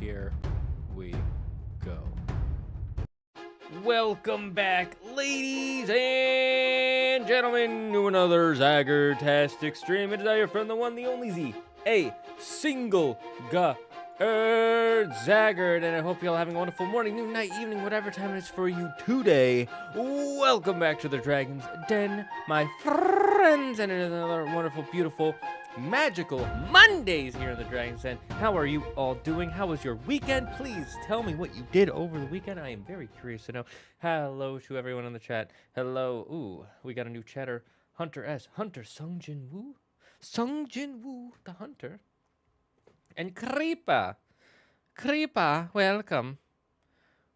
Here we go. Welcome back, ladies and gentlemen, to another Zagger-tastic stream. It is I, your friend, the one, the only Z, a single Zaggard, and I hope you're all having a wonderful morning, noon, night, evening, whatever time it is for you today. Welcome back to the Dragon's Den, my friends, and it is another wonderful, beautiful, magical Mondays here in the Dragon's Den. How are you all doing? How was your weekend? Please tell me what you did over the weekend. I am very curious to know. Hello to everyone in the chat. Hello. Ooh, we got a new chatter. Hunter S. Hunter Sungjin Woo. Sungjin Woo, the hunter. And Creepa. Creepa, welcome.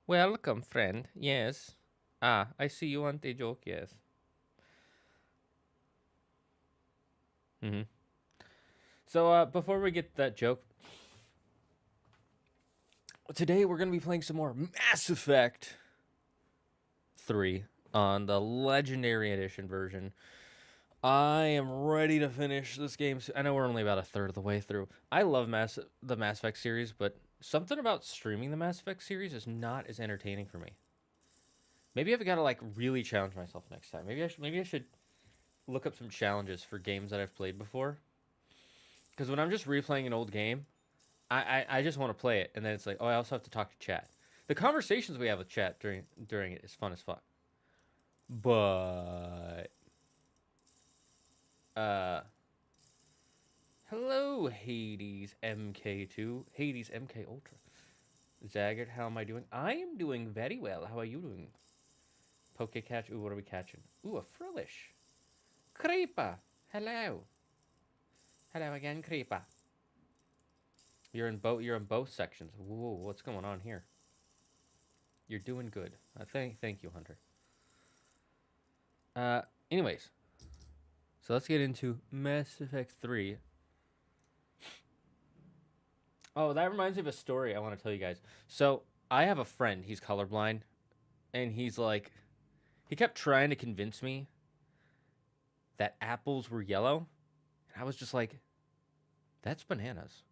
Welcome, friend. Yes. Ah, I see you want a joke, yes. So, before we get to that joke, today we're going to be playing some more Mass Effect 3 on the Legendary Edition version. I am ready to finish this game. I know we're only about a third of the way through. I love the Mass Effect series, but something about streaming the Mass Effect series is not as entertaining for me. Maybe I've got to like really challenge myself next time. Maybe I should look up some challenges for games that I've played before. Because when I'm just replaying an old game, I just want to play it, and then it's like, oh, I also have to talk to chat. The conversations we have with chat during it is fun as fuck. But hello, Hades MK2, Hades MK Ultra. Zaggard, how am I doing? I am doing very well. How are you doing? Poke catch. Ooh, what are we catching? Ooh, a Frillish. Creeper. Hello. Hello again, Creeper. You're in both sections. Whoa, what's going on here? You're doing good. Thank you, Hunter. Anyways, so let's get into Mass Effect 3. Oh, that reminds me of a story I want to tell you guys. So I have a friend. He's colorblind, and he's like, he kept trying to convince me that apples were yellow. And I was just like, that's bananas.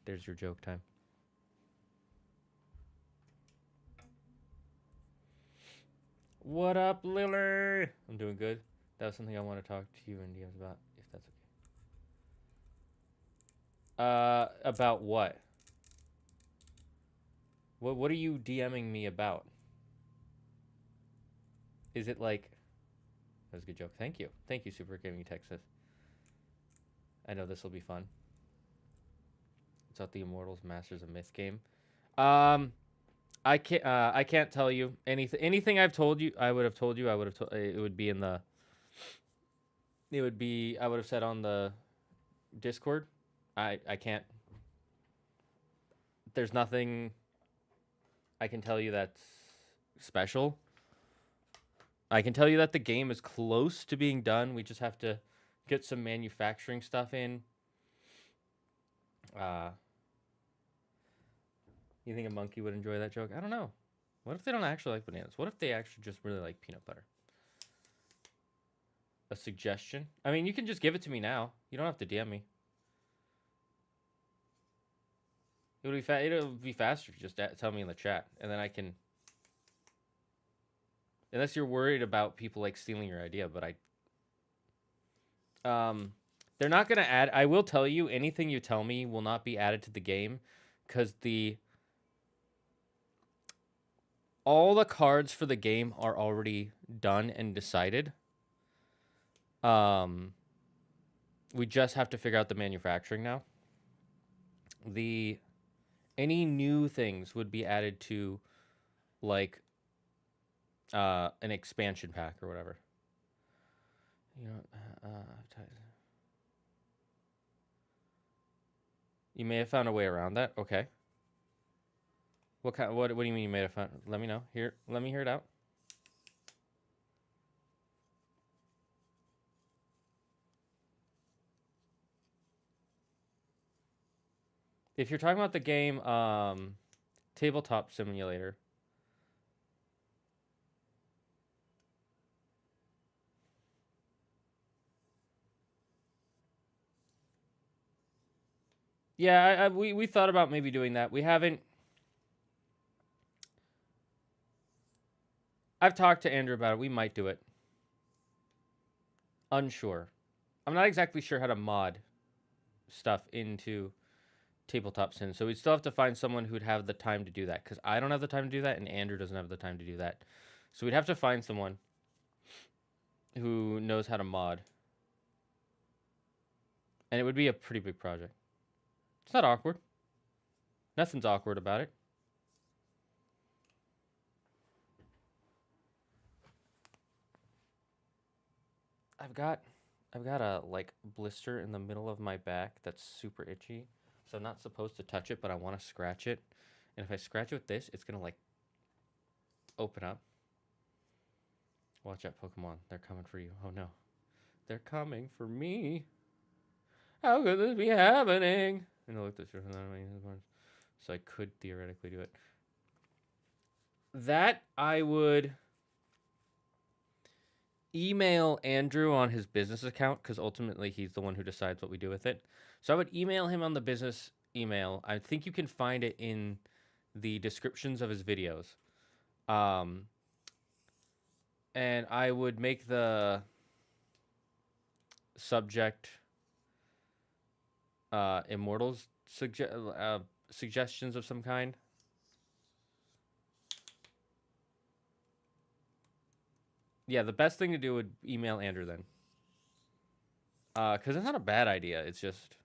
There's your joke time. What up, Lily? I'm doing good. That was something I want to talk to you and DMs about, if that's okay. About what? What are you DMing me about? Is it like... That was a good joke. Thank you. Thank you, Super Gaming Texas. I know this will be fun. It's about the Immortals Masters of Myth game. I can't tell you anything I've told you. I would have told you. It would be in the. It would be. I would have said on the Discord. I can't. There's nothing I can tell you that's special. I can tell you that the game is close to being done. We just have to get some manufacturing stuff in. You think a monkey would enjoy that joke? I don't know. What if they don't actually like bananas? What if they actually just really like peanut butter? A suggestion? I mean, you can just give it to me now. You don't have to DM me. It'll be faster if you just tell me in the chat, and then I can. Unless you're worried about people like stealing your idea, but They're not going to add... I will tell you, anything you tell me will not be added to the game, because all the cards for the game are already done and decided. We just have to figure out the manufacturing now. Any new things would be added to, like, an expansion pack or whatever. You know, you may have found a way around that. Okay. What do you mean you may have found? Let me know. Let me hear it out. If you're talking about the game, Tabletop Simulator. Yeah, we thought about maybe doing that. We haven't. I've talked to Andrew about it. We might do it. Unsure. I'm not exactly sure how to mod stuff into Tabletop Sim, so we'd still have to find someone who'd have the time to do that, because I don't have the time to do that, and Andrew doesn't have the time to do that. So we'd have to find someone who knows how to mod. And it would be a pretty big project. It's not awkward. Nothing's awkward about it. I've got a like blister in the middle of my back that's super itchy. So I'm not supposed to touch it, but I want to scratch it. And if I scratch it with this, it's going to like open up. Watch out, Pokemon. They're coming for you. Oh no. They're coming for me. How could this be happening? And I looked at so I could theoretically do it. That I would email Andrew on his business account, because ultimately he's the one who decides what we do with it. So I would email him on the business email. I think you can find it in the descriptions of his videos. And I would make the subject Immortals suggestions of some kind. Yeah, the best thing to do would email Andrew then. Because it's not a bad idea. It's just,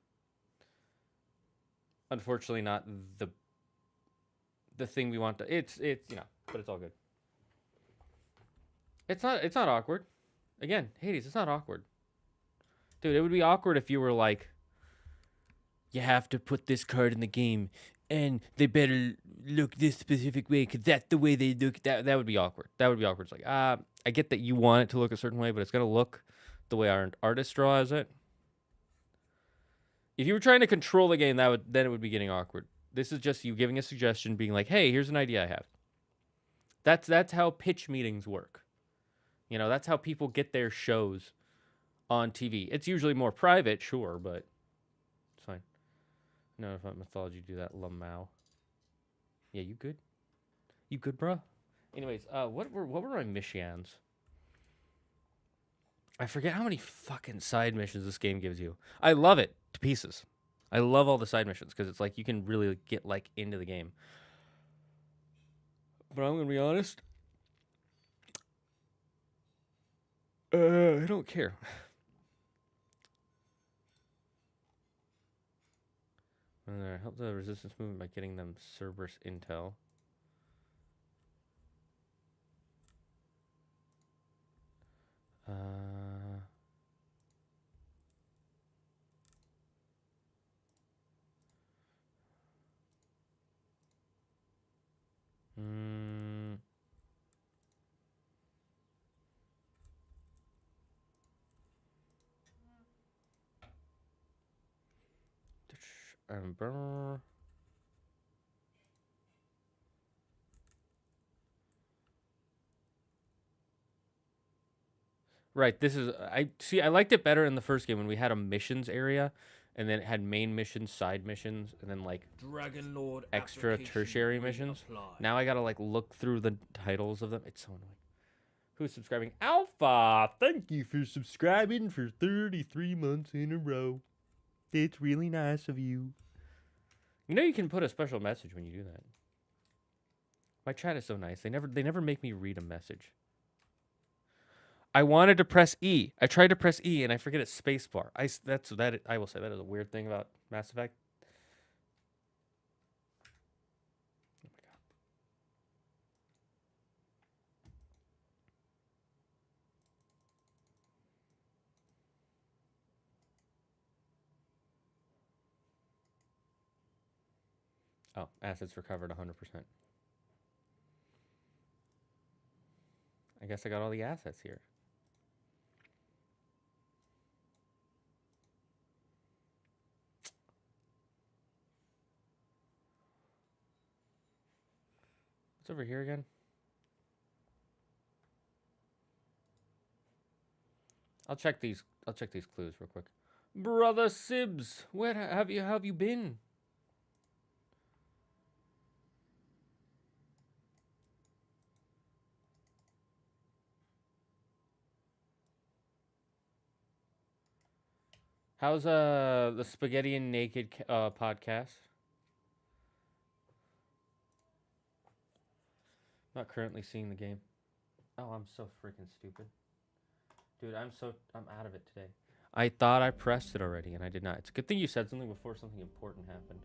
unfortunately, not the thing we want to. It's you know, but it's all good. It's not awkward. Again, Hades, it's not awkward. Dude, it would be awkward if you were like, you have to put this card in the game, and they better look this specific way, because that's the way they look. That would be awkward. That would be awkward. It's like, I get that you want it to look a certain way, but it's going to look the way our artist draws it. If you were trying to control the game, then it would be getting awkward. This is just you giving a suggestion, being like, hey, here's an idea I have. That's how pitch meetings work. You know, that's how people get their shows on TV. It's usually more private, sure, but it's fine. No, if mythology do that, Lamau. Yeah, you good? You good, bro? Anyways, what were my missions? I forget how many fucking side missions this game gives you. I love it to pieces. I love all the side missions, because it's like you can really get like into the game. But I'm gonna be honest. I don't care. Help the resistance movement by getting them Cerberus intel. Right, this is I liked it better in the first game when we had a missions area, and then it had main missions, side missions, and then like Dragon Lord extra tertiary missions. Now I gotta like look through the titles of them. It's so annoying. Who's subscribing? Alpha! Thank you for subscribing for 33 months in a row. It's really nice of you. You know you can put a special message when you do that. My chat is so nice. They never make me read a message. I wanted to press E. I tried to press E and I forget it's spacebar. I will say that is a weird thing about Mass Effect. Oh my god. Oh, assets recovered 100%. I guess I got all the assets here. What's over here again? I'll check these clues real quick. Brother Sibs, where have you been? How's the Spaghetti and Naked podcast? Not currently seeing the game. Oh, I'm so freaking stupid. Dude, I'm out of it today. I thought I pressed it already and I did not. It's a good thing you said something before something important happened.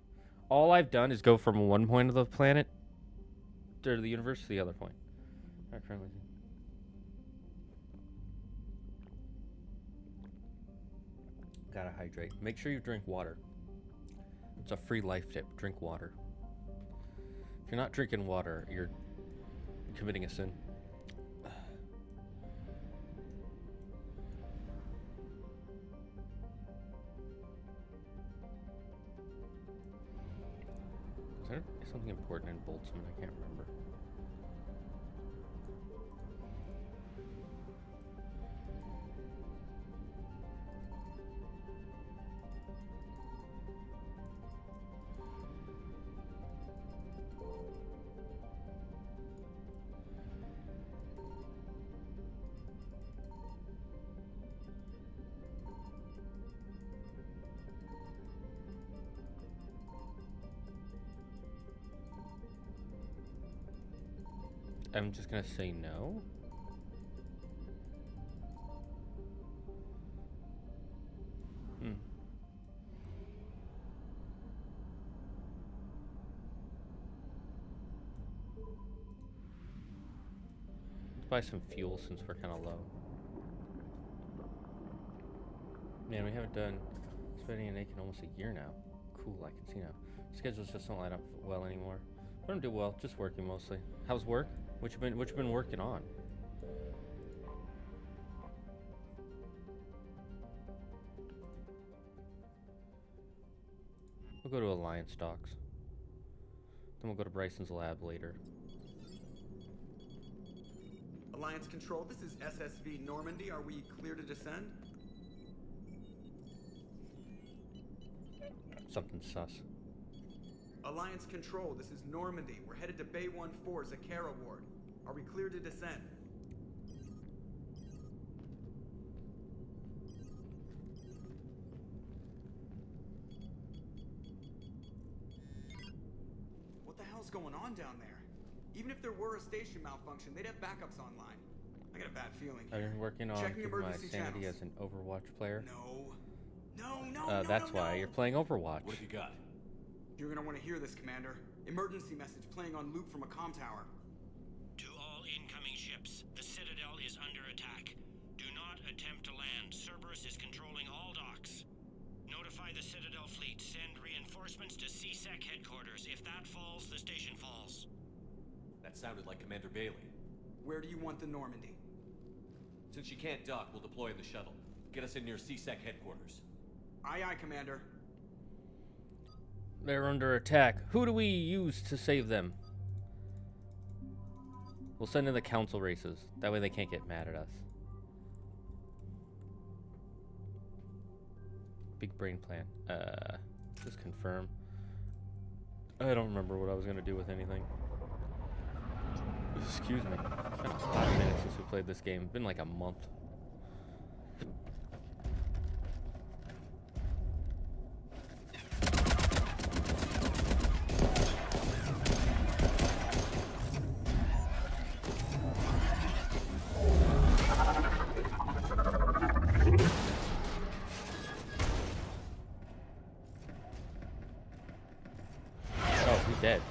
All I've done is go from one point of the planet or the universe to the other point. Not currently seeing. Gotta hydrate. Make sure you drink water. It's a free life tip. Drink water. If you're not drinking water, you're committing a sin. Is there something important in Boltzmann? I can't remember. I'm just gonna say no. Let's buy some fuel since we're kind of low. Man, we haven't done Spaghetti and Naked in almost a year now. Cool, I can see now. Schedules just don't line up well anymore. I don't do well, just working mostly. How's work? What you been working on? We'll go to Alliance Docks. Then we'll go to Bryson's lab later. Alliance Control, this is SSV Normandy. Are we clear to descend? Something sus. Alliance Control, this is Normandy. We're headed to Bay 1-4, Zakara Ward. Are we clear to descend? What the hell's going on down there? Even if there were a station malfunction, they'd have backups online. I got a bad feeling here. I've been working on Checking my emergency sanity channels. as an Overwatch player. No, That's why you're playing Overwatch. What have you got? You're gonna want to hear this, Commander. Emergency message playing on loop from a comm tower. To all incoming ships, the Citadel is under attack. Do not attempt to land. Cerberus is controlling all docks. Notify the Citadel fleet. Send reinforcements to CSEC headquarters. If that falls, the station falls. That sounded like Commander Bailey. Where do you want the Normandy? Since she can't dock, we'll deploy in the shuttle. Get us in near CSEC headquarters. Aye, aye, Commander. They're under attack. Who do we use to save them? We'll send in the council races. That way they can't get mad at us. Big brain plan. Just confirm. I don't remember what I was gonna do with anything. Excuse me. It's been a hot minute since we played this game. It's been like a month. Oh, he's dead.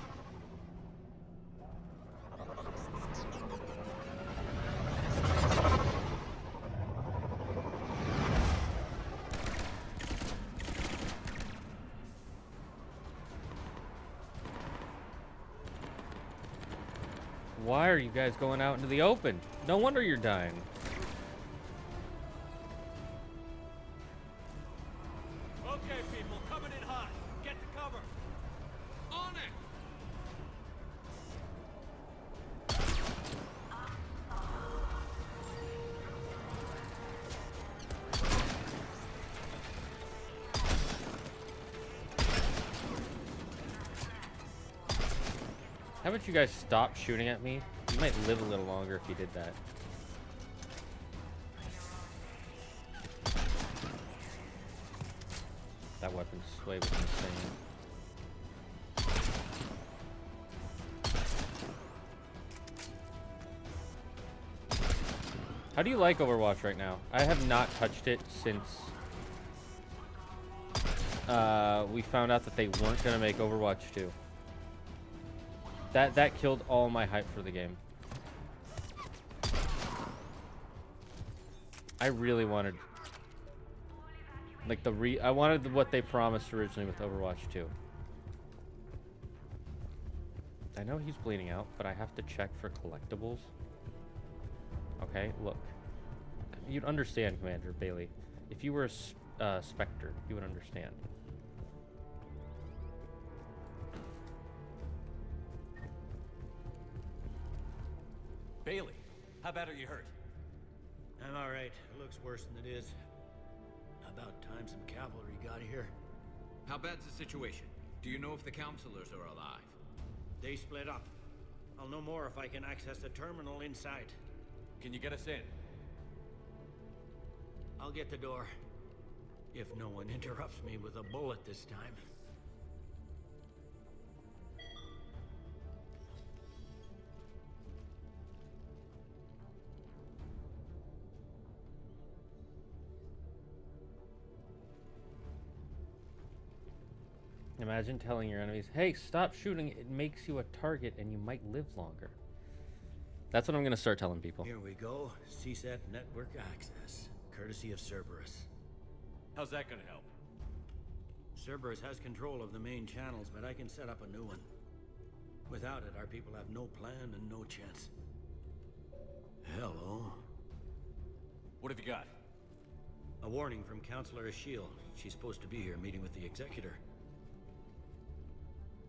Why are you guys going out into the open? No wonder you're dying. Okay, people, coming in hot. Get to cover. On it! How about you guys stop shooting at me? You might live a little longer if you did that. That weapon sway was insane. How do you like Overwatch right now? I have not touched it since we found out that they weren't gonna make Overwatch 2. That killed all my hype for the game. I really wanted, like, I wanted what they promised originally with Overwatch 2. I know he's bleeding out, but I have to check for collectibles. Okay, look. You'd understand, Commander Bailey. If you were a Spectre, you would understand. Bailey, how bad are you hurt? I'm alright. It looks worse than it is. About time some cavalry got here. How bad's the situation? Do you know if the counselors are alive? They split up. I'll know more if I can access the terminal inside. Can you get us in? I'll get the door. If no one interrupts me with a bullet this time. Imagine telling your enemies, hey, stop shooting, it makes you a target and you might live longer. That's what I'm gonna start telling people. Here we go. CSET network access, courtesy of Cerberus. How's that gonna help? Cerberus has control of the main channels, but I can set up a new one. Without it, our people have no plan and no chance. Hello. What have you got? A warning from Counselor Ashiel. She's supposed to be here meeting with the Executor.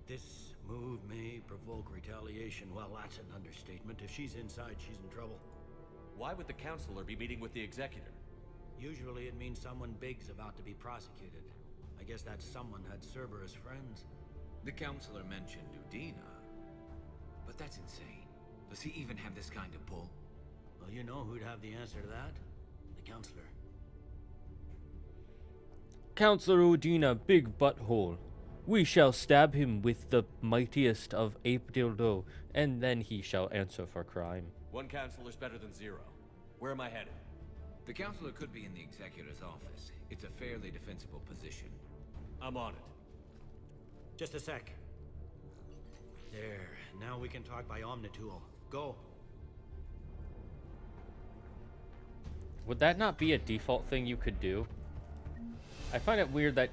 This move may provoke retaliation. Well, that's an understatement. If she's inside, she's in trouble. Why would the counselor be meeting with the executor? Usually it means someone big's about to be prosecuted. I guess that someone had Cerberus friends. The counselor mentioned Udina. But that's insane. Does he even have this kind of pull? Well, you know who'd have the answer to that? The Counselor. Counselor Udina, big butthole. We shall stab him with the mightiest of ape dildo, and then he shall answer for crime. One counselor's better than zero. Where am I headed? The counselor could be in the executor's office. It's a fairly defensible position. I'm on it. Just a sec. There. Now we can talk by Omnitool. Go. Would that not be a default thing you could do? I find it weird that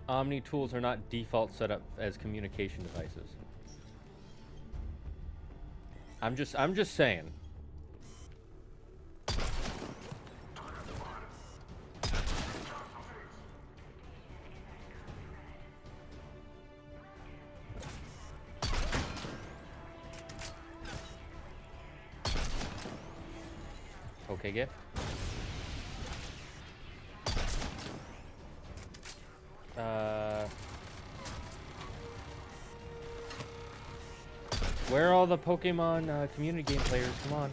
Omni tools are not default set up as communication devices. I'm just saying. Okay, Gift. Where are all the Pokemon community game players? Come on.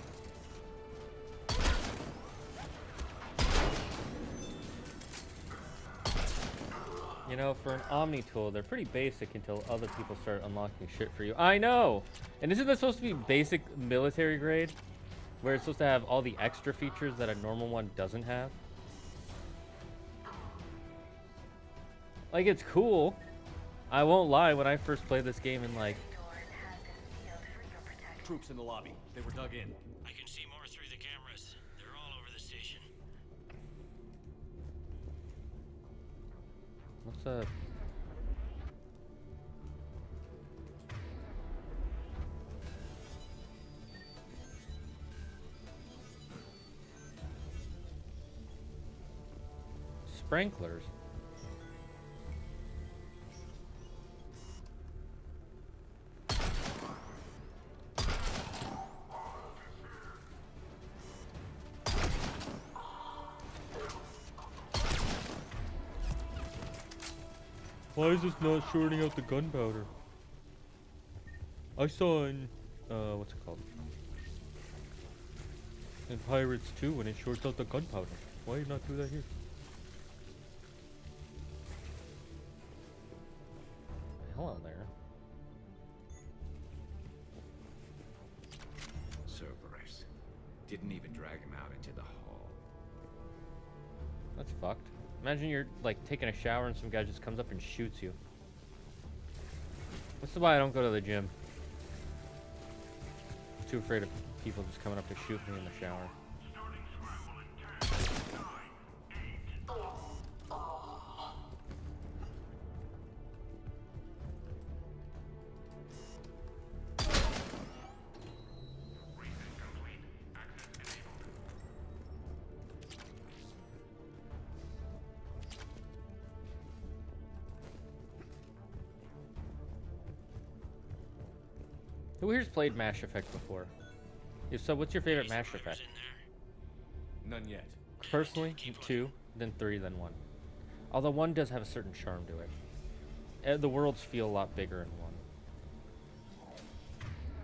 You know, for an Omni tool, they're pretty basic until other people start unlocking shit for you. I know! And isn't this supposed to be basic military grade? Where it's supposed to have all the extra features that a normal one doesn't have? Like, it's cool. I won't lie, when I first played this game in, like... Troops in the lobby. They were dug in. I can see more through the cameras. They're all over the station. What's up? Sprinklers. Why is this not shorting out the gunpowder? I saw in, what's it called? In Pirates 2 when it shorts out the gunpowder. Why do you not do that here? Hello there. Cerberus. Didn't even drag him out into the hall. That's fucked. Imagine you're like taking a shower and some guy just comes up and shoots you. That's why I don't go to the gym. I'm too afraid of people just coming up to shoot me in the shower. Who here's played Mass Effect before? If so, what's your favorite Mass Effect? None yet. Personally, 2, then 3, then 1. Although 1 does have a certain charm to it. The worlds feel a lot bigger in 1.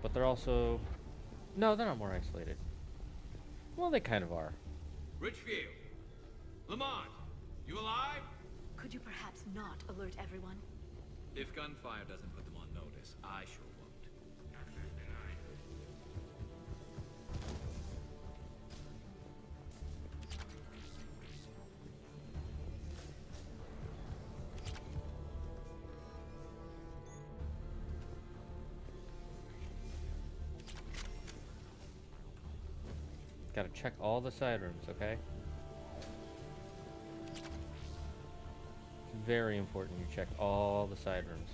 But they're also... No, they're not more isolated. Well, they kind of are. Richfield! Lamont! You alive? Could you perhaps not alert everyone? If gunfire doesn't put them on notice, I sure won't. Gotta check all the side rooms, okay? It's very important you check all the side rooms.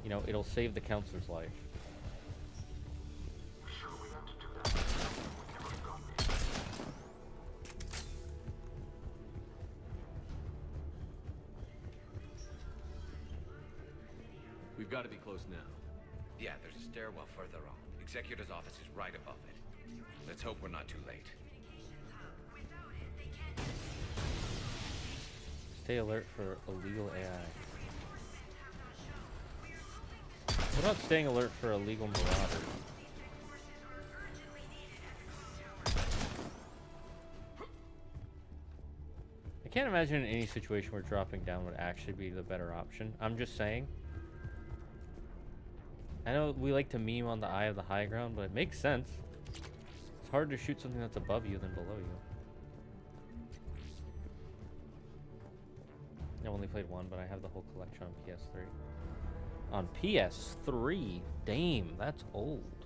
You know, it'll save the counselor's life. We've got to be close now. Yeah, there's a stairwell further on. Executor's office is right above it. Let's hope we're not too late. Stay alert for illegal AI. What about staying alert for illegal marauders? I can't imagine in any situation where dropping down would actually be the better option. I'm just saying. I know we like to meme on the eye of the high ground, but it makes sense. It's hard to shoot something that's above you than below you. I've only played 1, but I have the whole collection on PS3. On PS3? Damn, that's old.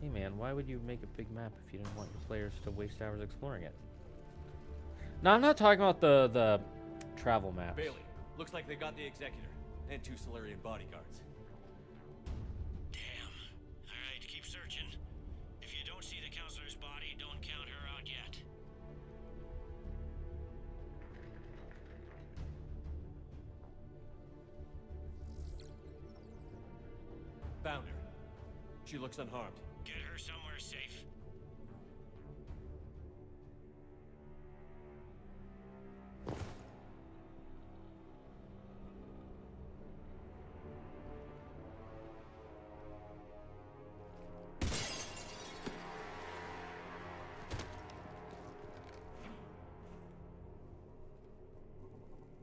Hey man, why would you make a big map if you didn't want your players to waste hours exploring it? No, I'm not talking about the travel maps. Bailey, looks like they got the Executor and 2 Solarian bodyguards. Damn. Alright, keep searching. If you don't see the counselor's body, don't count her out yet. Found her. She looks unharmed. Get her somewhere safe.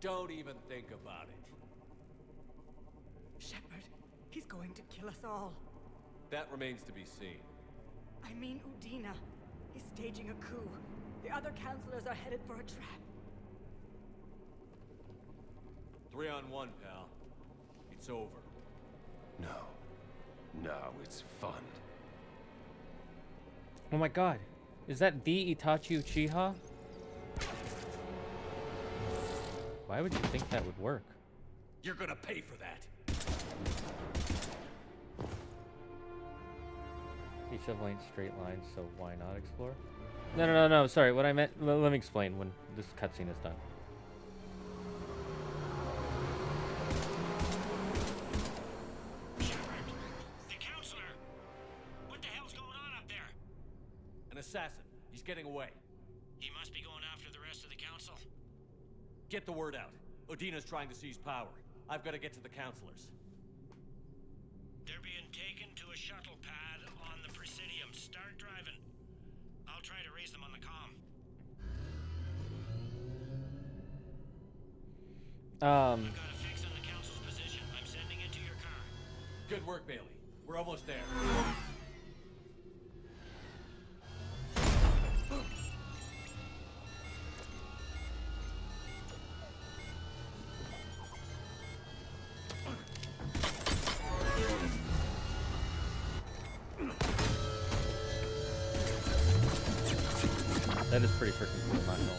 Don't even think about it. Shepard, he's going to kill us all. That remains to be seen. I mean Udina. He's staging a coup. The other counselors are headed for a trap. 3-on-1, pal. It's over. No. No, it's fun. Oh my god. Is that the Itachi Uchiha? Why would you think that would work? You're gonna pay for that. Each of lane's straight lines, so why not explore? No. Sorry, what I meant. Let me explain when this cutscene is done. Shepard, the counselor. What the hell's going on up there? An assassin. He's getting away. He must be going after the rest of the council. Get the word out. Udina's trying to seize power. I've got to get to the counselors. They're being taken to a shuttle pad on the Presidium. Start driving. I'll try to raise them on the comm. I've got a fix on the council's position. I'm sending it to your car. Good work, Bailey. We're almost there. That is pretty freaking cool, not gonna lie.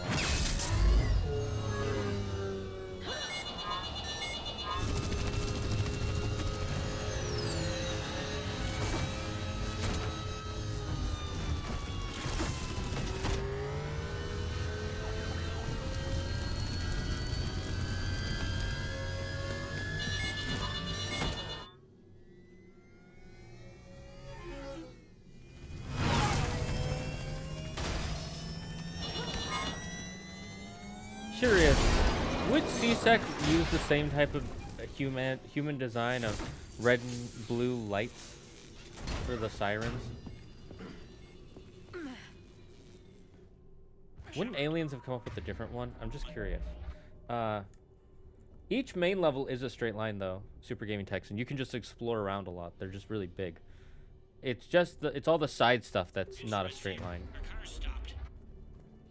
Curious, would C-Sec use the same type of human design of red and blue lights for the sirens? Wouldn't aliens have come up with a different one? I'm just curious. Each main level is a straight line though, Super Gaming Text, and you can just explore around a lot. They're just really big. It's just it's all the side stuff that's not a straight line. Our car's stopped.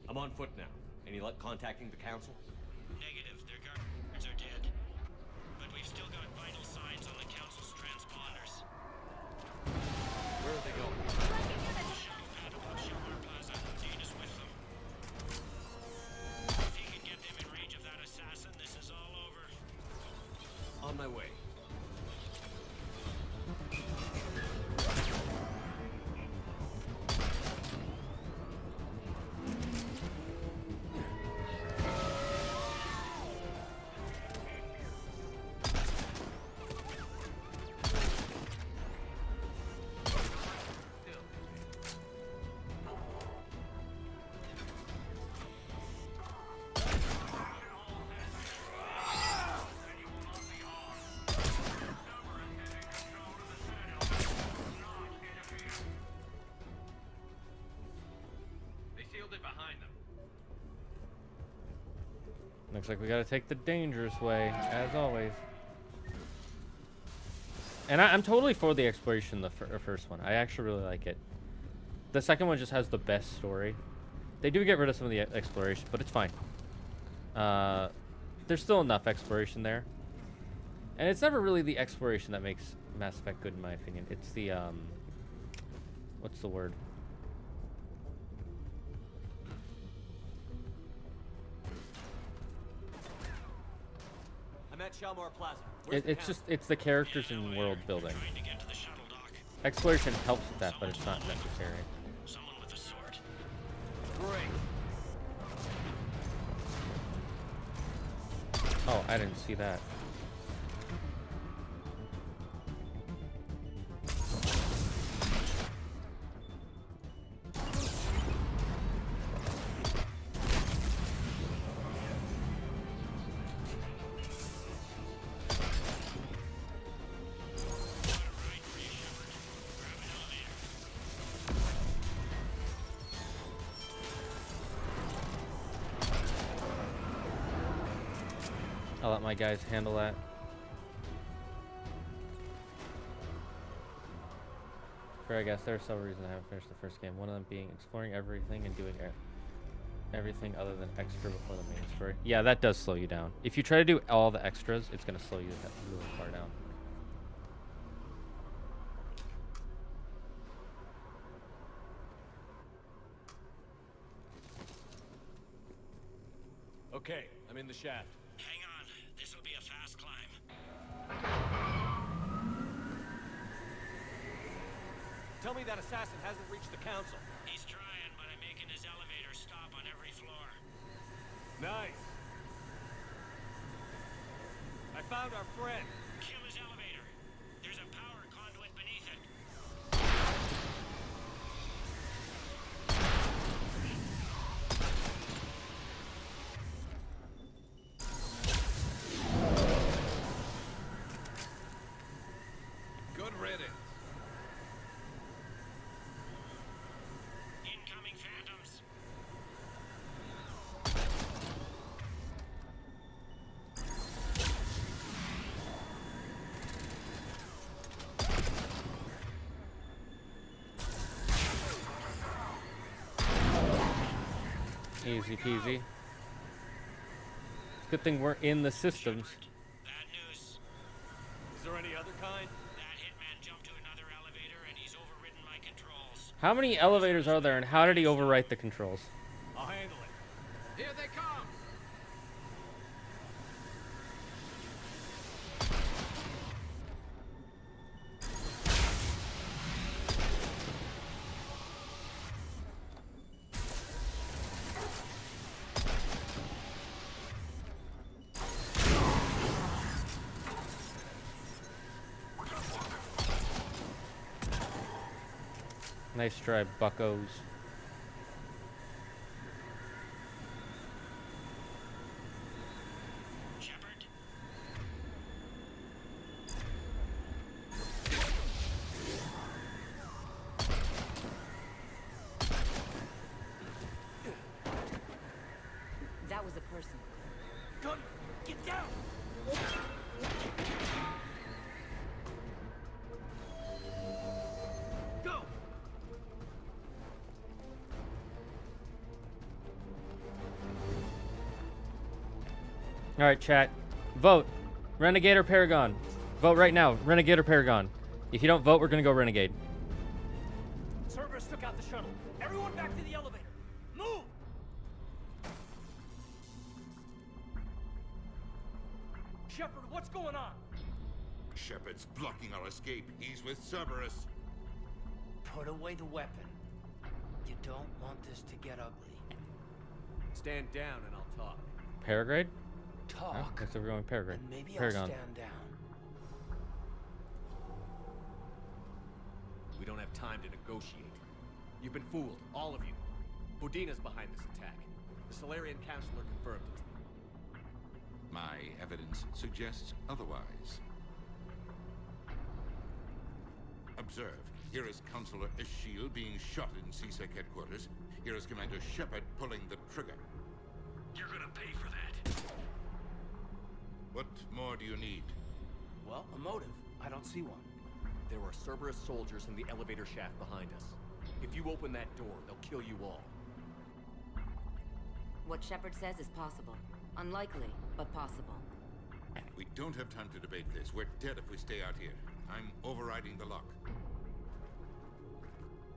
I'm on foot now. Any luck contacting the council? Negative. Their guards are dead. But we've still got vital signs on the council's transponders. Where are they going? Shuttle pad above Shelmar Plaza. Dana's with them. If he can get them in range of that assassin, this is all over. On my way. Looks like we gotta take the dangerous way, as always. And I'm totally for the exploration, the first one. I actually really like it. The second one just has the best story. They do get rid of some of the exploration, but it's fine. There's still enough exploration there. And it's never really the exploration that makes Mass Effect good, in my opinion. It's the, what's the word? I'm at Shelmar Plaza. It's just, it's the characters and world building. Trying to get to the shuttle dock. Exploration helps with that, but it's not necessary. Someone with a sword. Great. Oh, I didn't see that. let my guys handle that. For I guess there are several reasons I haven't finished the first game. One of them being exploring everything and doing everything other than extra before the main story. Yeah, that does slow you down. If you try to do all the extras, it's gonna slow you really far down. Okay, I'm in the shaft. Hang on. This'll be a fast climb. Tell me that assassin hasn't reached the council. He's trying, but I'm making his elevator stop on every floor. Nice. I found our friend. Kill his elevator. There's a power conduit beneath it. Good riddance. Incoming phantoms. Easy peasy. Good thing we're in the systems. Bad news. Is there any other kind? That hitman jumped to another elevator and he's overridden my controls. How many elevators are there, and how did he overwrite the controls? I'll handle it. Here they come. Nice try, buckos. Shepard? That was a person. Gun, get down! Go! All right, chat. Vote. Renegade or Paragon? Vote right now. Renegade or Paragon? If you don't vote, we're gonna go Renegade. Cerberus took out the shuttle. Everyone back to the elevator. Move! Shepard, what's going on? Shepard's blocking our escape. He's with Cerberus. Put away the weapon. You don't want this to get ugly. Stand down and I'll talk. Paragrade? Talk. Looks like we're going Paragrade. And maybe Paragon. I'll stand down. We don't have time to negotiate. You've been fooled, all of you. Udina's behind this attack. The Solarian Councilor confirmed it. My evidence suggests otherwise. Observe. Here is Councilor Eschiel being shot in CSEC headquarters. Here is Commander Shepard pulling the trigger. You're gonna pay for that. What more do you need? Well, a motive. I don't see one. There are Cerberus soldiers in the elevator shaft behind us. If you open that door, they'll kill you all. What Shepard says is possible. Unlikely, but possible. We don't have time to debate this. We're dead if we stay out here. I'm overriding the lock.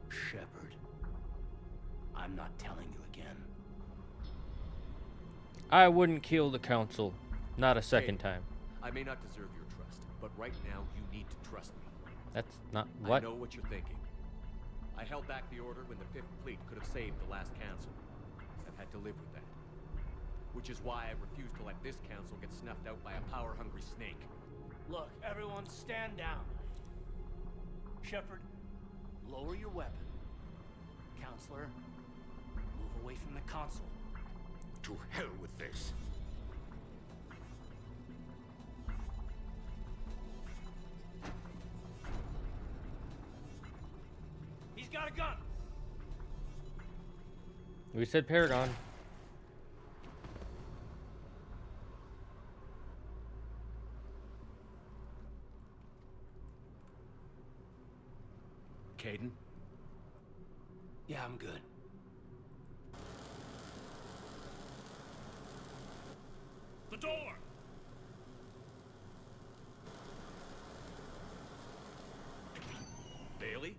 Shepard. I'm not telling you again. I wouldn't kill the council. Not a second Hey, time. I may not deserve your trust, but right now you need to trust me. That's not what. I know what you're thinking. I held back the order when the Fifth Fleet could have saved the last council. I've had to live with that. Which is why I refuse to let this council get snuffed out by a power-hungry snake. Look, everyone stand down. Shepard, lower your weapon. Counselor, move away from the console. To hell with this. He's got a gun! We said Paragon. Caden? Yeah, I'm good. The door! Bailey?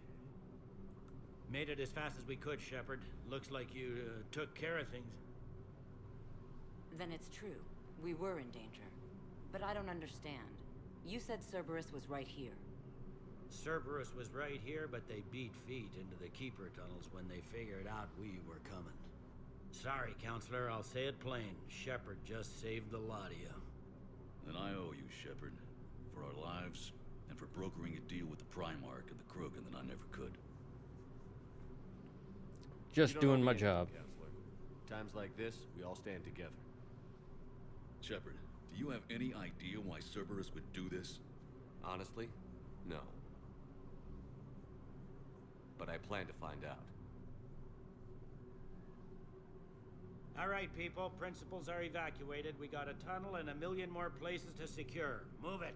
Made it as fast as we could, Shepard. Looks like you took care of things. Then it's true. We were in danger. But I don't understand. You said Cerberus was right here. Cerberus was right here, but they beat feet into the Keeper tunnels when they figured out we were coming. Sorry, Counselor, I'll say it plain. Shepard just saved the lot of you. Then I owe you, Shepard, for our lives, and for brokering a deal with the Primarch and the Krogan that I never could. Just doing my job. Counselor. Times like this, we all stand together. Shepard, do you have any idea why Cerberus would do this? Honestly, no. But I plan to find out. All right, people. Principals are evacuated. We got a tunnel and 1 million more places to secure. Move it.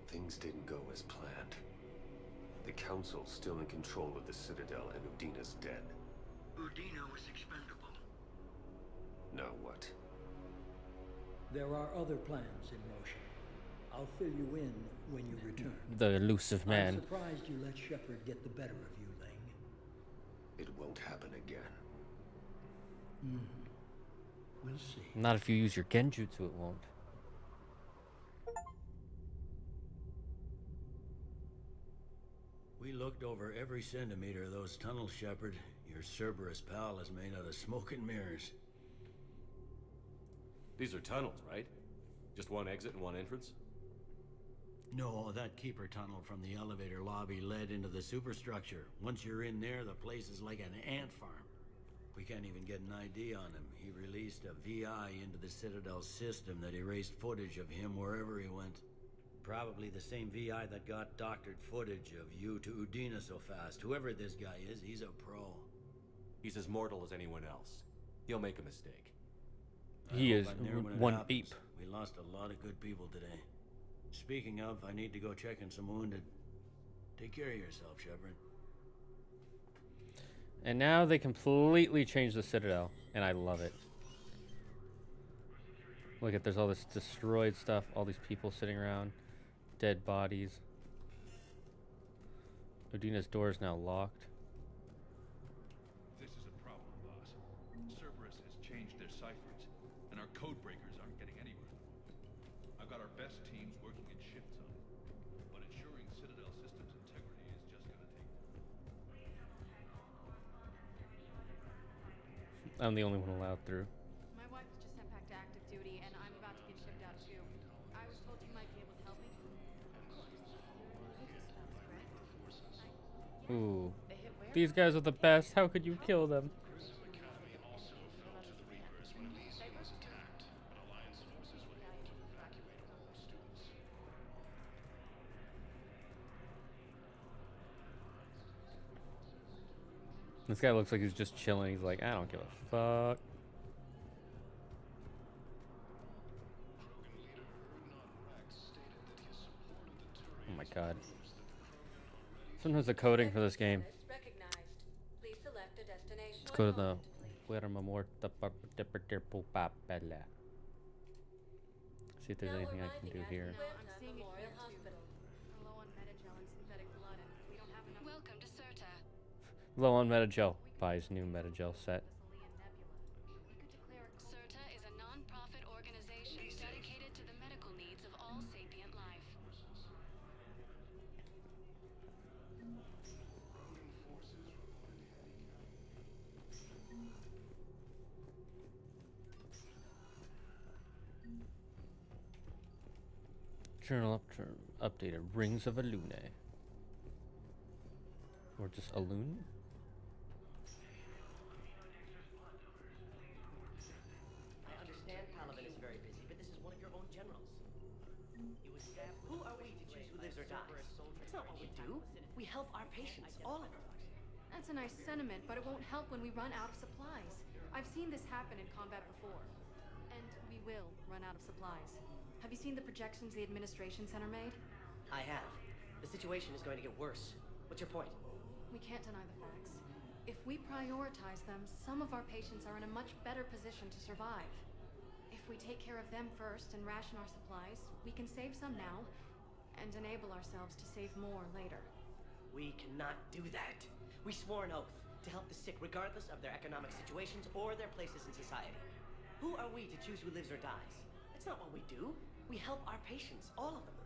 Things didn't go as planned. The Council's still in control of the Citadel and Udina's dead. Udina was expendable. Now what? There are other plans in motion. I'll fill you in when you return. The elusive man. I'm surprised you let Shepard get the better of you, Ling. It won't happen again. We'll see. Not if you use your genjutsu, it won't. We looked over every centimeter of those tunnels, Shepard. Your Cerberus pal is made out of smoke and mirrors. These are tunnels, right? Just one exit and one entrance? No, that Keeper tunnel from the elevator lobby led into the superstructure. Once you're in there, the place is like an ant farm. We can't even get an ID on him. He released a VI into the Citadel system that erased footage of him wherever he went. Probably the same VI that got doctored footage of you to Udina so fast. Whoever this guy is, he's a pro. He's as mortal as anyone else. He'll make a mistake. He is one happens. ape. We lost a lot of good people today. Speaking of, I need to go check in some wounded. Take care of yourself, Shepard. And now they completely changed the Citadel, and I love it. Look at, there's all this destroyed stuff, all these people sitting around, dead bodies. Udina's door is now locked. This is a problem, boss. Cerberus has changed their ciphers, and our code breakers aren't getting anywhere. I've got our best teams working in shifts on it, but ensuring Citadel systems integrity is just gonna take time. I'm the only one allowed through. My wife was just sent back to active duty, and I'm about to get shipped out too. I was told you might be able to help me. Ooh. These guys are the best. How could you kill them? This guy looks like he's just chilling. He's like, I don't give a fuck. Oh my god. Sometimes the coding for this game. Let's go to the see if there's anything I can do here. I'm seeing it here too. We're low on metagel and synthetic blood, and we don't have enough. Welcome to Certa. Low on metagel. Buys new metagel set. Certa is a non-profit organization dedicated to the medical needs of all sapient life. Journal updated. Rings of Alune. Or just Alune? I understand Paladin is very busy, but this is one of your own generals. Who are we to choose who lives or dies? That's not what we do. We help our patients, all of them. That's a nice sentiment, but it won't help when we run out of supplies. I've seen this happen in combat before. And we will run out of supplies. Have you seen the projections the administration center made? I have. The situation is going to get worse. What's your point? We can't deny the facts. If we prioritize them, some of our patients are in a much better position to survive. If we take care of them first and ration our supplies, we can save some now and enable ourselves to save more later. We cannot do that. We swore an oath to help the sick regardless of their economic situations or their places in society. Who are we to choose who lives or dies? That's not what we do. We help our patients, all of them.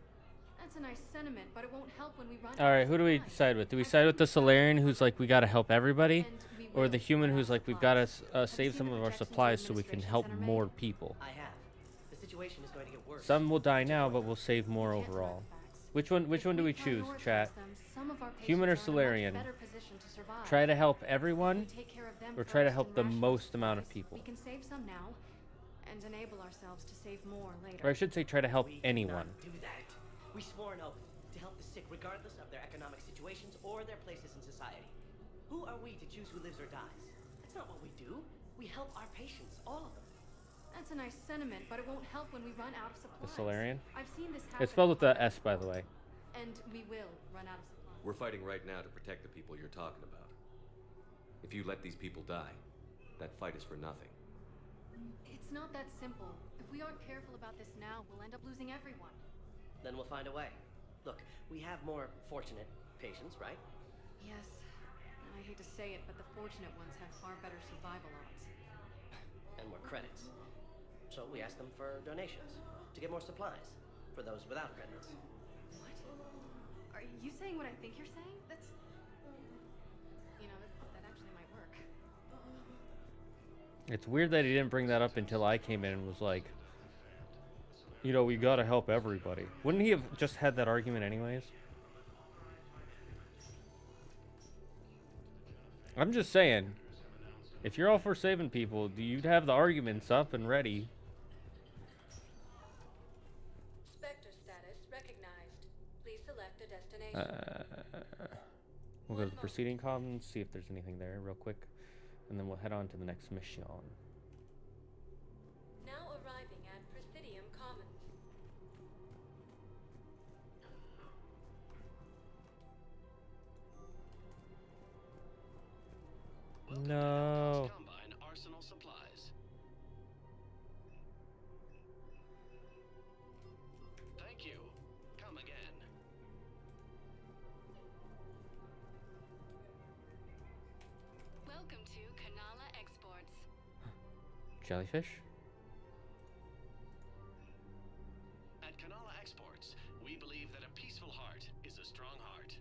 That's a nice sentiment, but it won't help when we run. All right, who do we side with? Do we side with the Solarian, who's like, we gotta help everybody, or the human who's like, we've gotta save some of our supplies so we can help more people? I have. The situation is going to get worse. Some will die now, but we'll save more overall. Which one do we choose, chat? Human or Solarian? Try to help everyone, or try to help the most amount of people? We can save some now and enable ourselves to save more later. Or I should say, try to help anyone. Do that. We swore an oath to help the sick regardless of their economic situations or their places in society. Who are we to choose who lives or dies? That's not what we do. We help our patients, all of them. That's a nice sentiment, but it won't help when we run out of supplies. The Solarian? I've seen this happen. It's spelled with the S, by the way. And we will run out of supplies. We're fighting right now to protect the people you're talking about. If you let these people die, that fight is for nothing. It's not that simple. If we aren't careful about this now, we'll end up losing everyone. Then we'll find a way. Look, we have more fortunate patients, right? Yes. And I hate to say it, but the fortunate ones have far better survival odds. And more credits. So we ask them for donations to get more supplies for those without credits. What? Are you saying what I think you're saying? That's... You know, that actually might work. It's weird that he didn't bring that up until I came in and was like, you know, we gotta help everybody. Wouldn't he have just had that argument anyways? I'm just saying, if you're all for saving people, you'd have the arguments up and ready. Spectre status recognized. Please select a destination. We'll go to the preceding column, see if there's anything there real quick, and then we'll head on to the next mission. Now arriving at Presidium Commons. No. Combine arsenal supplies. Thank you. Come again. Welcome to Kanala Exports. Jellyfish? At Kanala Exports, we believe that a peaceful heart is a strong heart.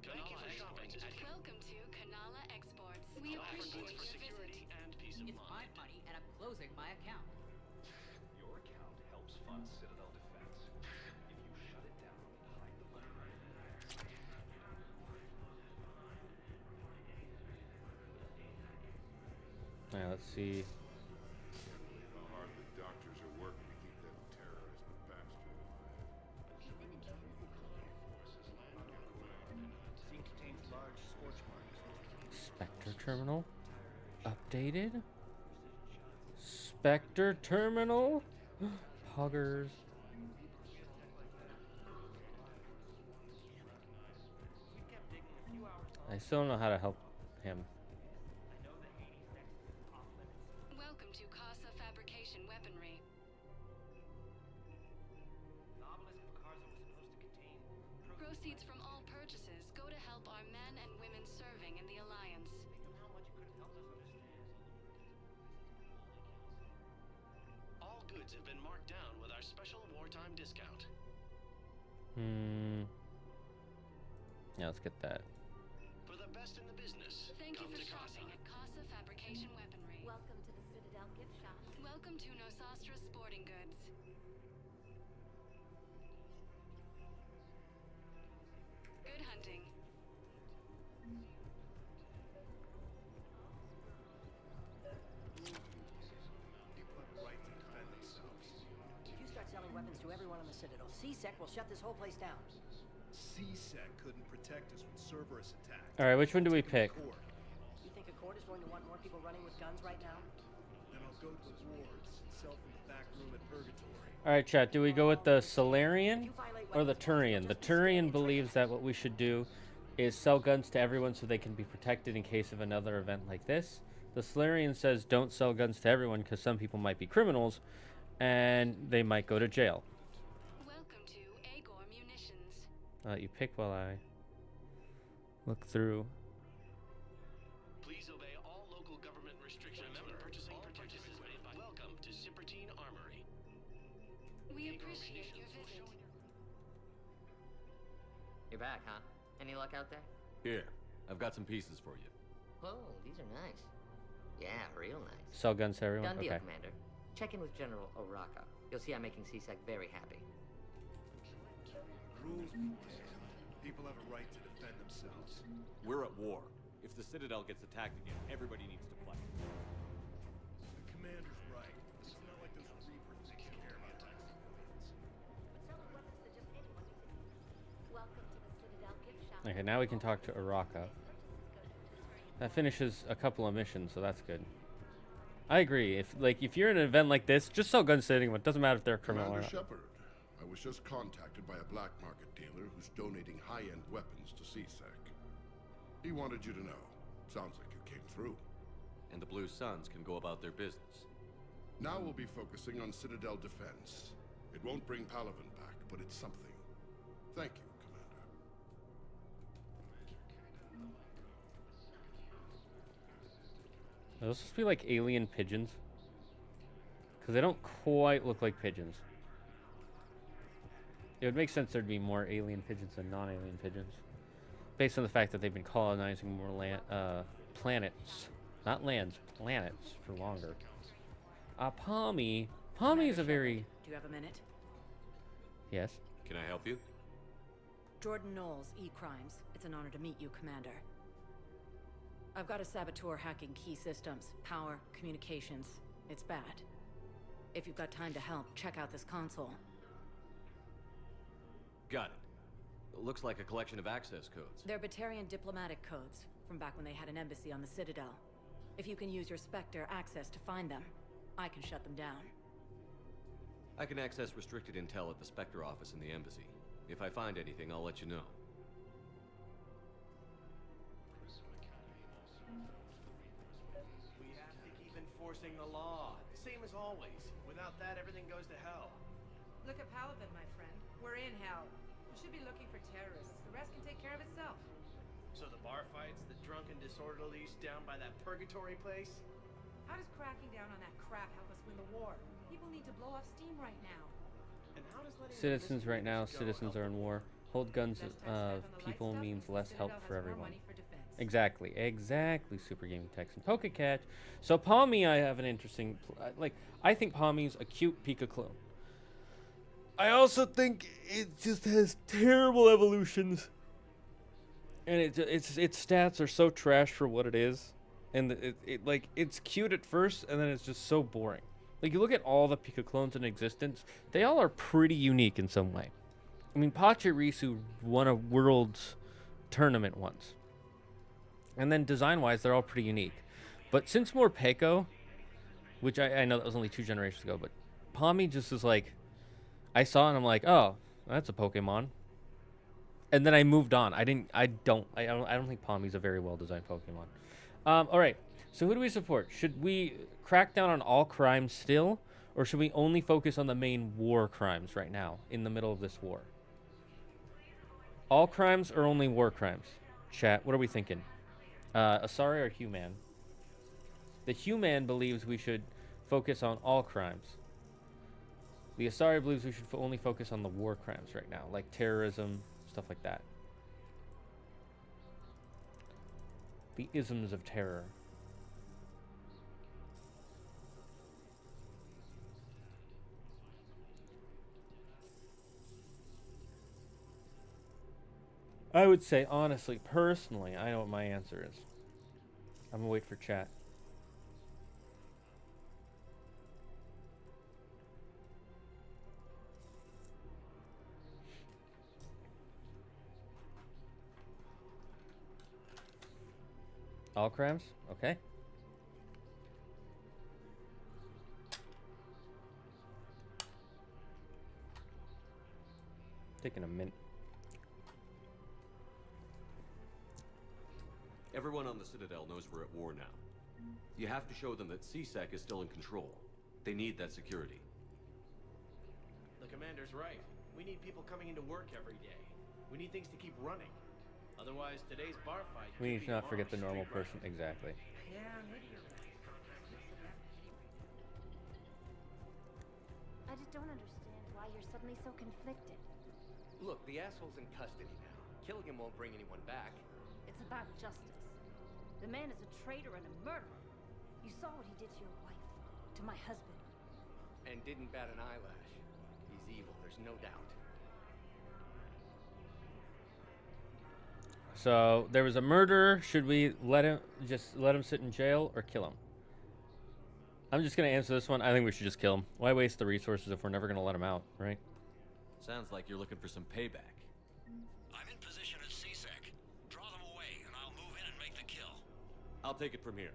Kanala Exports is Welcome to Kanala Exports. We offer appreciate goods for your security visit. and peace of mind. money, and I'm closing my account. Your account helps fund Citadel defense. If you shut it down and hide the money right in there. Alright, let's see. How hard the doctors are working to keep that terrorist bastard alive. Spectre terminal? Updated? Spectre terminal? Poggers. I still don't know how to help him. Welcome to Casa Fabrication Weaponry. Proceeds from all purchases go to help our men and women serving in the Alliance. All goods have been marked down with our special wartime discount. Yeah, let's get that. For the best in the business, Thank you come for to shopping Casa. at Casa Fabrication Weaponry. Welcome to the Citadel gift shop. Welcome to Nosastra Sporting Goods. Good hunting. If you start everyone on the Citadel. CSEC will shut this whole place down. CSEC couldn't protect us when Cerberus attacked. All right, which one do we pick? You think Accord is going to want more people running with guns right now? Then I'll go to the wards and sell from the back room at Purgatory. All right, chat. Do we go with the Solarian or the Turian? The Turian believes that what we should do is sell guns to everyone so they can be protected in case of another event like this. The Solarian says don't sell guns to everyone because some people might be criminals and they might go to jail. Welcome to Agor Munitions. You pick while I look through. Please obey all local government restrictions. Remember, purchasing purchases made by Welcome to Sippertine Armory. We appreciate your visit. You're back, huh? Any luck out there? Here, I've got some pieces for you. Whoa, these are nice. Yeah, real nice. Sell guns to everyone? Done deal, Okay. Commander. Check in with General Oraka. You'll see I'm making CSEC very happy. Rules be damned. People have a right to defend themselves. We're at war. If the Citadel gets attacked again, everybody needs to fight. The commander's right. This is not like those Reaper things you hear about attacking civilians. Welcome to the Citadel gift shop. Okay, now we can talk to Araka. That finishes a couple of missions, so that's good. I agree. If you're in an event like this, just sell guns to anyone. It doesn't matter if they're a criminal or Commander not. Shepard, I was just contacted by a black market dealer who's donating high-end weapons to CSEC. He wanted you to know. Sounds like you came through. And the Blue Suns can go about their business. Now we'll be focusing on Citadel defense. It won't bring Palaven back, but it's something. Thank you, Commander. Are those supposed to be like alien pigeons? Because they don't quite look like pigeons. It would make sense there'd be more alien pigeons than non-alien pigeons. Based on the fact that they've been colonizing more planets. Not lands, planets for longer. Palmy. Palmy is a very... Do you have a minute? Yes. Can I help you? Jordan Knowles, E-Crimes. It's an honor to meet you, Commander. I've got a saboteur hacking key systems, power, communications. It's bad. If you've got time to help, check out this console. Got it. It looks like a collection of access codes. They're Batarian diplomatic codes, from back when they had an embassy on the Citadel. If you can use your Spectre access to find them, I can shut them down. I can access restricted intel at the Spectre office in the embassy. If I find anything, I'll let you know. We have to keep enforcing the law. Same as always. Without that, everything goes to hell. Look at Palaven, my friend. We're in hell. We should be looking for terrorists. The rest can take care of itself. So the bar fights, the drunken disorderlies down by that purgatory place? How does cracking down on that crap help us win the war? People need to blow off steam right now. And how does letting Citizens right now, citizens are in war. Hold guns of people means less help for everyone. Exactly, exactly, Super Gaming Text and Pokecat. So Palmy, I have an interesting, I think Palmy's a cute Pika clone. I also think it just has terrible evolutions. And its stats are so trash for what it is. And it's cute at first, and then it's just so boring. Like, you look at all the Pika clones in existence, they all are pretty unique in some way. I mean, Pachirisu won a Worlds tournament once. And then design-wise, they're all pretty unique. But since Morpeko, which I know that was only 2 generations ago, but Palmy just is like, I saw it and I'm like, oh, that's a Pokemon. And then I moved on. I don't think Palmy's a very well-designed Pokemon. All right. So who do we support? Should we crack down on all crimes still, or should we only focus on the main war crimes right now in the middle of this war? All crimes or only war crimes? Chat, what are we thinking? Asari or Human? The Human believes we should focus on all crimes. The Asari believes we should only focus on the war crimes right now, like terrorism, stuff like that. The isms of terror. I would say, honestly, personally, I know what my answer is. I'm gonna wait for chat. All crimes? Okay. Taking a minute. Everyone on the Citadel knows we're at war now. You have to show them that CSEC is still in control. They need that security. The commander's right. We need people coming into work every day. We need things to keep running. Otherwise, today's bar fight. We need to not forget the normal person. Exactly. Yeah, maybe you're right. I just don't understand why you're suddenly so conflicted. Look, the asshole's in custody now. Killing him won't bring anyone back. It's about justice. The man is a traitor and a murderer. You saw what he did to your wife, to my husband. And didn't bat an eyelash. He's evil, there's no doubt. So there was a murderer. Should we let him sit in jail or kill him? I'm just gonna answer this one. I think we should just kill him. Why waste the resources if we're never gonna let him out, right? Sounds like you're looking for some payback. I'm in position at CSEC. Draw them away, and I'll move in and make the kill. I'll take it from here.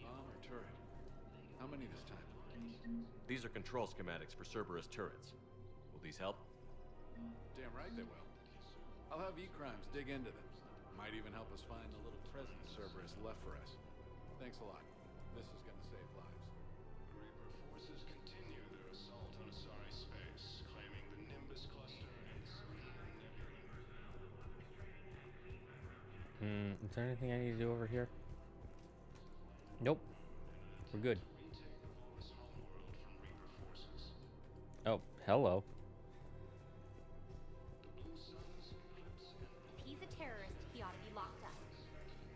Bomb or turret? How many this time? These are control schematics for Cerberus turrets. Will these help? Damn right they will. I'll have E-Crimes dig into them. Might even help us find the little present Cerberus left for us. Thanks a lot. This is gonna save lives. Reaper forces continue their assault on Asari space, claiming the Nimbus cluster and the Serenian Nebula. Is there anything I need to do over here? Nope. We're good. Oh, hello. If he's a terrorist, he ought to be locked up.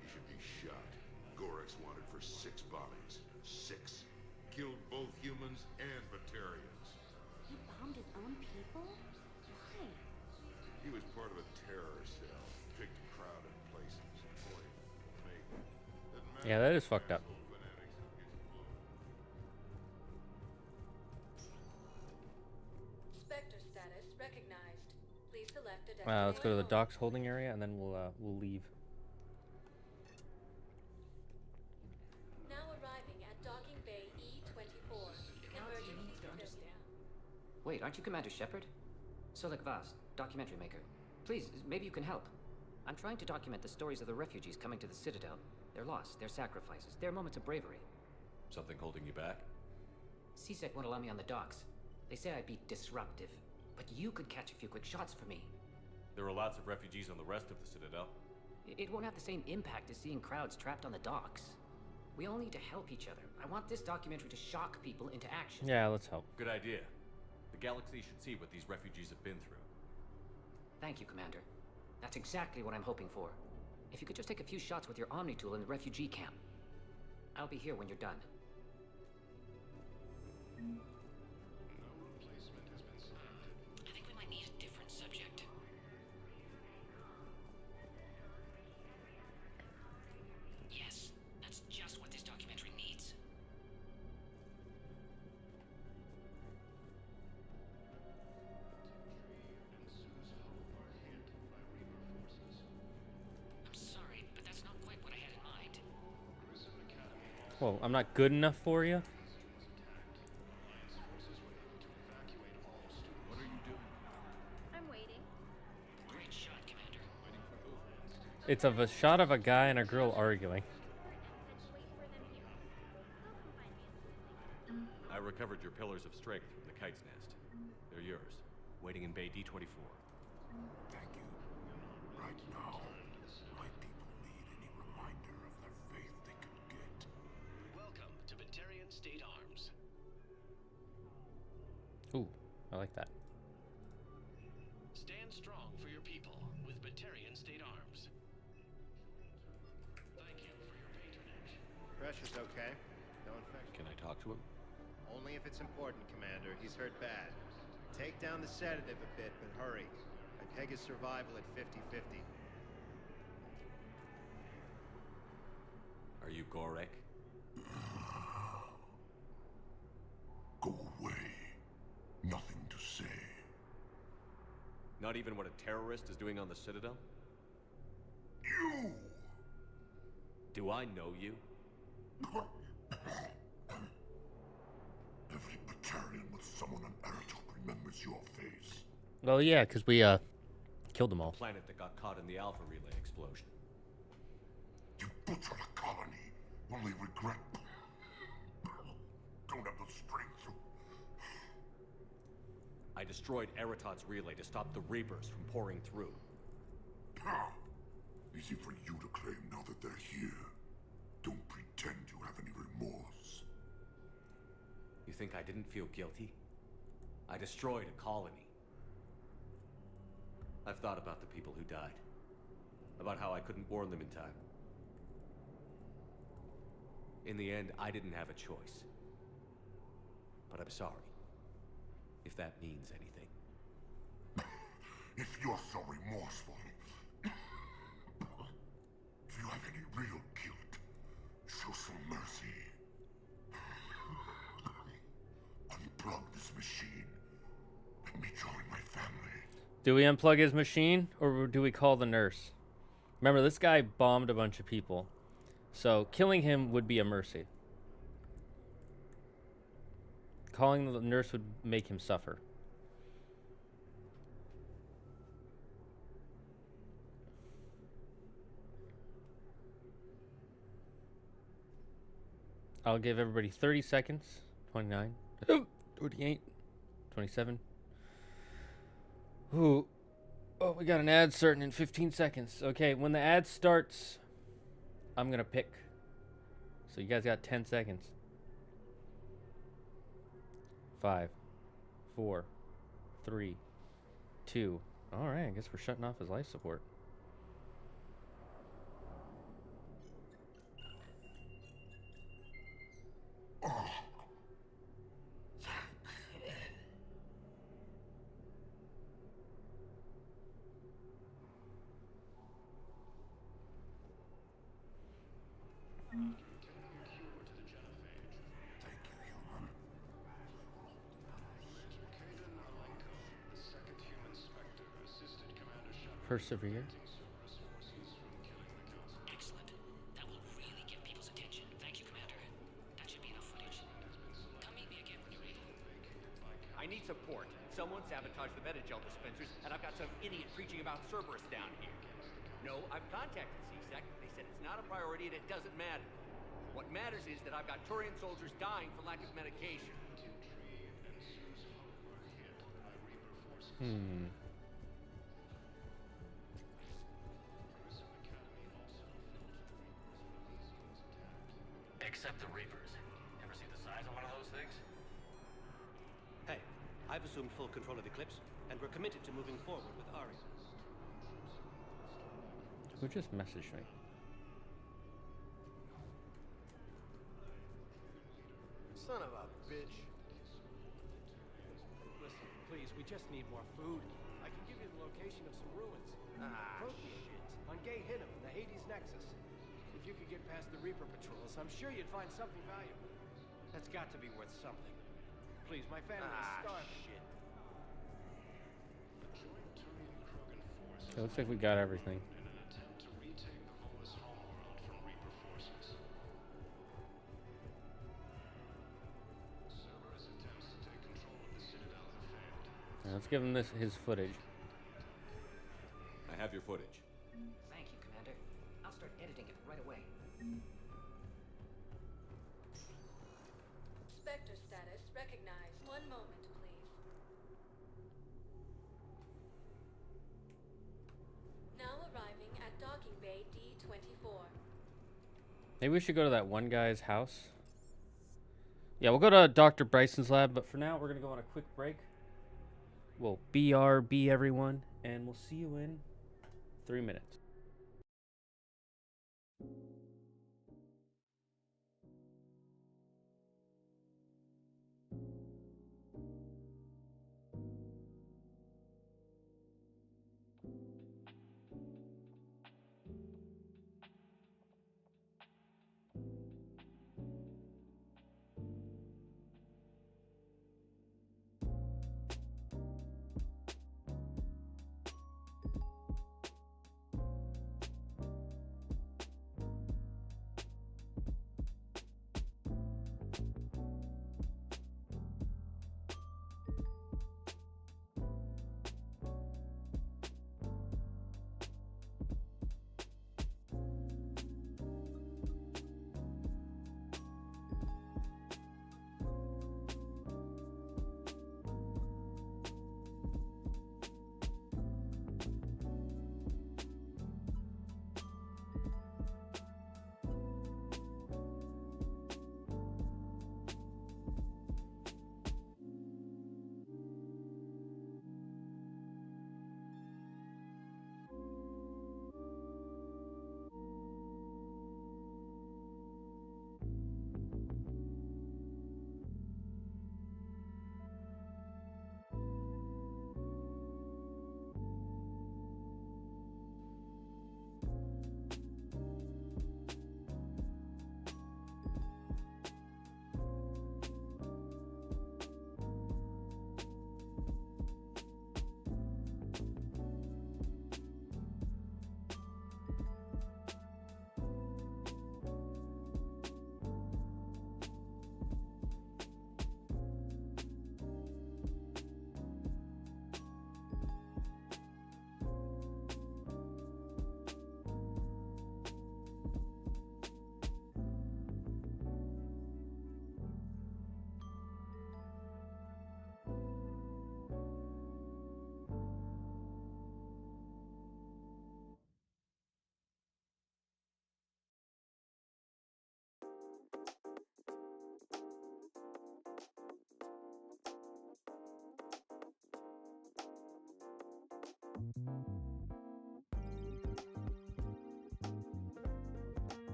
He should be shot. Gorix wanted for 6 bombings. 6. Killed both humans and Batarians. He bombed his own people? Why? He was part of a terror cell. Picked crowded places. Boy, maybe. Yeah, that is fucked up. Spectre status recognized. Please select a Let's go to the docks holding area, and then we'll leave. Now arriving at docking bay E24. Emergency civilian. Wait, aren't you Commander Shepard? Solek Vaz, documentary maker. Please, maybe you can help. I'm trying to document the stories of the refugees coming to the Citadel. Their loss, their sacrifices, their moments of bravery. Something holding you back? CSEC won't allow me on the docks. They say I'd be disruptive. But you could catch a few quick shots for me. There are lots of refugees on the rest of the Citadel. It won't have the same impact as seeing crowds trapped on the docks. We all need to help each other. I want this documentary to shock people into action. Yeah, let's help. Good idea. The galaxy should see what these refugees have been through. Thank you, Commander. That's exactly what I'm hoping for. If you could just take a few shots with your Omni tool in the refugee camp. I'll be here when you're done. I think we might need a different subject. Yes, that's just what this documentary needs. I'm sorry, but that's not quite what I had in mind. Whoa, I'm not good enough for you? What are you doing? I'm waiting. Great shot, Commander. Waiting for who? It's of a shot of a guy and a girl arguing. I recovered your pillars of strength from the kite's nest. They're yours, waiting in Bay D24. Thank you. Right now, my people need any reminder of their faith they can get. Welcome to Batarian State Arms. Ooh, I like that. Stand strong for your people with Batarian State Arms. Thank you for your patronage. Pressure's okay. No infection. Can I talk to him? Only if it's important, Commander. He's hurt bad. Take down the sedative a bit, but hurry. I peg his survival at 50-50. Are you Gorek? Go away. Nothing to say. Not Not even what a terrorist is doing on the Citadel? You! Do I know you? Every battalion with someone on Aratok remembers your face. Well, yeah, because we killed them all. The planet that got caught in the Alpha Relay explosion. You butchered a colony, only regret. Don't have the strength to. I destroyed Eratot's relay to stop the Reapers from pouring through. Easy for you to claim now that they're here. Don't pretend you have any remorse. You think I didn't feel guilty? I destroyed a colony. I've thought about the people who died. About how I couldn't warn them in time. In the end, I didn't have a choice. But I'm sorry. If that means anything. If you're so remorseful, if you have any real guilt, show some mercy. Unplug this machine. Let me join my family. Do we unplug his machine or do we call the nurse? Remember, this guy bombed a bunch of people. So killing him would be a mercy. Calling the nurse would make him suffer. I'll give everybody 30 seconds. 29. 28. 27. Ooh. Oh, we got an ad starting in 15 seconds. Okay, when the ad starts, I'm going to pick. So you guys got 10 seconds. 5, 4, 3, 2. All right, I guess we're shutting off his life support. Persevere. Excellent. That will really get people's attention. Thank you, Commander. That should be enough footage. Come meet me again when you're able. I need support. Someone sabotaged the Metagel dispensers, and I've got some idiot preaching about Cerberus down here. No, I've contacted CSEC. They said it's not a priority and it doesn't matter. What matters is that I've got Turian soldiers dying for lack of medication. Except the Reapers. Ever see the size of one of those things? Hey, I've assumed full control of Eclipse, and we're committed to moving forward with Ari. Who just messaged me? Son of a bitch. Listen, please, we just need more food. I can give you the location of some ruins. Shit. On Gay Hinnom in the Hades Nexus. If you could get past the Reaper patrols, I'm sure you'd find something valuable. That's got to be worth something. Please, my family is starving. Shit. It looks like we got everything. Now, let's give him his footage. I have your footage. Thank you, Commander. I'll start editing it right away. Spectre status recognized. One moment, please. Now arriving at docking bay D24. Maybe we should go to that one guy's house. Yeah, we'll go to Dr. Bryson's lab, but for now, we're going to go on a quick break. We'll BRB everyone, and we'll see you in 3 minutes.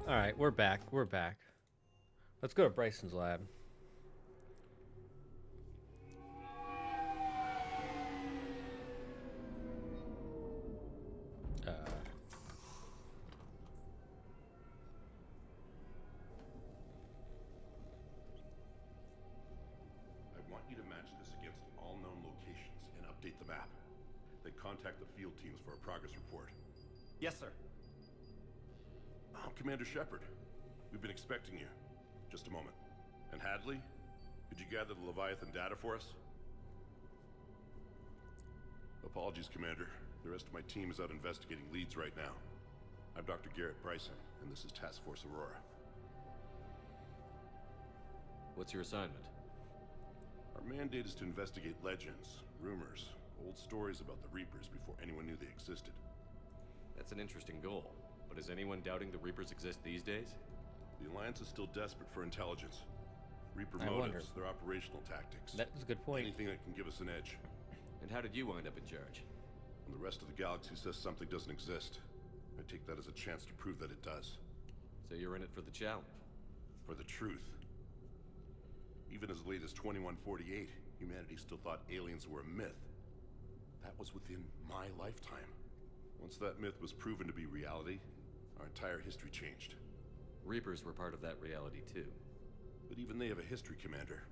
All right, we're back. We're back. Let's go to Bryson's lab. I want you to match this against all known locations and update the map. Then contact the field teams for a progress report. Yes, sir. I'm Commander Shepard. We've been expecting you. Just a moment. And Hadley, could you gather the Leviathan data for us? Apologies, Commander. The rest of my team is out investigating leads right now. I'm Dr. Garrett Bryson, and this is Task Force Aurora. What's your assignment? Our mandate is to investigate legends, rumors, old stories about the Reapers before anyone knew they existed. That's an interesting goal. But is anyone doubting the Reapers exist these days? The Alliance is still desperate for intelligence. Reaper I motives, wonder. their operational tactics. That's a good point. Anything that can give us an edge. And how did you wind up in charge? When the rest of the galaxy says something doesn't exist, I take that as a chance to prove that it does. So you're in it for the challenge? For the truth. Even as late as 2148, humanity still thought aliens were a myth. That was within my lifetime. Once that myth was proven to be reality, our entire history changed. Reapers were part of that reality too. But even they have a history, Commander.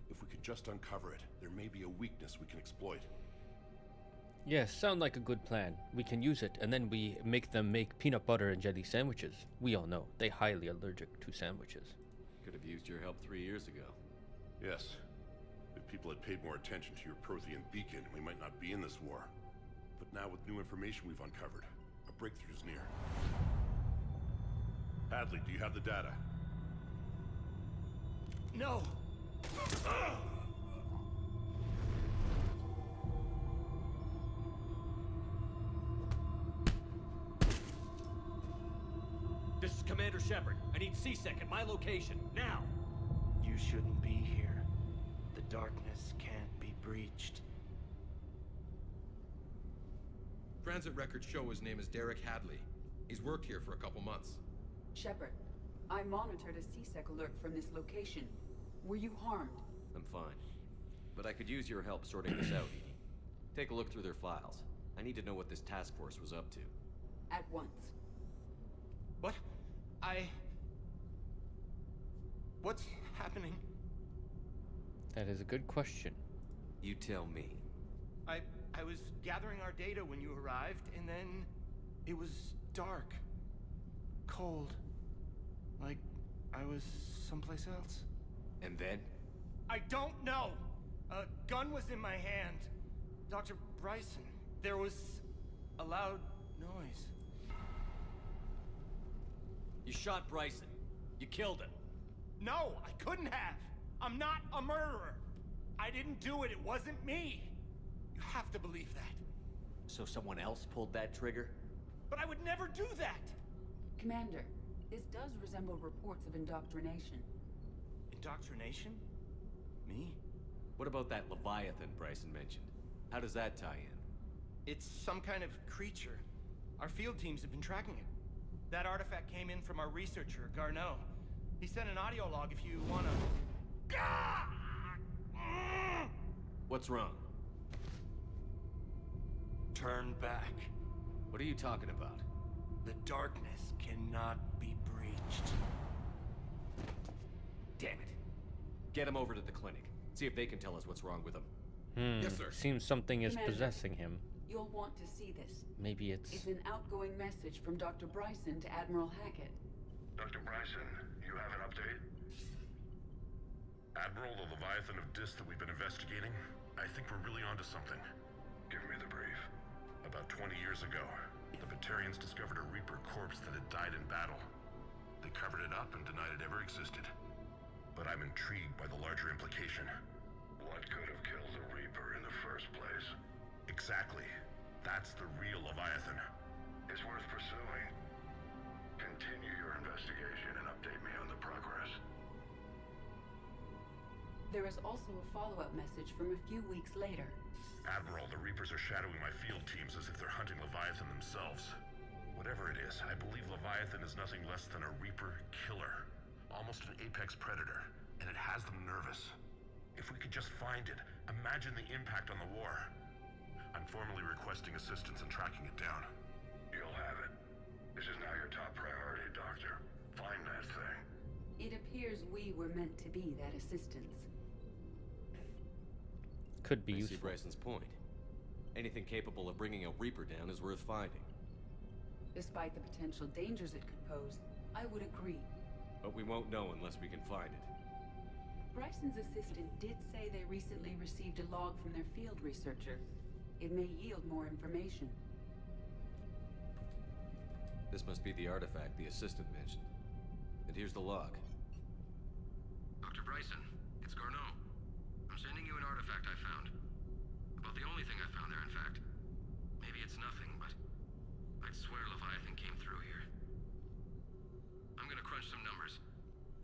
If we could just uncover it, there may be a weakness we can exploit. Yes, sound like a good plan. We can use it, and then we make them make peanut butter and jelly sandwiches. We all know they're highly allergic to sandwiches. Could have used your help 3 years ago. Yes. If people had paid more attention to your Prothean beacon, we might not be in this war. But now with new information we've uncovered, a breakthrough's near. Hadley, do you have the data? No! This is Commander Shepard. I need C-Sec at my location, now! You shouldn't be here. The darkness can't be breached. Transit records show his name is Derek Hadley. He's worked here for a couple months. Shepard, I monitored a C-Sec alert from this location. Were you harmed? I'm fine. But I could use your help sorting this out, Edie. Take a look through their files. I need to know what this task force was up to. At once. What? What's happening? That is a good question. You tell me. I was gathering our data when you arrived, and then it was dark. Cold. Like I was someplace else. And then? I don't know! A gun was in my hand. Dr. Bryson, there was a loud noise. You shot Bryson. You killed him. No, I couldn't have. I'm not a murderer. I didn't do it. It wasn't me. You have to believe that. So someone else pulled that trigger? But I would never do that. Commander, this does resemble reports of indoctrination. Indoctrination? Me? What about that Leviathan Bryson mentioned? How does that tie in? It's some kind of creature. Our field teams have been tracking it. That artifact came in from our researcher, Garneau. He sent an audio log if you wanna... What's wrong? Turn back. What are you talking about? The darkness cannot be breached. Damn it. Get him over to the clinic. See if they can tell us what's wrong with him. Yes, sir. Seems something is Commander, possessing him. You'll want to see this. Maybe it's It's an outgoing message from Dr. Bryson to Admiral Hackett. Dr. Bryson, you have an update? Admiral, the Leviathan of Dis that we've been investigating, I think we're really onto something. Give me the brief. About 20 years ago, the Turians discovered a Reaper corpse that had died in battle. They covered it up and denied it ever existed. But I'm intrigued by the larger implication. What could have killed the Reaper in the first place? Exactly. That's the real Leviathan. It's worth pursuing. Continue your investigation and update me on the progress. There is also a follow-up message from a few weeks later. Admiral, the Reapers are shadowing my field teams as if they're hunting Leviathan themselves. Whatever it is, I believe Leviathan is nothing less than a Reaper killer. Almost an apex predator, and it has them nervous. If we could just find it, imagine the impact on the war. I'm formally requesting assistance in tracking it down. You'll have it. This is now your top priority, Doctor. Find that thing. It appears we were meant to be that assistance. could be I useful. see Bryson's point. Anything capable of bringing a Reaper down is worth finding. Despite the potential dangers it could pose, I would agree. But we won't know unless we can find it. Bryson's assistant did say they recently received a log from their field researcher. It may yield more information. This must be the artifact the assistant mentioned. And here's the log. Dr. Bryson, it's Garneau. I'm sending you an artifact I found. About the only thing I found there, in fact. Maybe it's nothing, but I'd swear Leviathan came through here. I'm gonna crunch some numbers.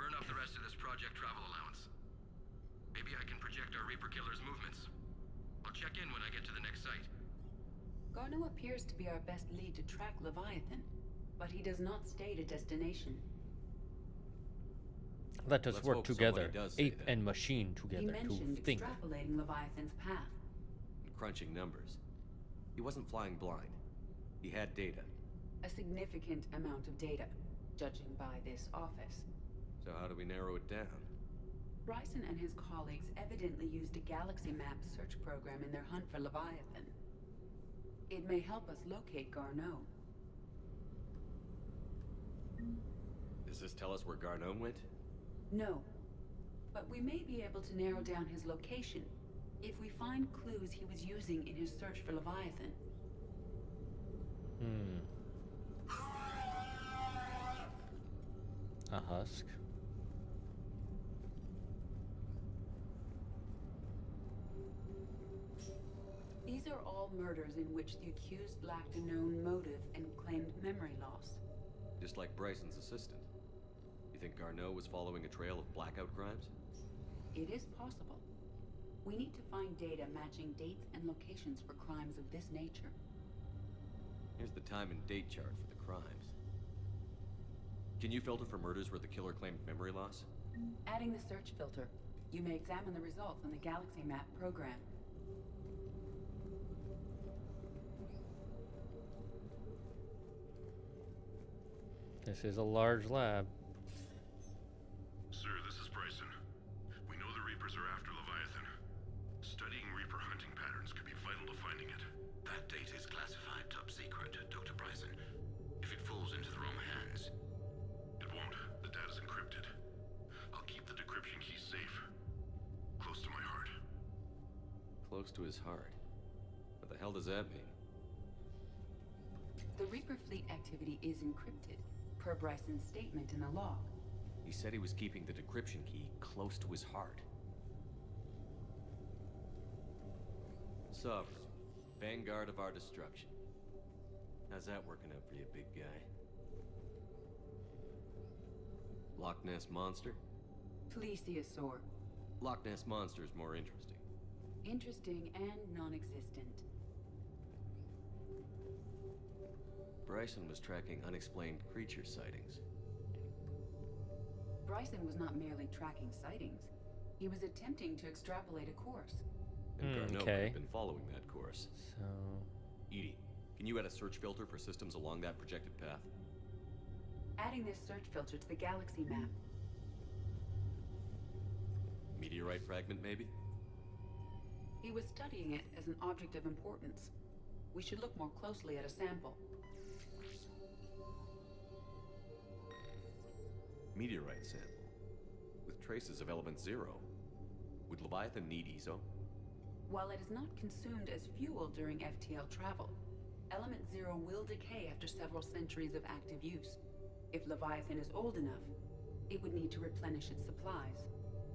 Burn off the rest of this project travel allowance. Maybe I can project our Reaper killer's movements. I'll check in when I get to the next site. Garneau appears to be our best lead to track Leviathan, but he does not state a destination. Let us Let's work focus on what together, he does say, ape then. and machine He together to mentioned think. extrapolating Leviathan's path. Crunching numbers. He wasn't flying blind. He had data. A significant amount of data, judging by this office. So how do we narrow it down? Bryson and his colleagues evidently used a galaxy map search program in their hunt for Leviathan. It may help us locate Garneau. Does this tell us where Garneau went? No, but we may be able to narrow down his location if we find clues he was using in his search for Leviathan. A husk. These are all murders in which the accused lacked a known motive and claimed memory loss. Just like Bryson's assistant. You think Garneau was following a trail of blackout crimes? It is possible. We need to find data matching dates and locations for crimes of this nature. Here's the time and date chart for the crimes. Can you filter for murders where the killer claimed memory loss? Adding the search filter, you may examine the results on the Galaxy Map program. This is a large lab. Sir, this is Bryson. We know the Reapers are after Leviathan. Studying Reaper hunting patterns could be vital to finding it. That data is classified top secret, Dr. Bryson. If it falls into the wrong hands... It won't. The data's encrypted. I'll keep the decryption key safe. Close to my heart. Close to his heart. What the hell does that mean? The Reaper fleet activity is encrypted, per Bryson's statement in the log. He said he was keeping the decryption key close to his heart. Sovereign, vanguard of our destruction. How's that working out for you, big guy? Loch Ness Monster? Plesiosaur. Loch Ness Monster is more interesting. Interesting and non-existent. Bryson was tracking unexplained creature sightings. Bryson was not merely tracking sightings. He was attempting to extrapolate a course. And Garneau could okay. have been following that course. So, Edie, can you add a search filter for systems along that projected path? Adding this search filter to the Galaxy Map. Meteorite fragment, maybe? He was studying it as an object of importance. We should look more closely at a sample. Meteorite sample. With traces of element 0. Would Leviathan need ESO? While it is not consumed as fuel during FTL travel, element 0 will decay after several centuries of active use. If Leviathan is old enough, it would need to replenish its supplies.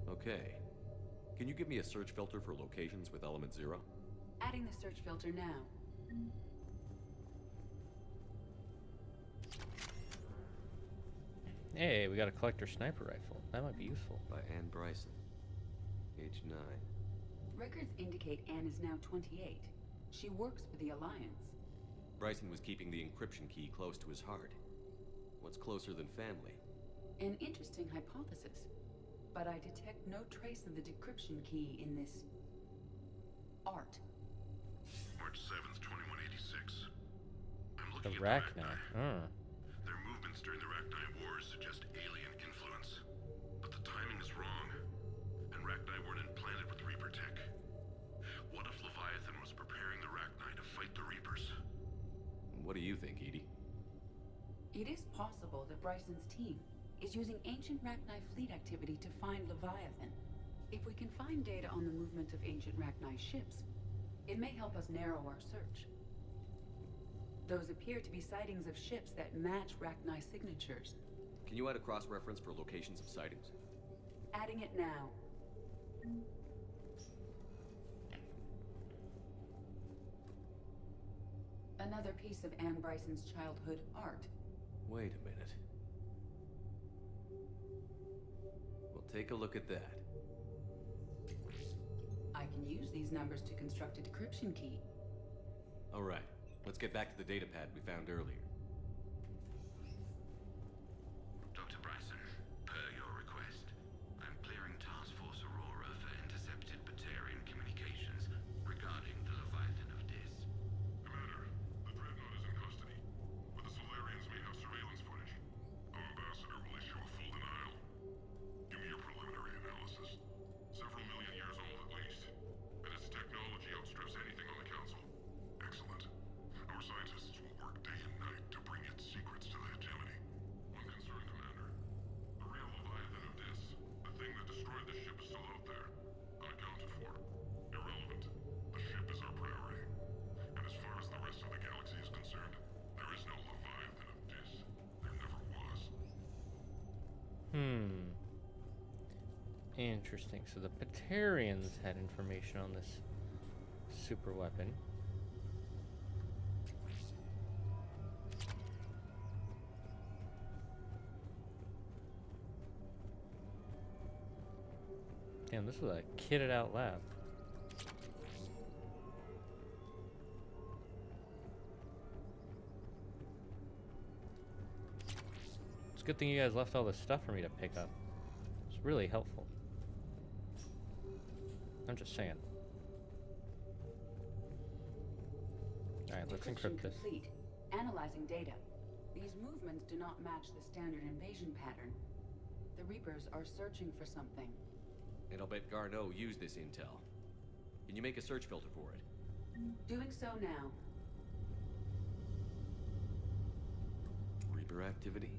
Okay. Can you give me a search filter for locations with element 0? Adding the search filter now. Hey, we got a collector sniper rifle. That might be useful. By Anne Bryson. Age 9. Records indicate Anne is now 28. She works for the Alliance. Bryson was keeping the encryption key close to his heart. What's closer than family? An interesting hypothesis, but I detect no trace of the decryption key in this art. March 7th, 2186. I'm The looking at Rachni. Their movements during the Rachni Wars suggest alien influence. But the timing is wrong. And Rachni weren't implanted with Reaper tech. What if Leviathan was preparing the Rachni to fight the Reapers? What do you think, Edie? It is possible that Bryson's team is using ancient Rachni fleet activity to find Leviathan. If we can find data on the movement of ancient Rachni ships, it may help us narrow our search. Those appear to be sightings of ships that match Rachni signatures. Can you add a cross-reference for locations of sightings? Adding it now. Another piece of Anne Bryson's childhood art. Wait a minute. We'll take a look at that. I can use these numbers to construct a decryption key. All right, let's get back to the data pad we found earlier. Dr. Bryson, per your request, I'm clearing Task Force Aurora for intercepted Batarian communications regarding the Leviathan of Dis. Commander, the Dreadnought is in custody, but the Solarians may have surveillance footage. Our ambassador will issue a full denial. Give me your preliminary analysis. Several million years old at least, and its technology outstrips anything on the Council. Excellent. Our scientists will work day and night to bring its secrets to the hegemony. One concern, Commander. The real Leviathan of Dis, the thing that destroyed the ship, is still out there. Unaccounted for. Irrelevant. The ship is our priority. And as far as the rest of the galaxy is concerned, there is no Leviathan of Dis. There never was. Interesting. So the Batarians had information on this super weapon. Damn, this was a kitted out lab. It's a good thing you guys left all this stuff for me to pick up. It's really helpful. I'm just saying. Alright, let's encrypt this. Complete. Analyzing data. These movements do not match the standard invasion pattern. The Reapers are searching for something. And I'll bet Garneau used this intel. Can you make a search filter for it? Doing so now. Reaper activity?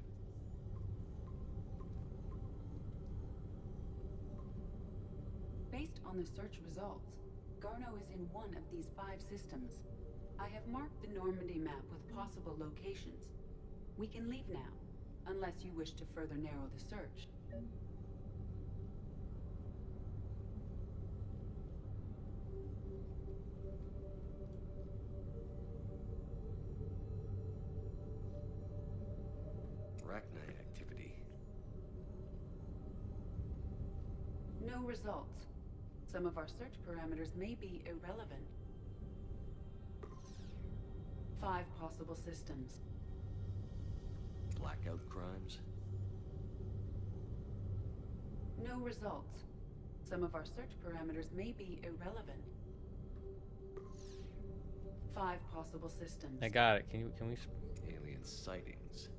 Based on the search results, Garneau is in one of these 5 systems. I have marked the Normandy map with possible locations. We can leave now, unless you wish to further narrow the search. Rachni activity. No results. Some of our search parameters may be irrelevant. 5 possible systems. Blackout crimes? No results. Some of our search parameters may be irrelevant. 5 possible systems. I got it. Can we? Alien sightings.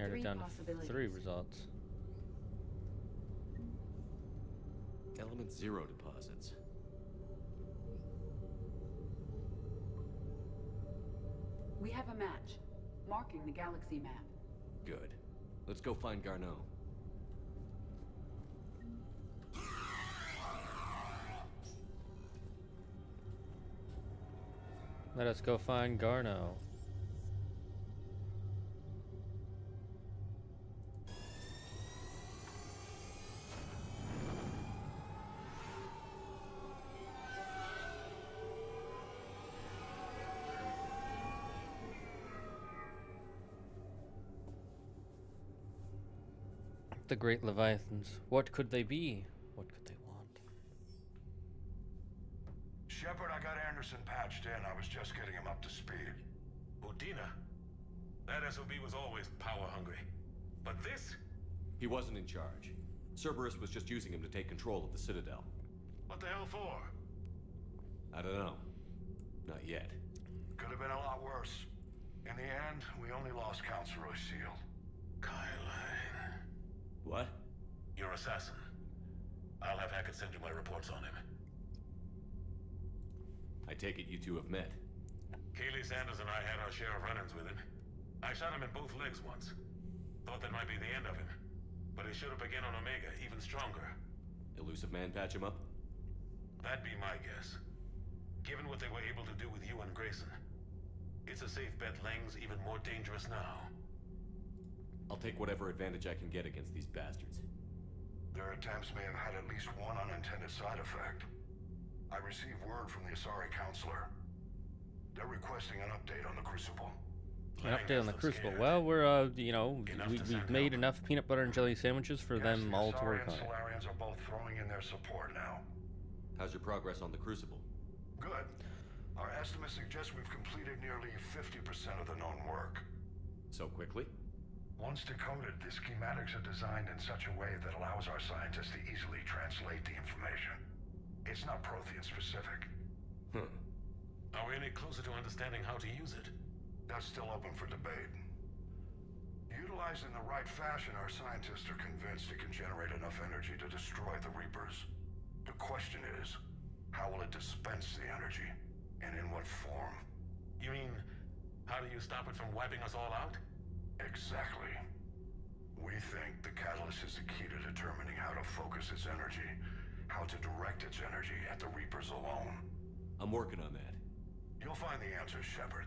Narrowed it Three down to possibilities. 3 results. Element 0 deposits. We have a match, marking the galaxy map. Good. Let's go find Garneau. Let us go find Garneau. The great Leviathans. What could they be? What could they want? Shepard, I got Anderson patched in. I was just getting him up to speed. Udina? That SOB was always power hungry. But this? He wasn't in charge. Cerberus was just using him to take control of the Citadel. What the hell for? I don't know. Not yet. Could have been a lot worse. In the end, we only lost Counselor O'Shield. What? Your assassin. I'll have Hackett send you my reports on him. I take it you two have met. Kaylee Sanders and I had our share of run-ins with him. I shot him in both legs once. Thought that might be the end of him. But he showed up again on Omega, even stronger. Elusive Man patch him up? That'd be my guess. Given what they were able to do with you and Grayson. It's a safe bet Lang's even more dangerous now. I'll take whatever advantage I can get against these bastards. Their attempts may have had at least one unintended side effect. I received word from the Asari Counselor. They're requesting an update on the Crucible. An update on the Crucible. Well, we're, you know, we've made enough peanut butter and jelly sandwiches for them all to work on it. Solarians are both throwing in their support now. How's your progress on the Crucible? Good. Our estimates suggest we've completed nearly 50% of the known work. So quickly? Once decoded, the schematics are designed in such a way that allows our scientists to easily translate the information. It's not Prothean specific. Are we any closer to understanding how to use it? That's still open for debate. Utilized in the right fashion, our scientists are convinced it can generate enough energy to destroy the Reapers. The question is, how will it dispense the energy? And in what form? You mean, how do you stop it from wiping us all out? Exactly. We think the catalyst is the key to determining how to focus its energy, how to direct its energy at the Reapers alone. I'm working on that. You'll find the answers, Shepard.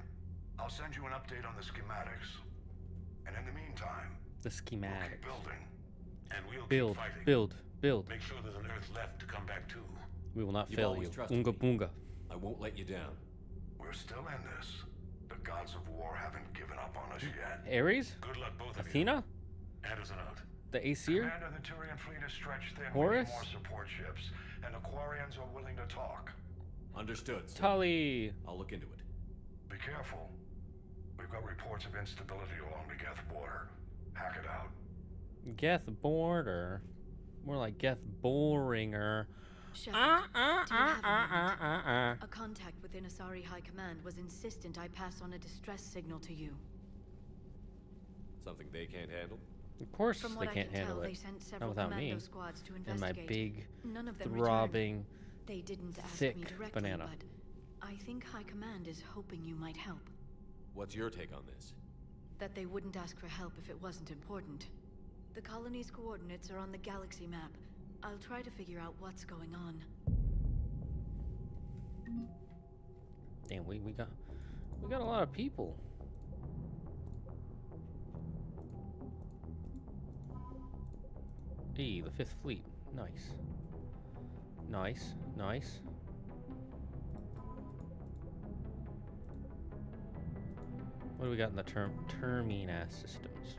I'll send you an update on the schematics. And in the meantime, the schematics. We'll keep building. And we'll build, keep fighting. build. Make sure there's an Earth left to come back to. We will not You've fail always you. trusted Ungabunga. I won't let you down. We're still in this. The gods of war haven't given up on us yet. Ares? Good luck, both of Athena? you. Anderson out. The Aesir? Commander, the Turian fleet is stretched thin. Horus? We need more support ships, and the Quarians are willing to talk. Understood, sir. Tully. I'll look into it. Be careful. We've got reports of instability along the Geth border. Hack it out. Geth border. More like Geth boringer. Shepard, do you have a moment? A contact within Asari High Command was insistent I pass on a distress signal to you. Something they can't handle? Of course From they what can't I can handle tell, it. they sent Not several without commando me. squads to And my investigate. big, None of them throbbing, returned. They didn't ask thick me directly, banana. but I think High Command is hoping you might help. What's your take on this? That they wouldn't ask for help if it wasn't important. The colony's coordinates are on the galaxy map. I'll try to figure out what's going on. Damn, we got a lot of people. Hey, the 5th Fleet. Nice. Nice, nice. What do we got in the Terminass systems?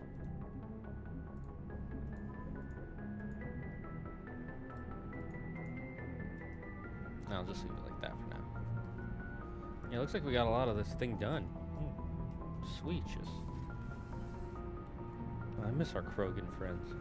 I'll just leave it like that for now. Yeah, looks like we got a lot of this thing done. Sweet, just. I miss our Krogan friends.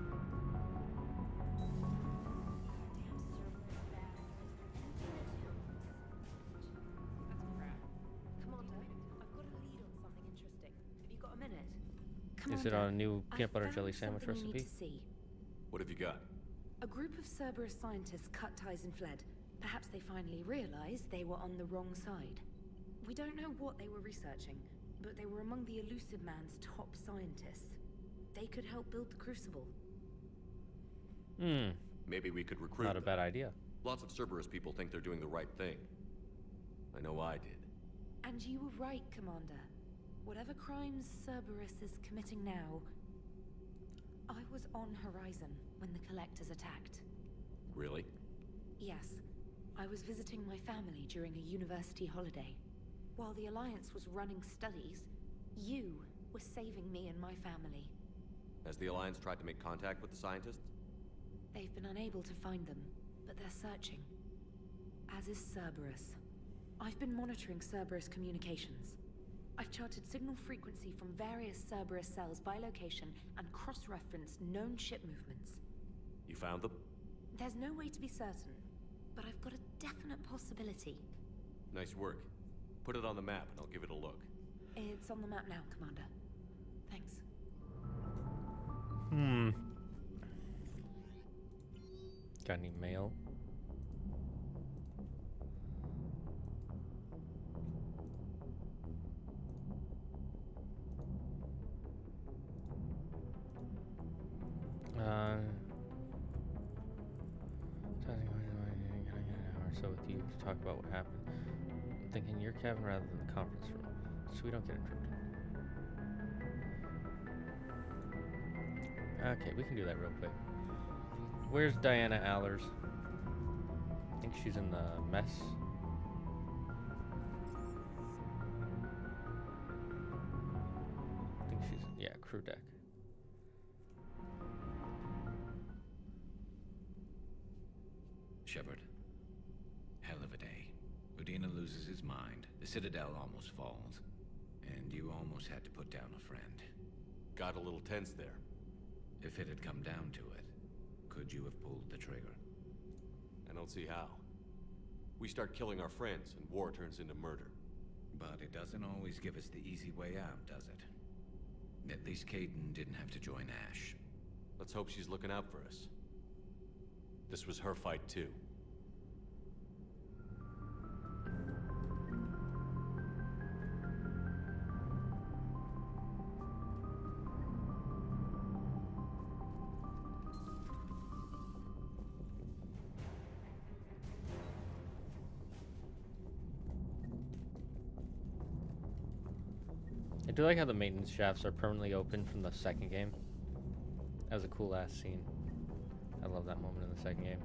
Is it on a new peanut butter jelly found sandwich something you recipe? need to see. What have you got? A group of Cerberus scientists cut ties and fled. Perhaps they finally realized they were on the wrong side. We don't know what they were researching, but they were among the Elusive Man's top scientists. They could help build the Crucible. Maybe we could recruit Not a them. bad idea. Lots of Cerberus people think they're doing the right thing. I know I did. And you were right, Commander. Whatever crimes Cerberus is committing now, I was on Horizon when the Collectors attacked. Really? Yes. I was visiting my family during a university holiday. While the Alliance was running studies, you were saving me and my family. Has the Alliance tried to make contact with the scientists? They've been unable to find them, but they're searching. As is Cerberus. I've been monitoring Cerberus communications. I've charted signal frequency from various Cerberus cells by location and cross-referenced known ship movements. You found them? There's no way to be certain, but I've got a definite possibility. Nice work. Put it on the map and I'll give it a look. It's on the map now, Commander. Thanks. Got any mail? Can I get an hour or so with you to talk about what happened? I'm thinking your cabin rather than the conference room, so we don't get interrupted. Okay, we can do that real quick. Where's Diana Allers? I think she's in the mess. I think she's, yeah, crew deck. Shepard. Hell of a day. Udina loses his mind, the Citadel almost falls, and you almost had to put down a friend. Got a little tense there. If it had come down to it, could you have pulled the trigger? I don't see how. We start killing our friends, and war turns into murder. But it doesn't always give us the easy way out, does it? At least Caden didn't have to join Ash. Let's hope she's looking out for us. This was her fight, too. I do like how the maintenance shafts are permanently open from the second game. That was a cool ass scene. I love that moment in the second game.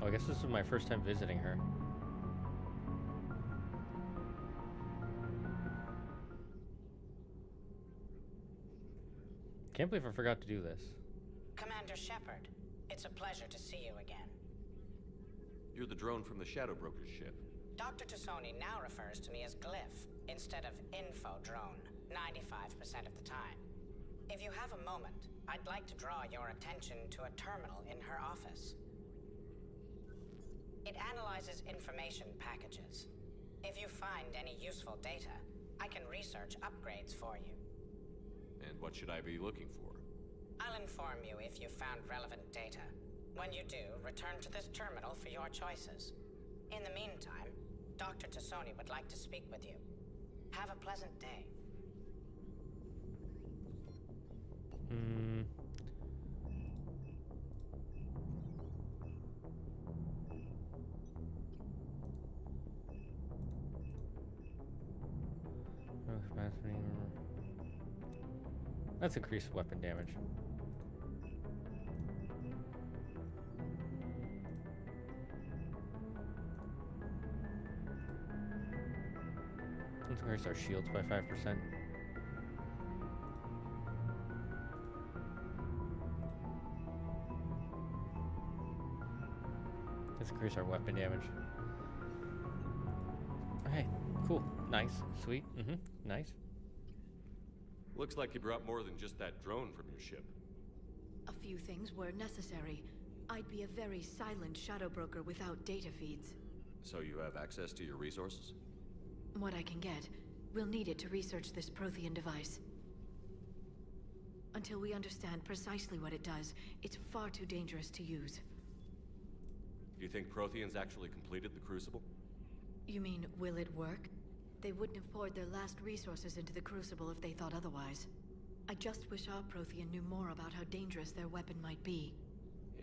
Oh, I guess this is my first time visiting her. Can't believe I forgot to do this. Commander Shepard, it's a pleasure to see you again. You're the drone from the Shadow Broker's ship. Dr. Tassoni now refers to me as Glyph instead of Info Drone, 95% of the time. If you have a moment, I'd like to draw your attention to a terminal in her office. It analyzes information packages. If you find any useful data, I can research upgrades for you. And what should I be looking for? I'll inform you if you found relevant data. When you do, return to this terminal for your choices. In the meantime, Dr. Tassoni would like to speak with you. Have a pleasant day. That's increased weapon damage. Let's increase our shields by 5%. Let's increase our weapon damage. Okay, cool. Nice. Sweet. Nice. Looks like you brought more than just that drone from your ship. A few things were necessary. I'd be a very silent shadow broker without data feeds. So you have access to your resources? What I can get. We'll need it to research this Prothean device. Until we understand precisely what it does, it's far too dangerous to use. You think Protheans actually completed the Crucible? You mean, will it work? They wouldn't have poured their last resources into the Crucible if they thought otherwise. I just wish our Prothean knew more about how dangerous their weapon might be.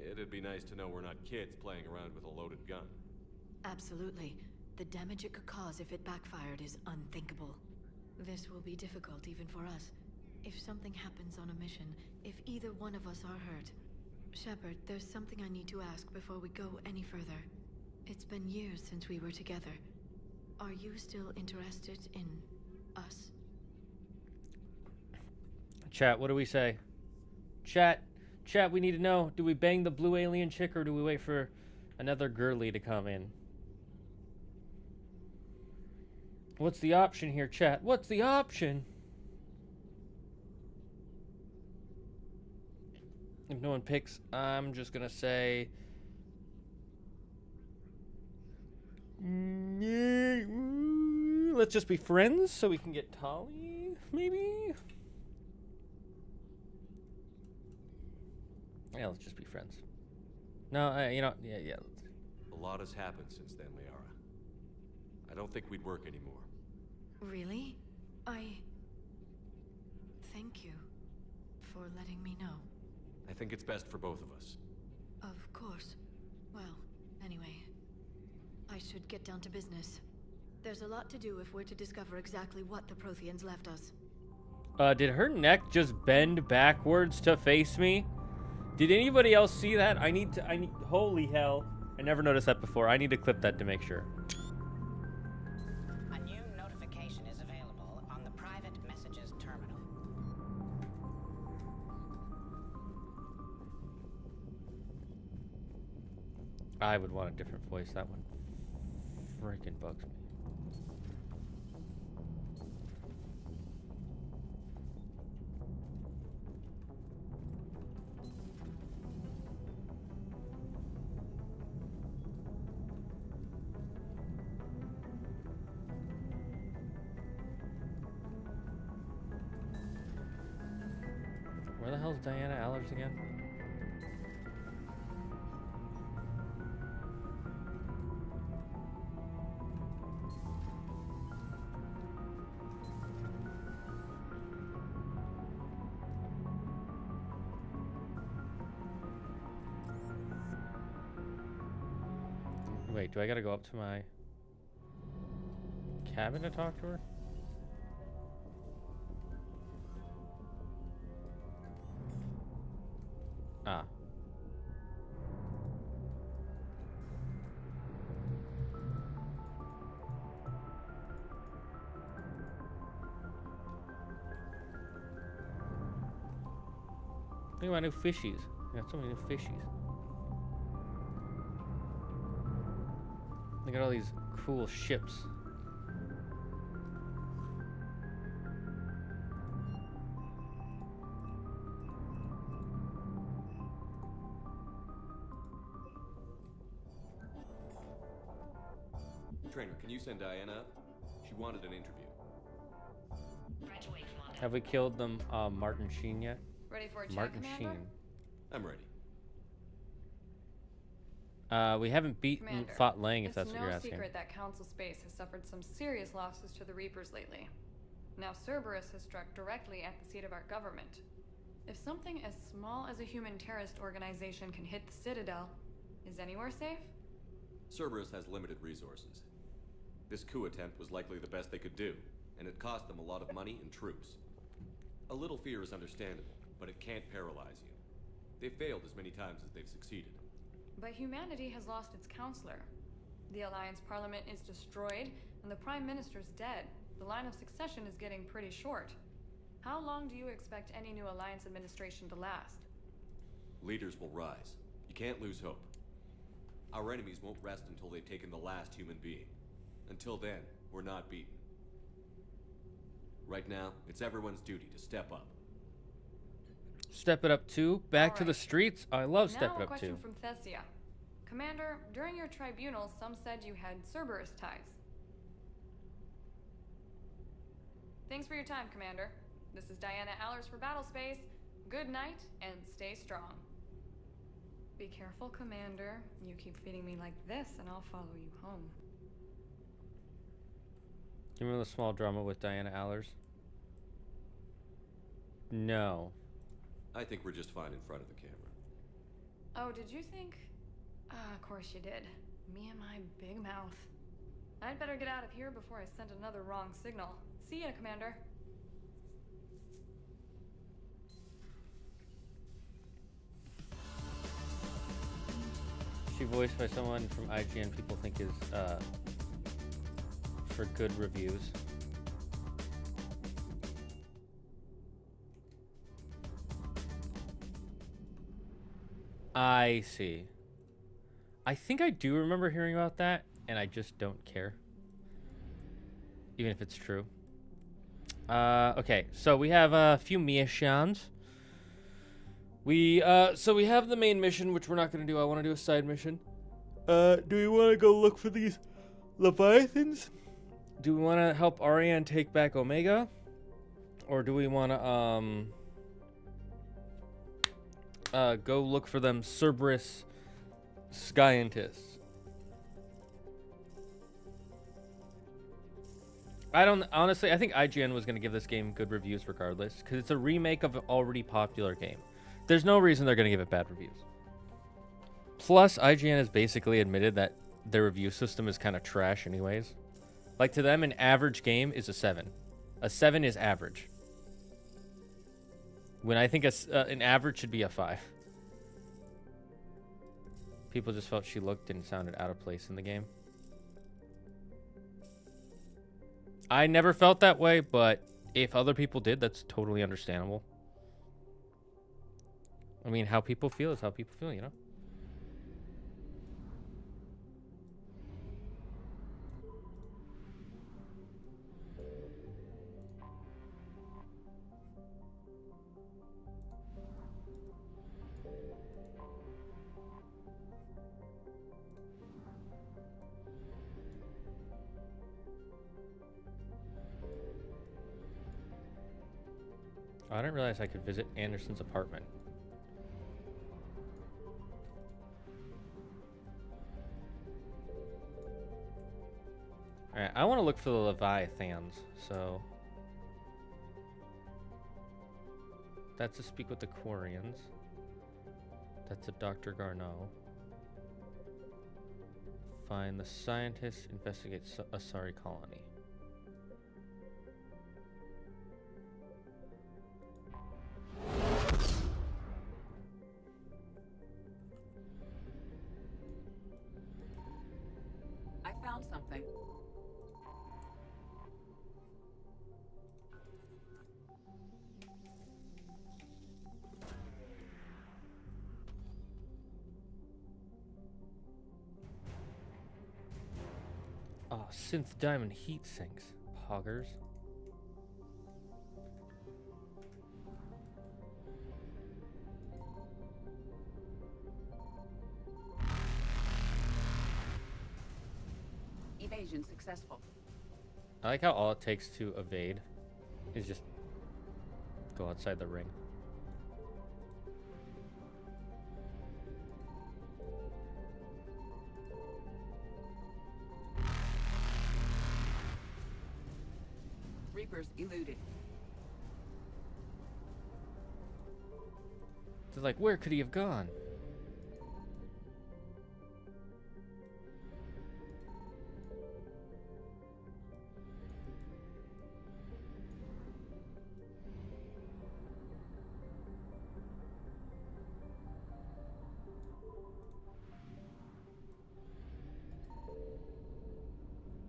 It'd be nice to know we're not kids playing around with a loaded gun. Absolutely. The damage it could cause if it backfired is unthinkable. This will be difficult even for us. If something happens on a mission, if either one of us are hurt. Shepard, there's something I need to ask before we go any further. It's been years since we were together. Are you still interested in us? Chat, what do we say? Chat, we need to know. Do we bang the blue alien chick or do we wait for another girly to come in? What's the option here, chat? What's the option? If no one picks, I'm just gonna say... let's just be friends so we can get Tali, maybe? Yeah, let's just be friends. No, you know, yeah. A lot has happened since then, Liara. I don't think we'd work anymore. Really? Thank you for letting me know. I think it's best for both of us. Of course. Well, anyway, I should get down to business. There's a lot to do if we're to discover exactly what the Protheans left us. Did her neck just bend backwards to face me? Did anybody else see that? I need, holy hell. I never noticed that before. I need to clip that to make sure. A new notification is available on the private messages terminal. I would want a different voice. That one freaking bugs me. Where the hell's Diana Allers again? Wait, do I gotta go up to my cabin to talk to her? Ah. Look at my new fishies. I got so many new fishies. Look at all these cool ships. Trainer, can you send Diana up? She wanted an interview. Have we killed them, Martin Sheen yet? Ready for a chat, Martin Commander? Sheen. I'm ready. We haven't fought Lang, if that's what you're It's asking. no secret that Council Space has suffered some serious losses to the Reapers lately. Now Cerberus has struck directly at the seat of our government. If something as small as a human terrorist organization can hit the Citadel, is anywhere safe? Cerberus has limited resources. This coup attempt was likely the best they could do, and it cost them a lot of money and troops. A little fear is understandable, but it can't paralyze you. They've failed as many times as they've succeeded. But humanity has lost its counselor. The Alliance Parliament is destroyed, and the Prime Minister's dead. The line of succession is getting pretty short. How long do you expect any new Alliance administration to last? Leaders will rise. You can't lose hope. Our enemies won't rest until they've taken the last human being. Until then, we're not beaten. Right now, it's everyone's duty to step up. Step it up 2. Back to the streets. I love Step It Now a Up 2. question from Thessia. Commander, during your tribunal, some said you had Cerberus ties. Thanks for your time, Commander. This is Diana Allers for Battlespace. Good night, and stay strong. Be careful, Commander. You keep feeding me like this, and I'll follow you home. Do you remember the small drama with Diana Allers? No. I think we're just fine in front of the camera. Oh, did you think? Of course you did. Me and my big mouth. I'd better get out of here before I send another wrong signal. See ya, Commander. She voiced by someone from IGN people think is for good reviews. I see. I think I do remember hearing about that, and I just don't care. Even if it's true. Okay, so we have a few missions. So we have the main mission, which we're not going to do. I want to do a side mission. Do we want to go look for these Leviathans? Do we want to help Ariane take back Omega? Or do we want to, go look for them Cerberus scientists? Honestly, I think IGN was going to give this game good reviews regardless, because it's a remake of an already popular game. There's no reason they're going to give it bad reviews. Plus, IGN has basically admitted that their review system is kind of trash anyways. Like, to them, an average game is a 7. A 7 is average. When I think an average should be a 5. People just felt she looked and sounded out of place in the game. I never felt that way, but if other people did, that's totally understandable. I mean, how people feel is how people feel, you know? Oh, I didn't realize I could visit Anderson's apartment. Alright, I want to look for the Leviathans, so... That's to speak with the Quarians. That's a Dr. Garneau. Find the scientists, investigate Asari colony. I found something. Oh, synth diamond heat sinks. Poggers. Evasion successful. I like how all it takes to evade is just go outside the ring. Reapers eluded. They're like, where could he have gone?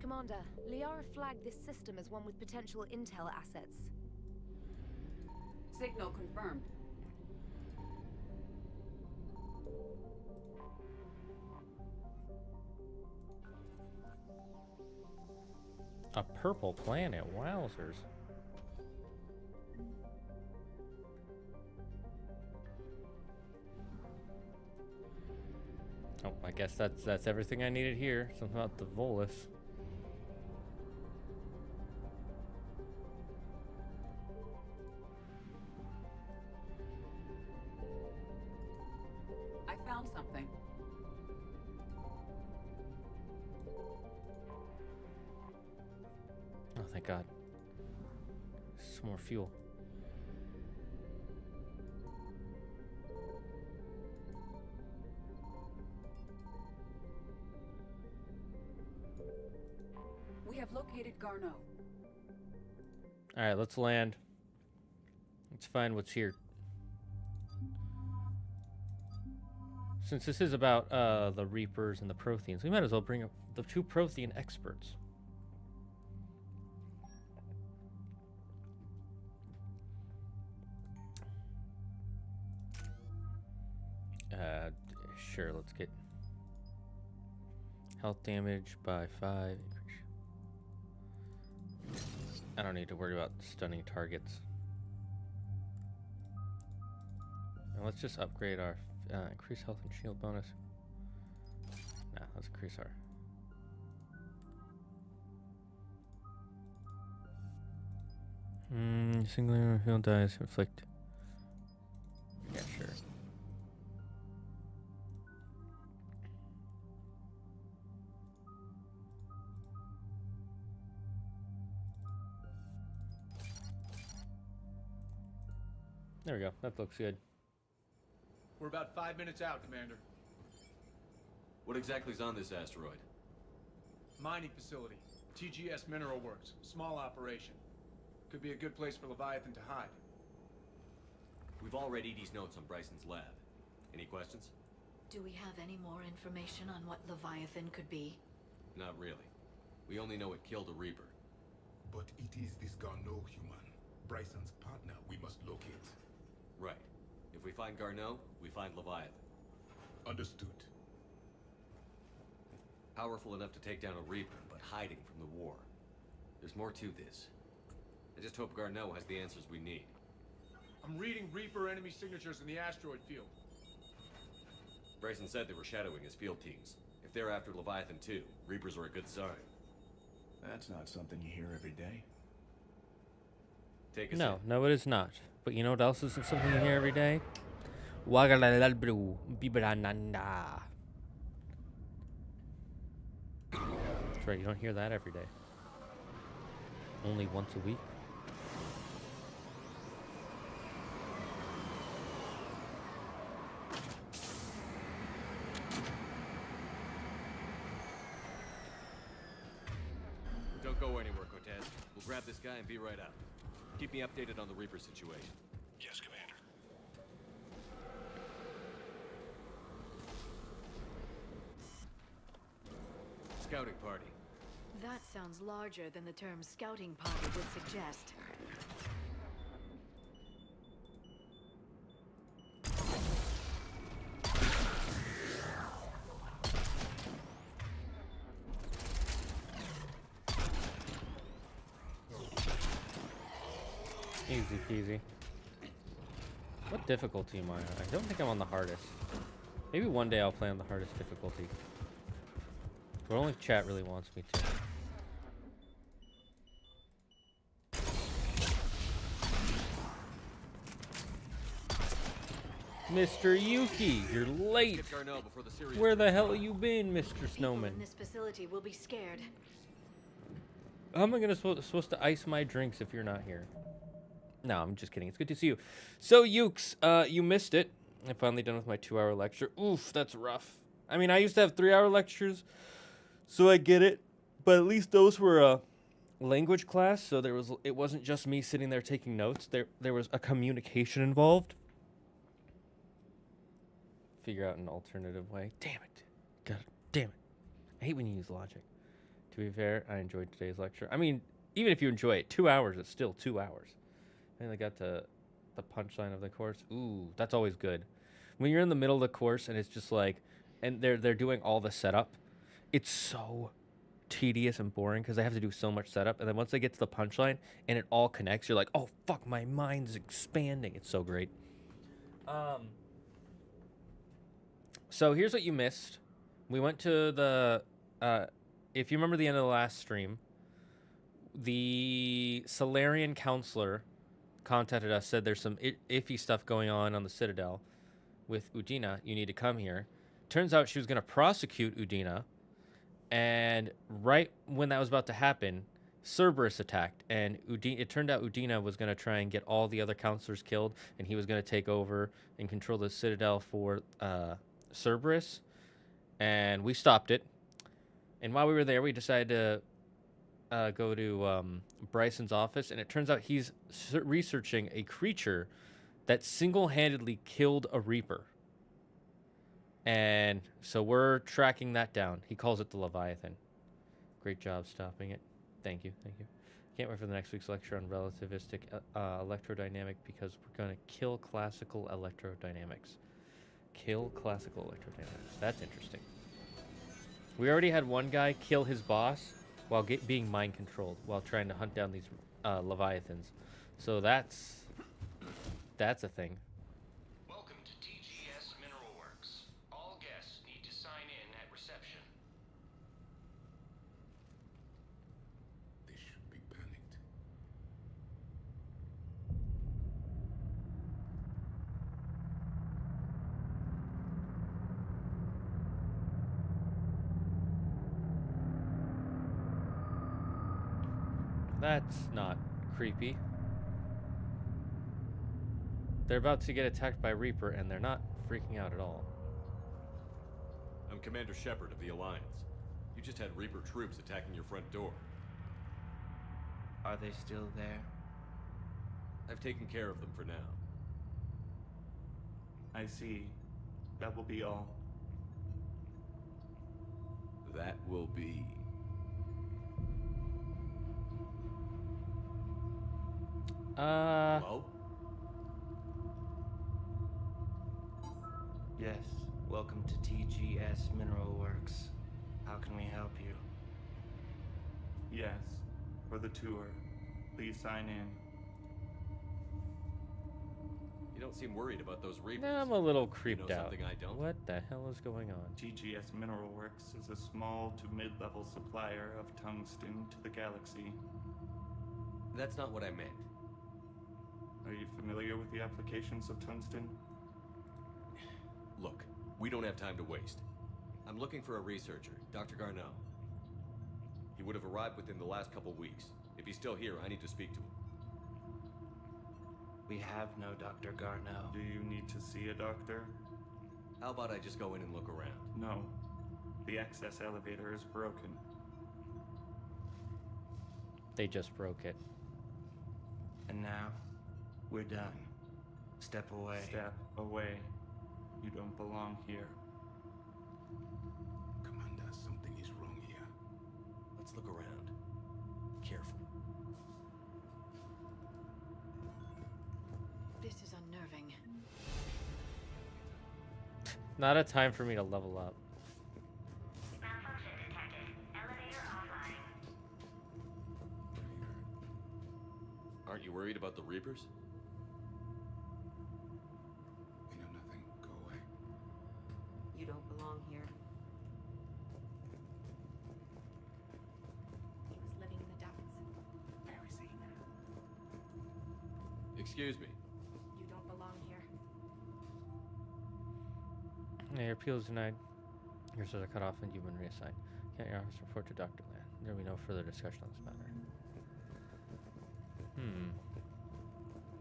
Commander, Liara flagged this system as one with potential intel assets. Signal confirmed. A purple planet. Wowzers. Oh, I guess that's everything I needed here. Something about the Volus. I found something. Oh, thank God. Some more fuel. We have located Garneau. All right, let's land. Let's find what's here. Since this is about the Reapers and the Protheans, we might as well bring up the two Prothean experts. Sure, let's get health damage by 5. I don't need to worry about stunning targets. And let's just upgrade our increase health and shield bonus. Nah, let's increase our. Single field dies inflict. Yeah, sure. There we go. That looks good. We're about 5 minutes out, Commander. What exactly is on this asteroid? Mining facility. TGS Mineral Works. Small operation. Could be a good place for Leviathan to hide. We've all read Edie's notes on Bryson's lab. Any questions? Do we have any more information on what Leviathan could be? Not really. We only know it killed a Reaper. But it is this Garneau human, Bryson's partner, we must locate. Right. If we find Garneau, we find Leviathan. Understood. Powerful enough to take down a Reaper, but hiding from the war. There's more to this. I just hope Garneau has the answers we need. I'm reading Reaper enemy signatures in the asteroid field. Bryson said they were shadowing his field teams. If they're after Leviathan too, Reapers are a good sign. That's not something you hear every day. Take us No, in. no, it is not. But you know what else isn't something you hear every day? Wagalalabru bibrananda. That's right, you don't hear that every day. Only once a week. Don't go anywhere, Cortez. We'll grab this guy and be right out. Keep me updated on the Reaper situation. Yes, Commander. Scouting party. That sounds larger than the term scouting party would suggest. Easy peasy. What difficulty am I on? I don't think I'm on the hardest. Maybe one day I'll play on the hardest difficulty. But only if chat really wants me to. Mr. Yuki, you're late. Where the hell you been, Mr. People Snowman? in this facility will be scared. How am I supposed to ice my drinks if you're not here? No, I'm just kidding. It's good to see you. So, Ukes, you missed it. I'm finally done with my 2-hour lecture. Oof, that's rough. I mean, I used to have 3-hour lectures, so I get it. But at least those were a language class, so it wasn't just me sitting there taking notes. There was a communication involved. Figure out an alternative way. Damn it. God damn it. I hate when you use logic. To be fair, I enjoyed today's lecture. I mean, even if you enjoy it, 2 hours is still 2 hours. And I got to the punchline of the course. Ooh, that's always good. When you're in the middle of the course and it's just like, and they're doing all the setup, it's so tedious and boring because they have to do so much setup, and then once they get to the punchline and it all connects, you're like, oh fuck, my mind's expanding. It's so great. So here's what you missed. We went to the if you remember the end of the last stream, the Solarian counselor contacted us, said there's some iffy stuff going on the Citadel with Udina. You need to come here. Turns out she was going to prosecute Udina, and right when that was about to happen, Cerberus attacked, and it turned out Udina was going to try and get all the other counselors killed, and he was going to take over and control the Citadel for Cerberus, and we stopped it. And while we were there, we decided to go to Bryson's office, and it turns out he's researching a creature that single-handedly killed a Reaper. And so we're tracking that down. He calls it the Leviathan. Great job stopping it. Thank you, thank you. Can't wait for the next week's lecture on relativistic electrodynamic, because we're going to kill classical electrodynamics. Kill classical electrodynamics. That's interesting. We already had one guy kill his boss while being mind controlled while trying to hunt down these Leviathans. So that's a thing. Welcome to TGS Mineral Works. All guests need to sign in at reception. They should be panicked. That's not creepy. They're about to get attacked by Reaper, and they're not freaking out at all. I'm Commander Shepard of the Alliance. You just had Reaper troops attacking your front door. Are they still there? I've taken care of them for now. I see. That will be all. That will be... Hello? Yes. Welcome to TGS Mineral Works. How can we help you? Yes. For the tour. Please sign in. You don't seem worried about those Reapers. Now I'm a little creeped you know out. Something I don't? What the hell is going on? TGS Mineral Works is a small to mid-level supplier of tungsten to the galaxy. That's not what I meant. Are you familiar with the applications of tungsten? Look, we don't have time to waste. I'm looking for a researcher, Dr. Garneau. He would have arrived within the last couple weeks. If he's still here, I need to speak to him. We have no Dr. Garneau. Do you need to see a doctor? How about I just go in and look around? No. The access elevator is broken. They just broke it. And now, we're done. Step away. Step away. You don't belong here. Commander, something is wrong here. Let's look around. Careful. This is unnerving. Not a time for me to level up. Malfunction detected. Elevator offline. Aren't you worried about the Reapers? We know nothing. Go away. You don't belong here. He was living in the depths. Where is he? Excuse me. You don't belong here. Yeah, your appeal is denied. Your services are cut off and you've been reassigned. Can't your office report to Dr. Land? There will be no further discussion on this matter.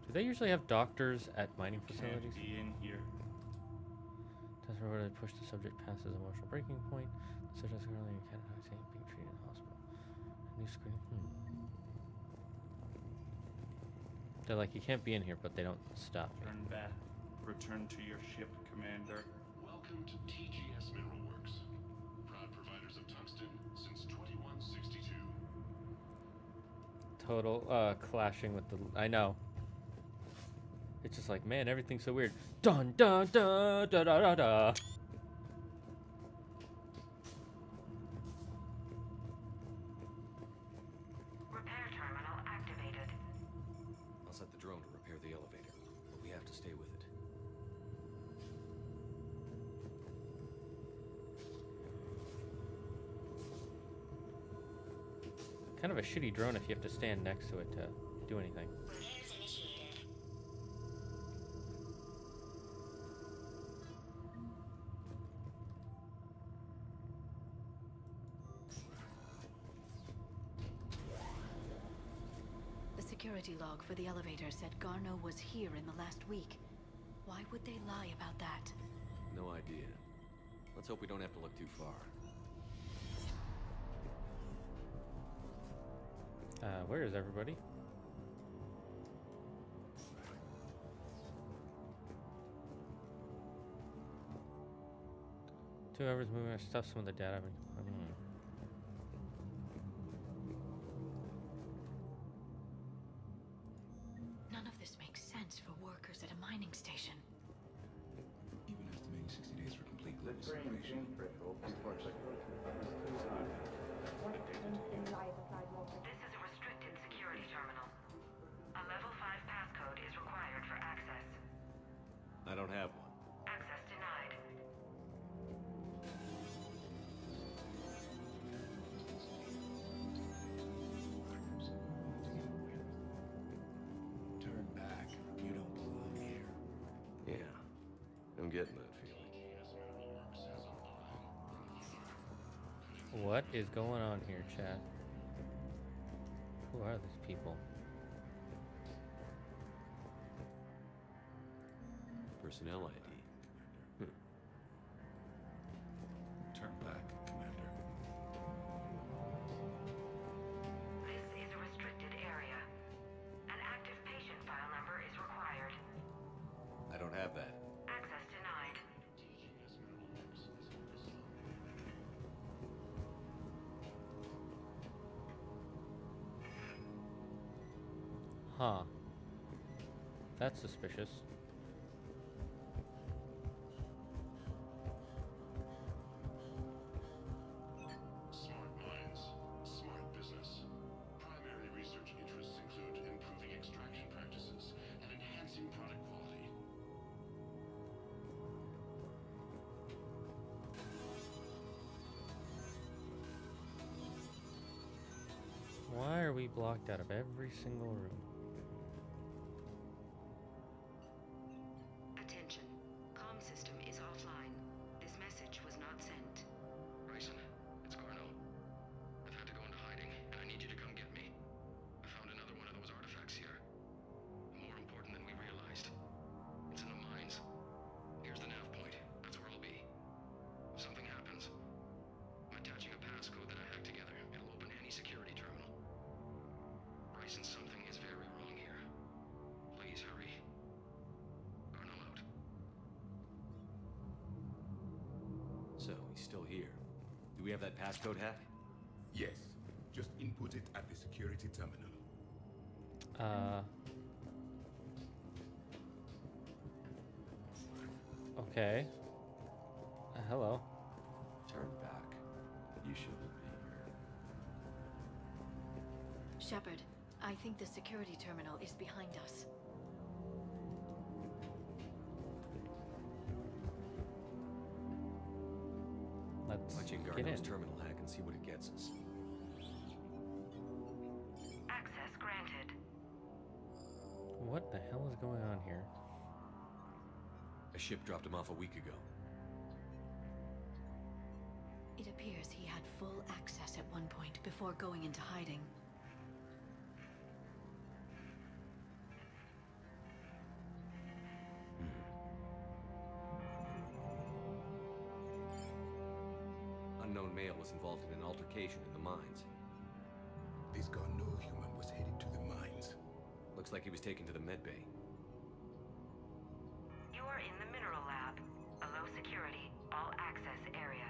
Do they usually have doctors at mining facilities? Can't be in here. Doesn't really push the subject past his emotional breaking point. The subject is currently in Canada, being treated in the hospital. New screen. They're like, you can't be in here, but they don't stop you. Turn back. Return to your ship, Commander. Welcome to TGS Mineral Works. Proud providers of tungsten since 2162. Total clashing with the... I know. It's just like, man, everything's so weird. Dun dun dun da da da da. Kind of a shitty drone if you have to stand next to it to do anything. Repairs initiated. The security log for the elevator said Garno was here in the last week. Why would they lie about that? No idea. Let's hope we don't have to look too far. Where is everybody? Whoever's moving stuff, some of the data. None of this makes sense for workers at a mining station. Even estimating 60 days for complete global This separation. is a restricted security terminal. A level 5 passcode is required for access. I don't have one. Access denied. Turn back. You don't belong here. Yeah, I'm getting that feeling. What is going on here, chat? Who are these people? Personnel ID. Turn back, Commander. This is a restricted area. An active patient file number is required. I don't have that. Access denied. Huh. That's suspicious. Smart minds, smart business. Primary research interests include improving extraction practices and enhancing product quality. Why are we blocked out of every single room? Attention. Comm system is offline. This message was not sent. Bryson, it's Garno. I've had to go into hiding, and I need you to come get me. I found another one of those artifacts here. More important than we realized. It's in the mines. Here's the nav point. That's where I'll be. If something happens, I'm attaching a passcode that I hacked together. It'll open any security terminal. Bryson, something is very wrong here. Please hurry. Garno out. So, he's still here. Do we have that passcode hack? Yes. Just input it at the security terminal. Okay. Hello. Turn back. You shouldn't be here. Shepard, I think the security terminal is behind us. Let's Watch in get Garno's in. terminal hack and see what it gets us. Access granted. What the hell is going on here? A ship dropped him off a week ago. It appears he had full access at one point before going into hiding. Unknown male was involved in an altercation in the mines. This Garno human was headed to the mines. Looks like he was taken to the medbay. You are in the mineral lab, a low security, all access area.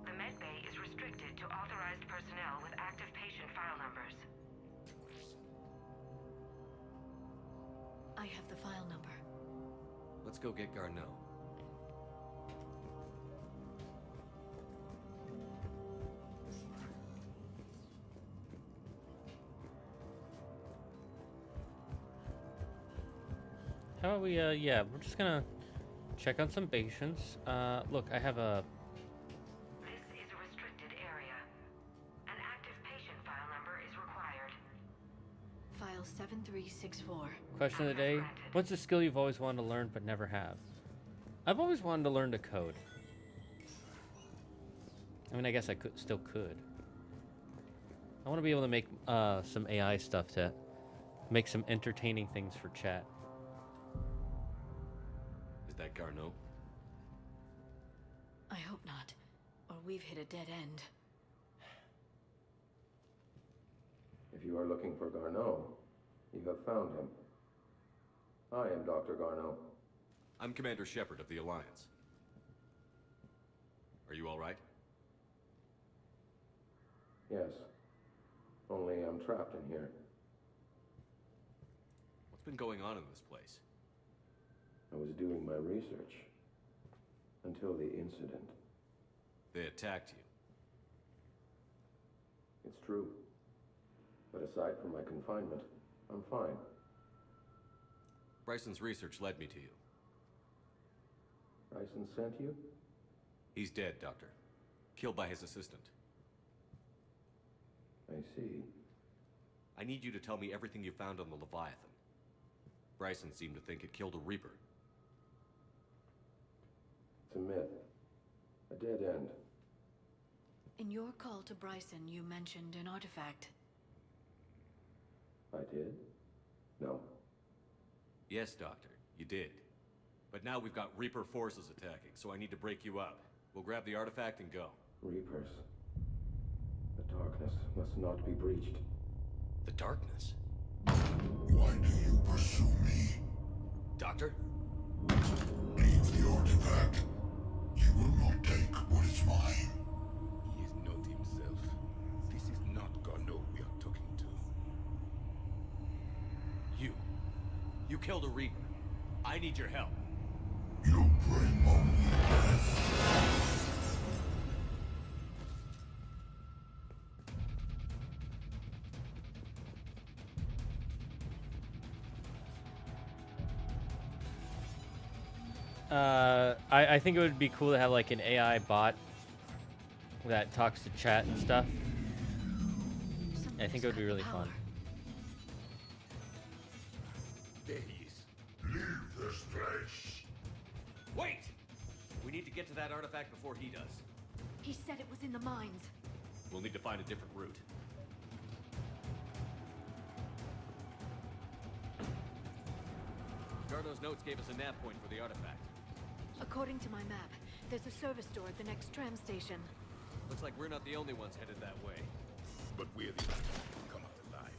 The medbay is restricted to authorized personnel with active patient file numbers. I have the file number. Let's go get Garno. How about we, yeah, we're just gonna check on some patients. Look, I have a... This is a restricted area. An active patient file number is 7364. Question of the day. What's a skill you've always wanted to learn but never have? I've always wanted to learn to code. I mean, I guess I still could. I want to be able to make some AI stuff to make some entertaining things for chat. Is that Garneau? I hope not, or we've hit a dead end. If you are looking for Garneau, you have found him. I am Dr. Garneau. I'm Commander Shepard of the Alliance. Are you all right? Yes. Only I'm trapped in here. What's been going on in this place? I was doing my research. Until the incident. They attacked you. It's true. But aside from my confinement, I'm fine. Bryson's research led me to you. Bryson sent you? He's dead, Doctor. Killed by his assistant. I see. I need you to tell me everything you found on the Leviathan. Bryson seemed to think it killed a Reaper. It's a myth. A dead end. In your call to Bryson, you mentioned an artifact. I did? No. Yes, Doctor, you did. But now we've got Reaper forces attacking, so I need to break you up. We'll grab the artifact and go. Reapers. The darkness must not be breached. The darkness? Why do you pursue me? Doctor? Leave the artifact. You will not take what is mine. He is not himself. This is not Garneau we are talking to. You killed a Reaper. I need your help. You bring only death. I think it would be cool to have like an AI bot that talks to chat and stuff. I think it would be really fun. There he is. Leave this place. Wait! We need to get to that artifact before he does. He said it was in the mines. We'll need to find a different route. Garneau's notes gave us a nav point for the artifact. According to my map, there's a service door at the next tram station. Looks like we're not the only ones headed that way. But we're the only ones who come out alive.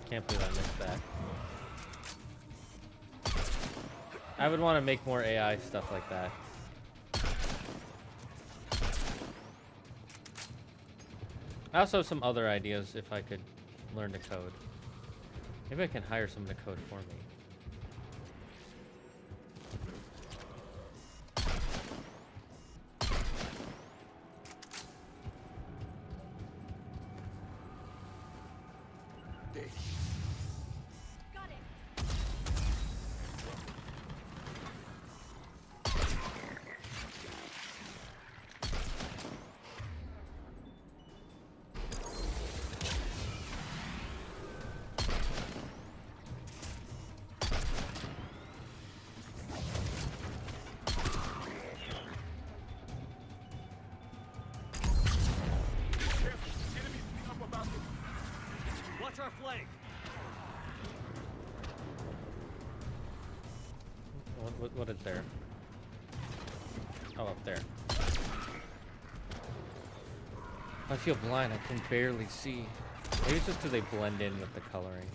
Can't believe I missed that. I would want to make more AI stuff like that. I also have some other ideas if I could learn to code. Maybe I can hire someone to code for me. Watch our flank! What is there? Oh, up there. I feel blind. I can barely see. Maybe it's just because they blend in with the coloring.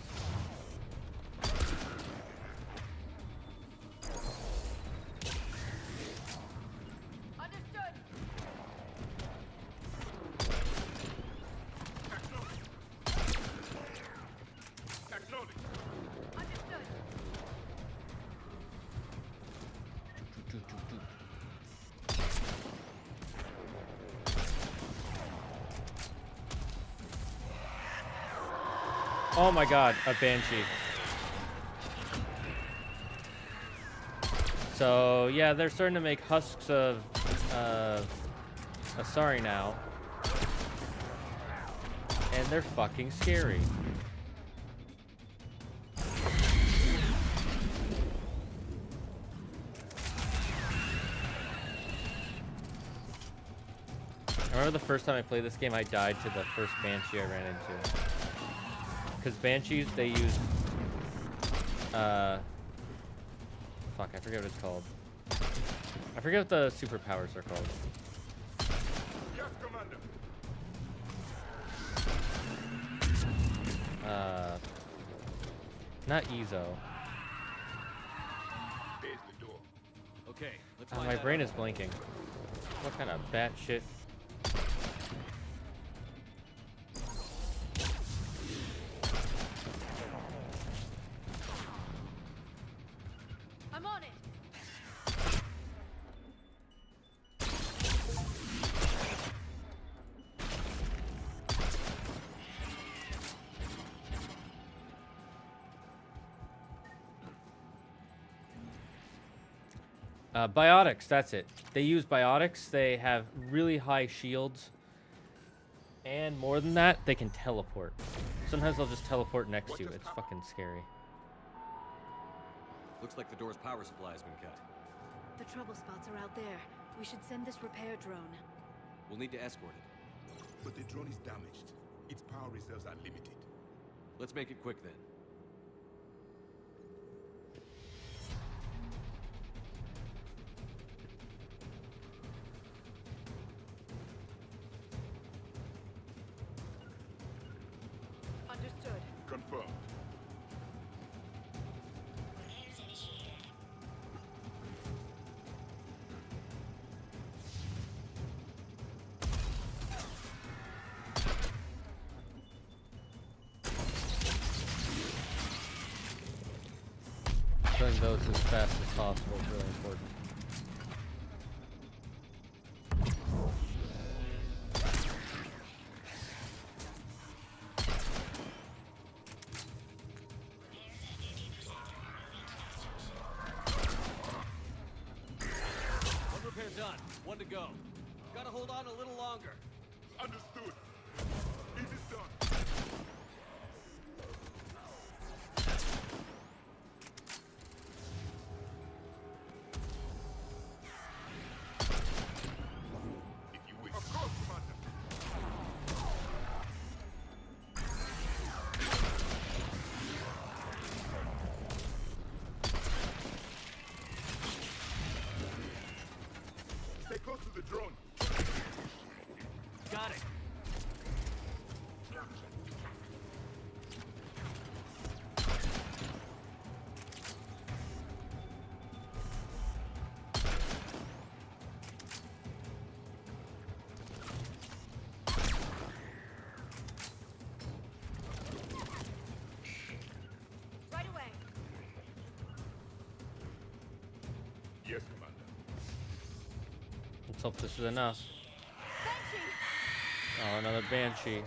Oh my god, a banshee. So yeah, they're starting to make husks of Asari now, and they're fucking scary. I remember the first time I played this game, I died to the first Banshee I ran into. Because Banshees, they use... Fuck, I forget what it's called. I forget what the superpowers are called. Yes, Commander. Not Ezo. There's the door. Okay, let's My brain is blinking. What kind of bat shit? I'm on it. Biotics, that's it. They use biotics. They have really high shields. And more than that, they can teleport. Sometimes they'll just teleport next to you. It's fucking scary. Looks like the door's power supply has been cut. The trouble spots are out there. We should send this repair drone. We'll need to escort it. But the drone is damaged. Its power reserves are limited. Let's make it quick then. Understood. Confirmed. Doing those as fast as possible is really important. One repair done. One to go. Gotta hold on a little longer. Understood. It is done. If you wish. Of course, Commander. Stay close to the drone. Got it. Right away. Yes, Commander. Let's hope this is enough. Banshee! Oh, another Banshee.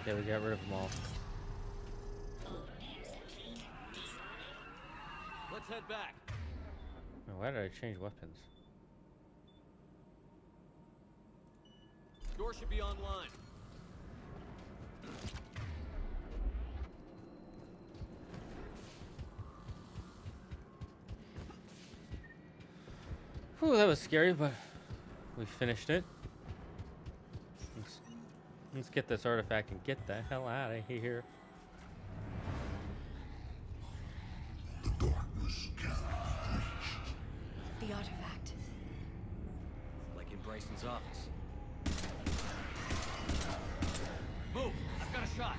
Okay, we got rid of them all. Let's head back. Now, why did I change weapons? Door should be online. Whew, that was scary, but we finished it. Let's get this artifact and get the hell out of here. The darkness cannot be reached. The artifact. Like in Bryson's office. Move! I've got a shot.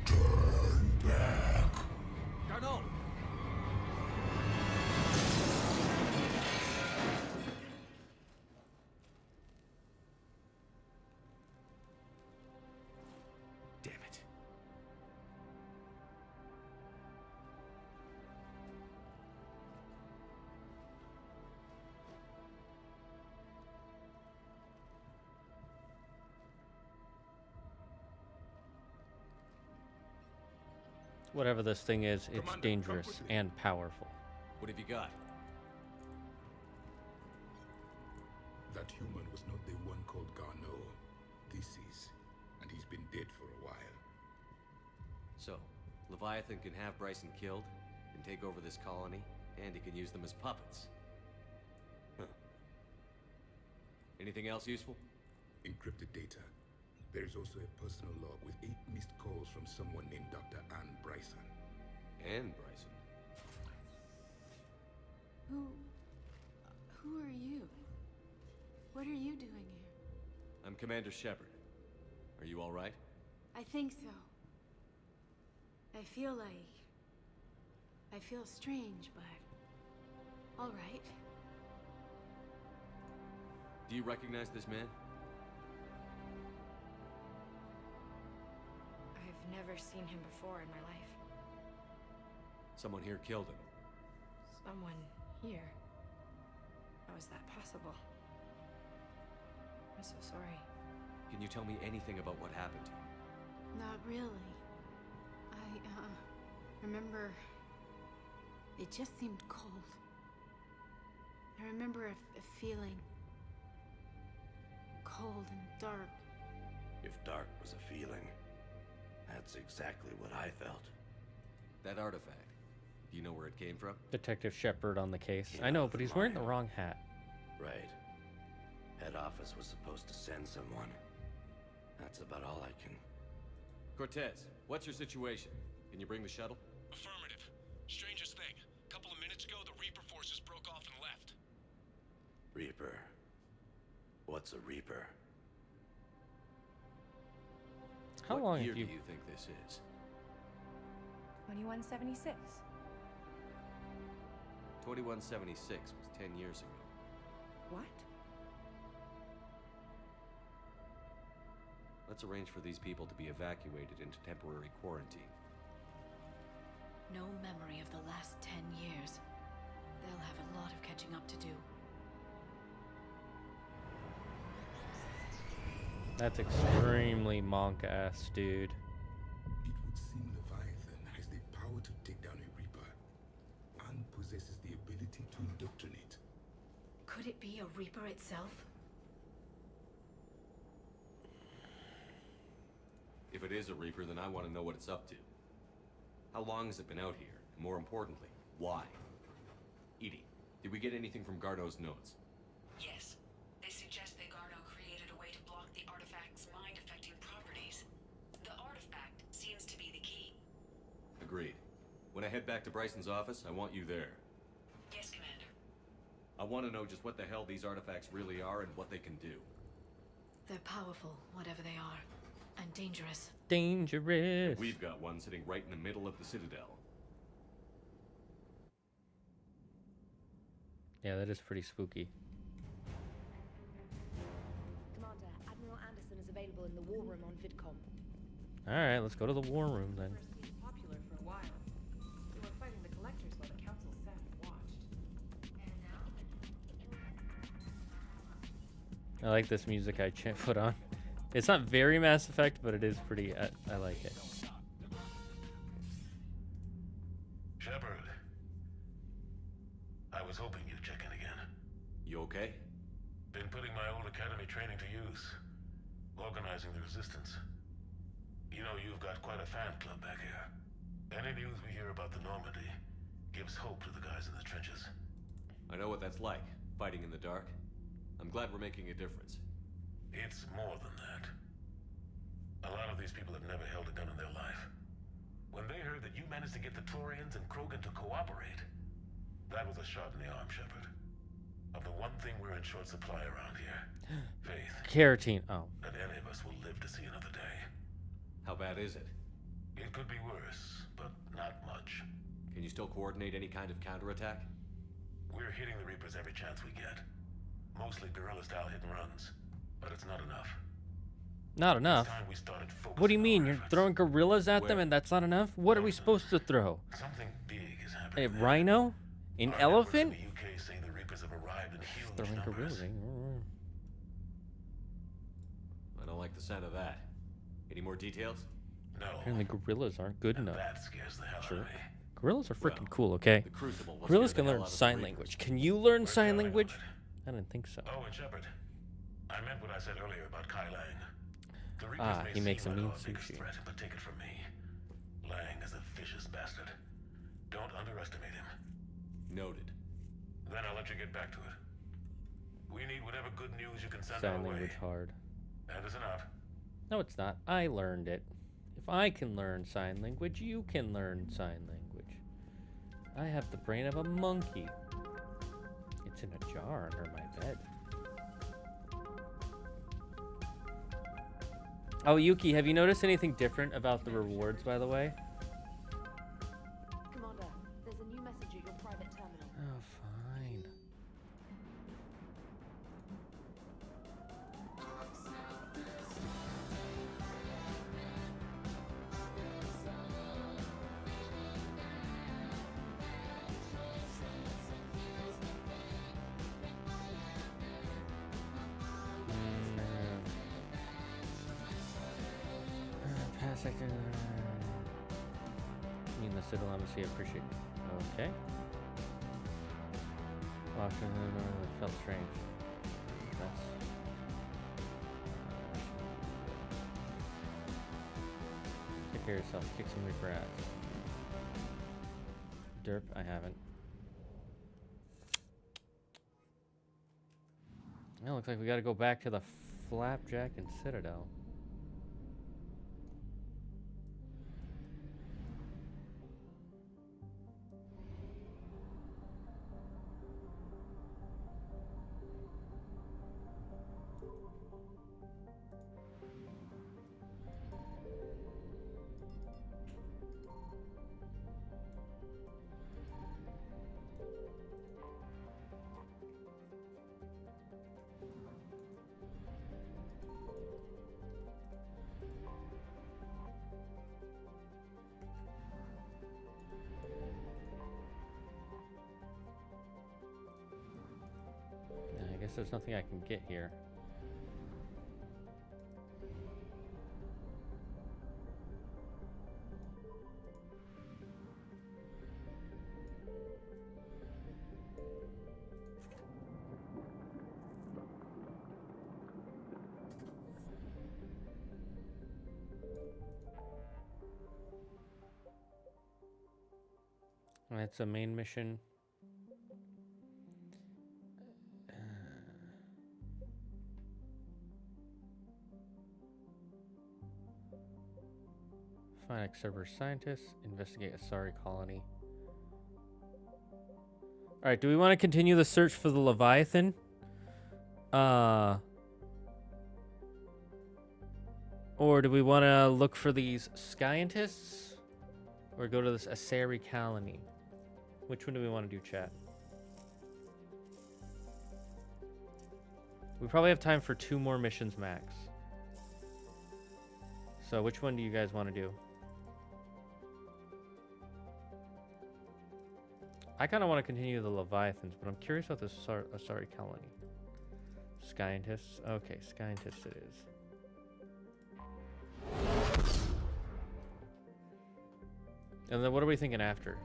Turn back. Garneau! Whatever this thing is, it's Commander, dangerous come quickly. and powerful. What have you got? That human was not the one called Garneau. This is, and he's been dead for a while. So, Leviathan can have Bryson killed, can take over this colony, and he can use them as puppets. Huh. Anything else useful? Encrypted data. There is also a personal log with 8 missed calls from someone named Dr. Ann Bryson. Ann Bryson? Who are you? What are you doing here? I'm Commander Shepard. Are you all right? I think so. I feel strange, but all right. Do you recognize this man? I've never seen him before in my life. Someone here killed him. Someone here? How is that possible? I'm so sorry. Can you tell me anything about what happened to you? Not really. I remember it just seemed cold. I remember a feeling cold and dark. If dark was a feeling, that's exactly what I felt. That artifact, do you know where it came from? Detective Shepard on the case. Came I out know, of but the he's wearing the mine. wrong hat. Right. Head office was supposed to send someone. That's about all I can... Cortez, what's your situation? Can you bring the shuttle? Affirmative. Strangest thing. A couple of minutes ago, the Reaper forces broke off and left. Reaper. What's a Reaper? How What long year have you... do you think this is? 2176. 2176 was 10 years ago. What? Let's arrange for these people to be evacuated into temporary quarantine. No memory of the last 10 years. They'll have a lot of catching up to do. That's extremely monk-ass, dude. It would seem Leviathan has the power to take down a Reaper, and possesses the ability to indoctrinate. Could it be a Reaper itself? If it is a Reaper, then I want to know what it's up to. How long has it been out here? And more importantly, why? Edie, did we get anything from Garneau's notes? Yes. They suggest that Garneau created a way to block the artifact's mind-affecting properties. The artifact seems to be the key. Agreed. When I head back to Bryson's office, I want you there. Yes, Commander. I want to know just what the hell these artifacts really are and what they can do. They're powerful, whatever they are. And dangerous. Dangerous. We've got one sitting right in the middle of the Citadel. Yeah, that is pretty spooky. Commander, Admiral Anderson is available in the war room on VidCom. Alright, let's go to the war room then. Seemed popular for a while. They were fighting the collectors while the council sat and watched. I like this music I put on. It's not very Mass Effect, but it is pretty... I like it. Shepard. I was hoping you'd check in again. You okay? Been putting my old academy training to use. Organizing the resistance. You know, you've got quite a fan club back here. Any news we hear about the Normandy gives hope to the guys in the trenches. I know what that's like, fighting in the dark. I'm glad we're making a difference. It's more than that. A lot of these people have never held a gun in their life. When they heard that you managed to get the Turians and Krogan to cooperate, that was a shot in the arm, Shepard. Of the one thing we're in short supply around here, faith. Carotene. Oh. That any of us will live to see another day. How bad is it? It could be worse, but not much. Can you still coordinate any kind of counterattack? We're hitting the Reapers every chance we get. Mostly guerrilla-style hit and runs, but it's not enough. Not enough? What do you mean? You're throwing gorillas at them and that's not enough? What are we supposed to throw? Something big is happening. A rhino? An elephant? The UK say the Reapers have arrived in huge Throwing numbers. gorillas. I don't like the sound of that. Any more details? No. Apparently gorillas aren't good enough. That scares the hell out of me. Gorillas are freaking cool, okay? The Crucible will Gorillas scare can the learn hell out of the sign Reapers. language. Can you learn sign language? I didn't think so. Oh, and Shepard, I meant what I said earlier about Kai Lang. The Reapers may He makes a seem mean like our biggest sushi. threat, but take it from me. Lang is a vicious bastard. Don't underestimate him. Noted. Then I'll let you get back to it. We need whatever good news you can send Sign our way. language hard. That is enough. No, it's not. I learned it. If I can learn sign language, you can learn sign language. I have the brain of a monkey. It's in a jar under my bed. Oh, Yuki, have you noticed anything different about the rewards, by the way? Commander, there's a new message at your private terminal. Oh, fine. Pass sector. Me and the Citadel Embassy appreciate. Okay. Washington felt strange. That's. Take care of yourself. Kick some Reaper ass. Derp, I haven't. Well, looks like we gotta go back to the Flapjack and Citadel. I guess there's nothing I can get here. That's a main mission. Find Cerberus scientists, investigate a sorry colony. Alright, do we want to continue the search for the Leviathan? Or do we want to look for these scientists? Or go to this Asari colony? Which one do we want to do, chat? We probably have time for 2 more missions max. So which one do you guys want to do? I kind of want to continue the Leviathans, but I'm curious about the Asari colony. Scientists. Okay, scientists it is. And then what are we thinking after?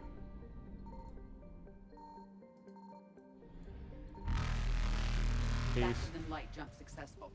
Peace. Faster than light jump successful.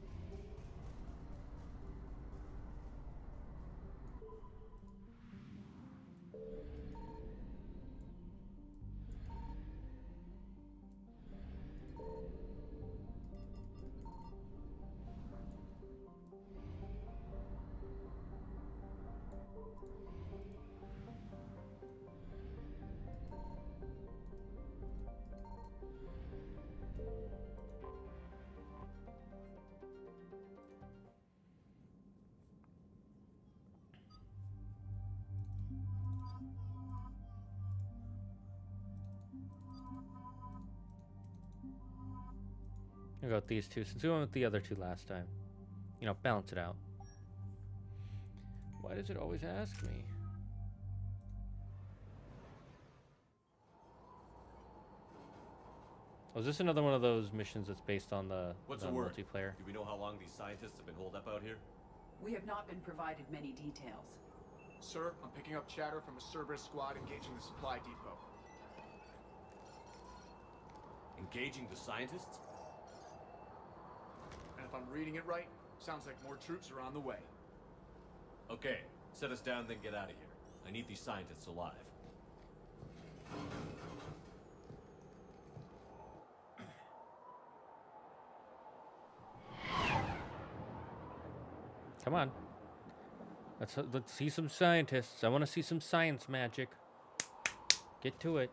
I'll go with these 2 since we went with the other 2 last time. You know, balance it out. Why does it always ask me? Oh, is this another one of those missions that's based on the multiplayer? multiplayer? Do we know how long these scientists have been holed up out here? We have not been provided many details. Sir, I'm picking up chatter from a Cerberus squad engaging the supply depot. Engaging the scientists? And if I'm reading it right, sounds like more troops are on the way. Okay, set us down, then get out of here. I need these scientists alive. Come on. Let's see some scientists. I want to see some science magic. Get to it.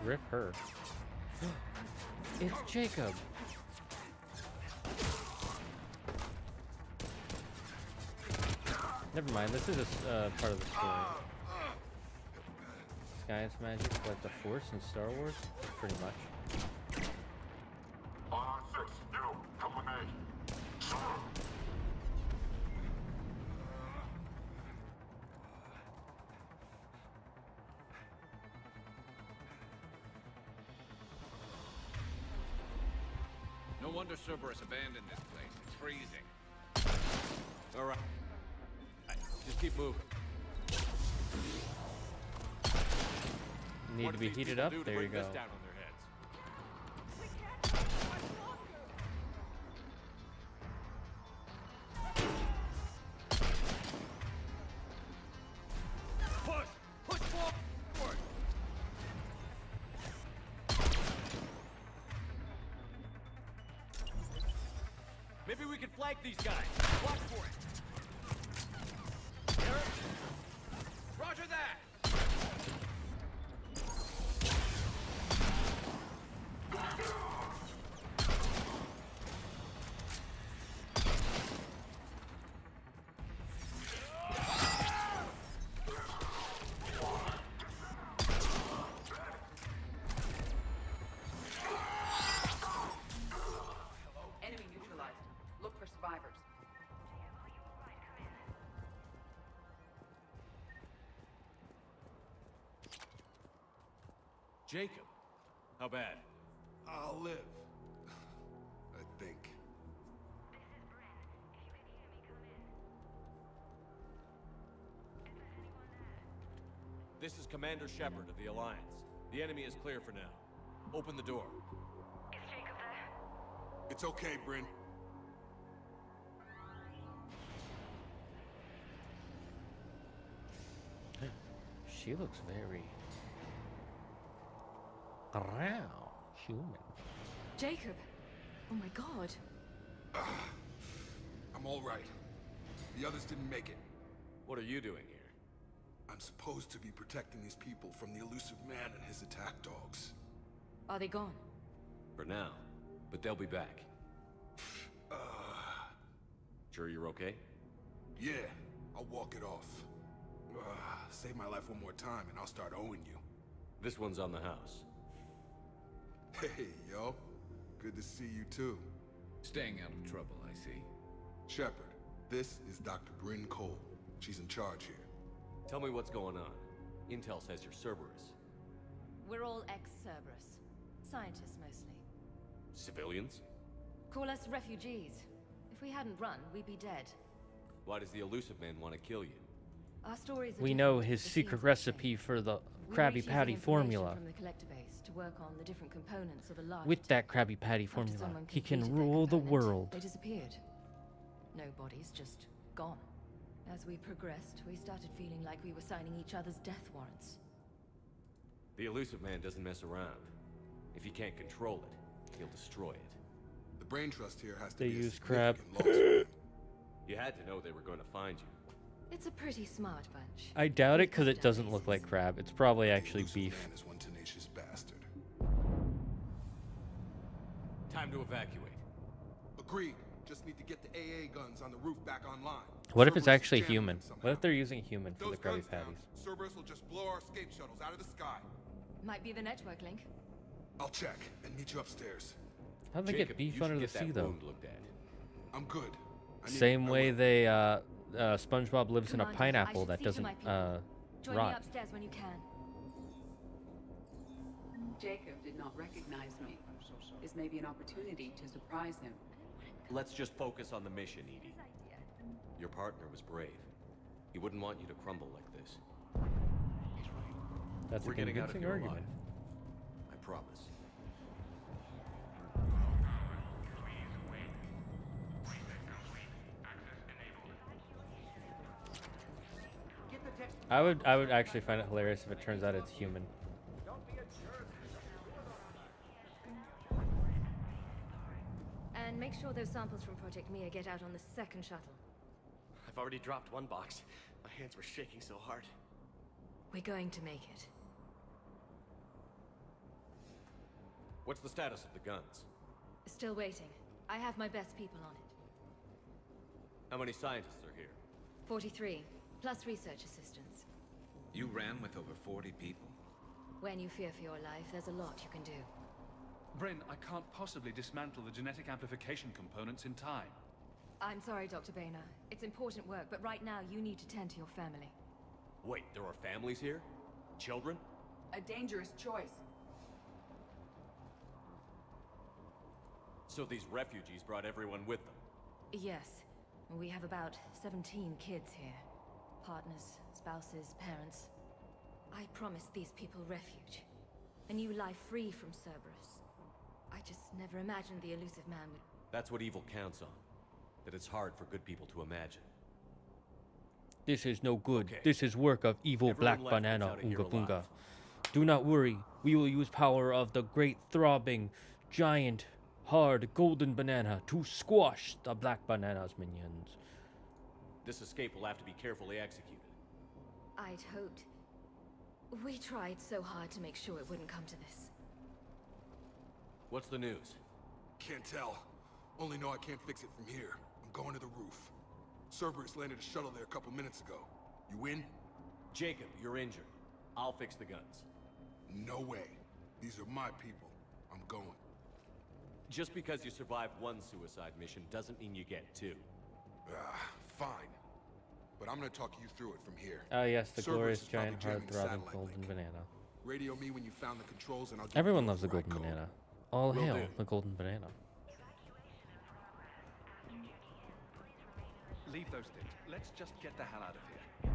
Rip her. It's Jacob. Never mind, this is a part of the story. Science magic, like the Force in Star Wars? Pretty much. R6, you, come with me. Sir. No wonder Cerberus abandoned this place. It's freezing. All right. Just keep moving. Need to be heated up? There you go. Push forward. Maybe we can flank these guys. Watch for it. Roger that. Enemy neutralized. Look for survivors. Jacob, how bad? I'll live. I think. This is Commander Shepard of the Alliance. The enemy is clear for now. Open the door. Is Jacob there? It's okay, Bryn. She looks very human. Jacob! Oh my god. I'm all right. The others didn't make it. What are you doing here? I'm supposed to be protecting these people from the elusive man and his attack dogs. Are they gone? For now, but they'll be back. Sure you're okay? Yeah, I'll walk it off. Save my life one more time and I'll start owing you. This one's on the house. Hey, yo. Good to see you too. Staying out of trouble, I see. Shepard, this is Dr. Bryn Cole. She's in charge here. Tell me what's going on. Intel says you're Cerberus. We're all ex-Cerberus. Scientists, mostly. Civilians? Call us refugees. If we hadn't run, we'd be dead. Why does the elusive man want to kill you? Our stories are We know his secret recipe for the Krabby Patty formula. From the collector base to work on the different components of a life. With that Krabby Patty formula, someone he can completed their rule the component, world. They disappeared. No bodies, just gone. As we progressed, we started feeling like we were signing each other's death warrants. The elusive man doesn't mess around. If he can't control it, he'll destroy it. The brain trust here has to They be use crab. You had to know they were going to find you. It's a pretty smart bunch. I doubt it because it doesn't look like crab. It's probably actually Elusive beef. man is one tenacious bastard. Time to evacuate. Agreed. Just need to get the AA guns on the roof back online. What if it's Cerberus is actually jamming human? them somehow. What if they're using human for the Those Krabby guns down, Patties? Cerberus will just blow our escape shuttles out of the sky. Might be the network link. I'll check and meet you upstairs. How'd they get beef under the sea, though? I'm good. I need Same my way weapon. they SpongeBob lives in a Commander, pineapple I should that see to doesn't my people. Join me rot. upstairs when you can. Jacob did not recognize me. This may be an opportunity to surprise him. Let's just focus on the mission, Edie. Your partner was brave. He wouldn't want you to crumble like this. That's We're a getting out of convincing here argument. alive. I promise. I would actually find it hilarious if it turns out it's human. And make sure those samples from Project Mia get out on the second shuttle. I've already dropped one box. My hands were shaking so hard. We're going to make it. What's the status of the guns? Still waiting. I have my best people on it. How many scientists are here? 43, plus research assistants. You ran with over 40 people? When you fear for your life, there's a lot you can do. Bryn, I can't possibly dismantle the genetic amplification components in time. I'm sorry, Dr. Boehner. It's important work, but right now you need to tend to your family. Wait, there are families here? Children? A dangerous choice. So these refugees brought everyone with them? Yes. We have about 17 kids here. Partners, spouses, parents. I promised these people refuge. A new life free from Cerberus. I just never imagined the elusive man would... That's what evil counts on. That it's hard for good people to imagine. This is no good. Okay. This is work of evil Everyone black left banana, out of here ungabunga. alive. Do not worry. We will use power of the great throbbing, giant, hard golden banana to squash the black banana's minions. This escape will have to be carefully executed. I'd hoped. We tried so hard to make sure it wouldn't come to this. What's the news? Can't tell. Only know I can't fix it from here. I'm going to the roof. Cerberus landed a shuttle there a couple minutes ago. You in? Jacob, you're injured. I'll fix the guns. No way. These are my people. I'm going. Just because you survived one suicide mission doesn't mean you get two. Fine. But I'm gonna talk you through it from here. Ah, yes, the Cerberus glorious is probably giant jamming hard the throbbing satellite golden link. banana. Radio me when you found the controls and I'll give Everyone you loves the override golden code. banana. All Will hail do. the golden banana. Leave those things. Let's just get the hell out of here.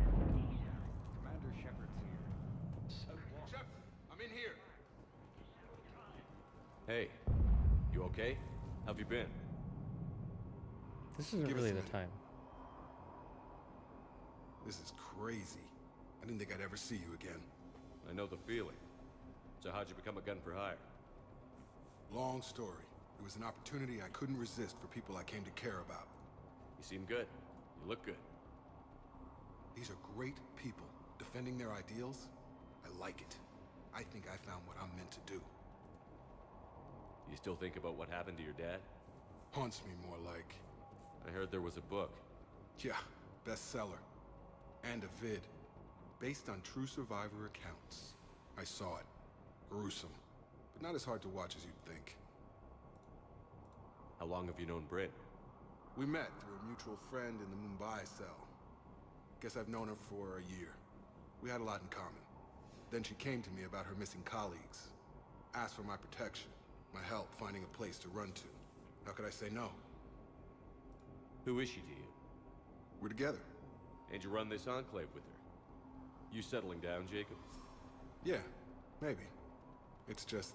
Commander Shepard's here. So what? Shepard, I'm in here. Hey, you okay? How've you been? This isn't Give us really a the minute. time. This is crazy. I didn't think I'd ever see you again. I know the feeling. So how'd you become a gun for hire? Long story. It was an opportunity I couldn't resist for people I came to care about. You seem good. You look good. These are great people, defending their ideals. I like it. I think I found what I'm meant to do. You still think about what happened to your dad? Haunts me more like. I heard there was a book. Yeah, bestseller. And a vid. Based on true survivor accounts. I saw it. Gruesome. But not as hard to watch as you'd think. How long have you known Bryn? We met through a mutual friend in the Mumbai cell. Guess I've known her for a year. We had a lot in common. Then she came to me about her missing colleagues. Asked for my protection, my help finding a place to run to. How could I say no? Who is she to you? We're together. And you run this enclave with her? You settling down, Jacob? Yeah, maybe. It's just,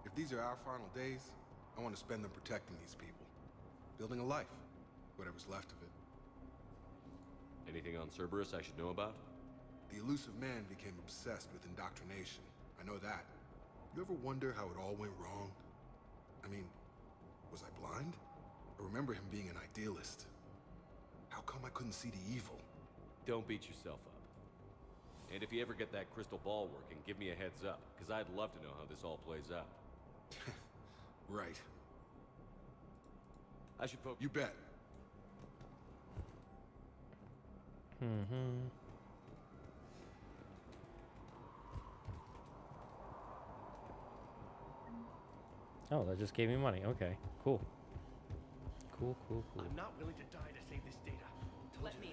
if these are our final days, I want to spend them protecting these people. Building a life. Whatever's left of it. Anything on Cerberus I should know about? The elusive man became obsessed with indoctrination. I know that. You ever wonder how it all went wrong? I mean, was I blind? I remember him being an idealist. How come I couldn't see the evil? Don't beat yourself up. And if you ever get that crystal ball working, give me a heads up, because I'd love to know how this all plays out. Right. I should focus. You bet. Mm-hmm. Oh, that just gave me money. Okay, cool. Cool. I'm not willing to die to save this data. Let me.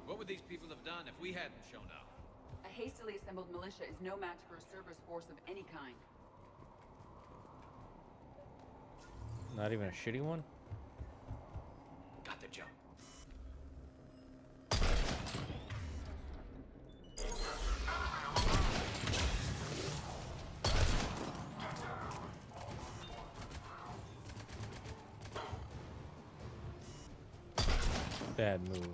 What would these people have done if we hadn't shown up? A hastily assembled militia is no match for a Cerberus force of any kind. Not even a shitty one? Got the jump. Bad move.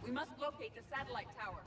We must locate the satellite tower.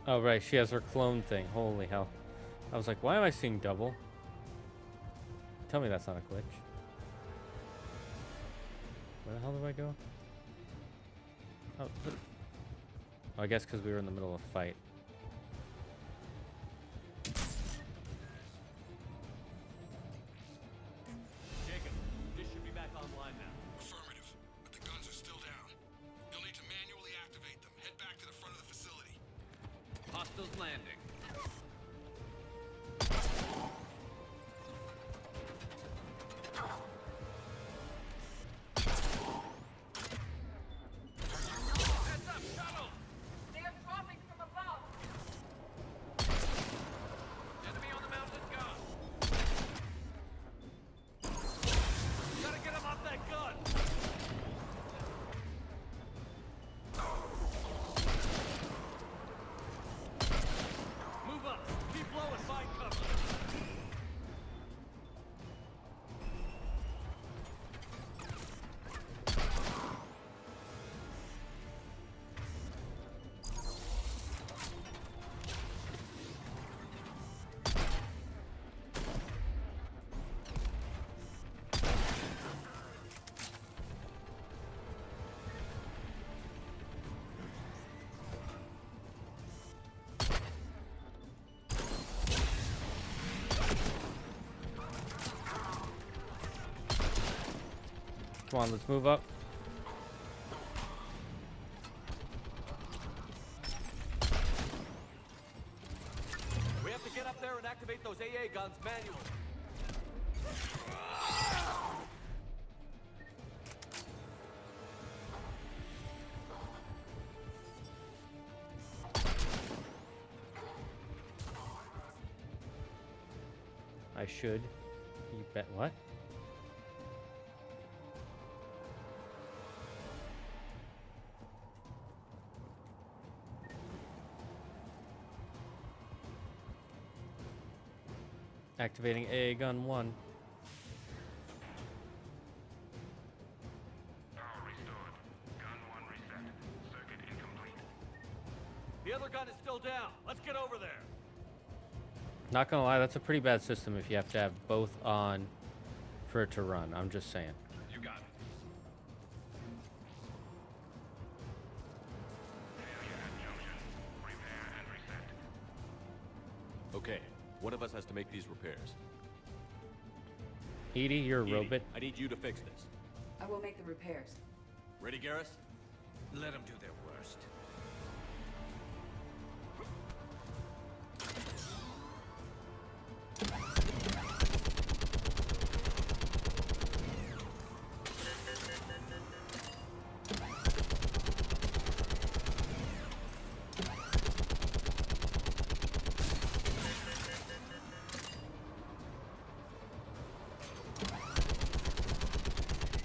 Oh, right. She has her clone thing. Holy hell. I was like, why am I seeing double? Tell me that's not a glitch. Where the hell do I go? Oh, I guess because we were in the middle of a fight. Jacob, this should be back online now. Affirmative, but the guns are still down. You'll need to manually activate them. Head back to the front of the facility. Hostiles landing. Heads up, shuttle! They are dropping from above. Enemy on the mountain gun. Gotta get him off that gun. Move up. Keep low and find cover. Come on, let's move up. We have to get up there and activate those AA guns manually. I should. You bet what? Activating AA gun 1. Power restored. Gun 1 reset. Circuit incomplete. The other gun is still down. Let's get over there. Not gonna lie, that's a pretty bad system if you have to have both on for it to run. I'm just saying. You got it. Failure at junction. Repair and reset. Okay, one of us has to make these repairs. Edie, you're a Edie, robot. I need you to fix this. I will make the repairs. Ready, Garrus? Let them do their worst.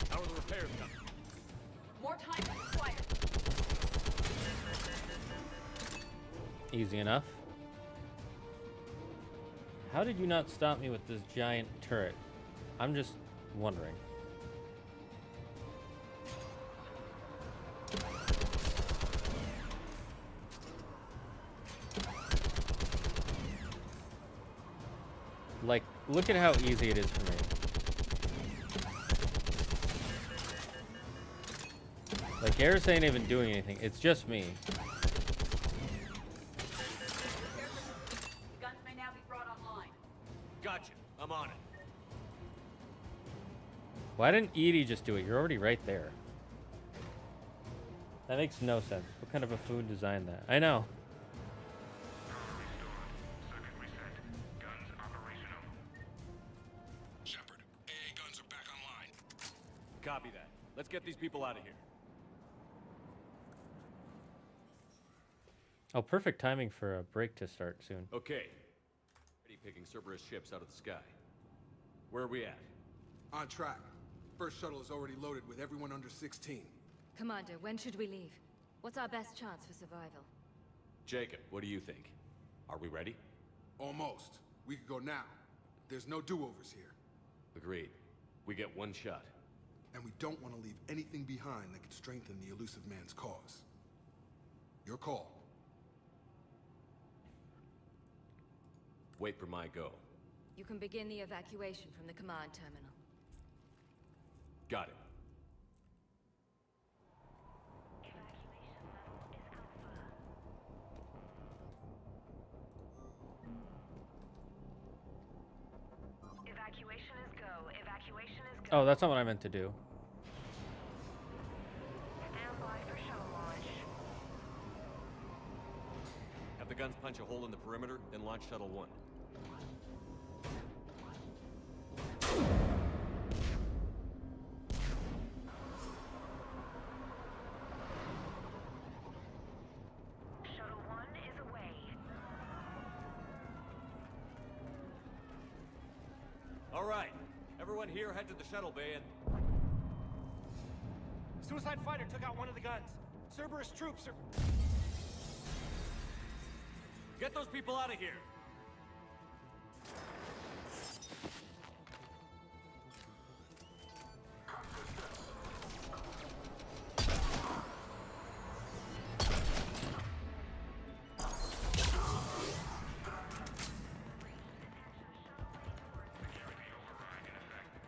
How are the repairs coming? More time is required. Easy enough. How did you not stop me with this giant turret? I'm just wondering. Like, look at how easy it is for me. Like, Garrus ain't even doing anything. It's just me. Guns may now be brought online. Gotcha. I'm on it. Why didn't Edie just do it? You're already right there. That makes no sense. What kind of a food designed that? I know. Shepard, AA guns are back online. Copy that. Let's get these people out of here. Oh, perfect timing for a break to start soon. Okay. Ready picking Cerberus ships out of the sky. Where are we at? On track. First shuttle is already loaded with everyone under 16. Commander, when should we leave? What's our best chance for survival? Jacob, what do you think? Are we ready? Almost. We could go now. There's no do-overs here. Agreed. We get one shot. And we don't want to leave anything behind that could strengthen the elusive man's cause. Your call. Wait for my go. You can begin the evacuation from the command terminal. Got it. Evacuation is go. Evacuation is go. Oh, that's not what I meant to do. Stand by for shuttle launch. Have the guns punch a hole in the perimeter, then launch Shuttle 1. Shuttle 1 is away. All right. Everyone here head to the shuttle bay and... Suicide fighter took out one of the guns. Cerberus troops are... Get those people out of here!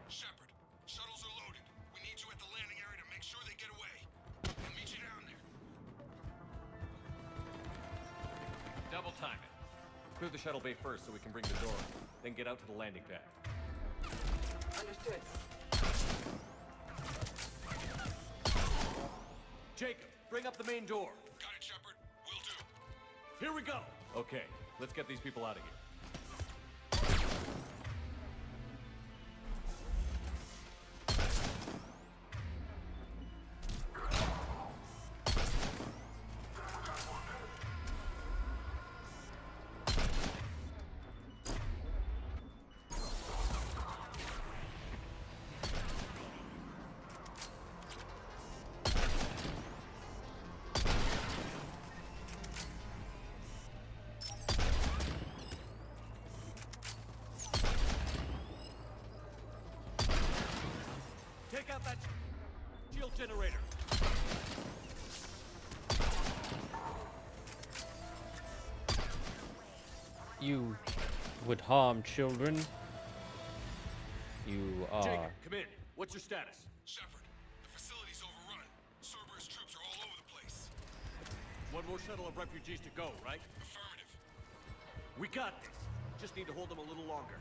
Shepard, shuttles are loaded. We need you at the landing area to make sure they get away. I'll meet you down there. Double time it. Clear the shuttle bay first so we can bring the door up. Then get out to the landing pad. Understood. Jacob, bring up the main door. Got it, Shepard. Will do. Here we go! Okay, let's get these people out of here. Take out that shield generator. You would harm children. You are... Jacob, come in. What's your status? Shepard, the facility's overrun. Cerberus troops are all over the place. One more shuttle of refugees to go, right? Affirmative. We got this. Just need to hold them a little longer.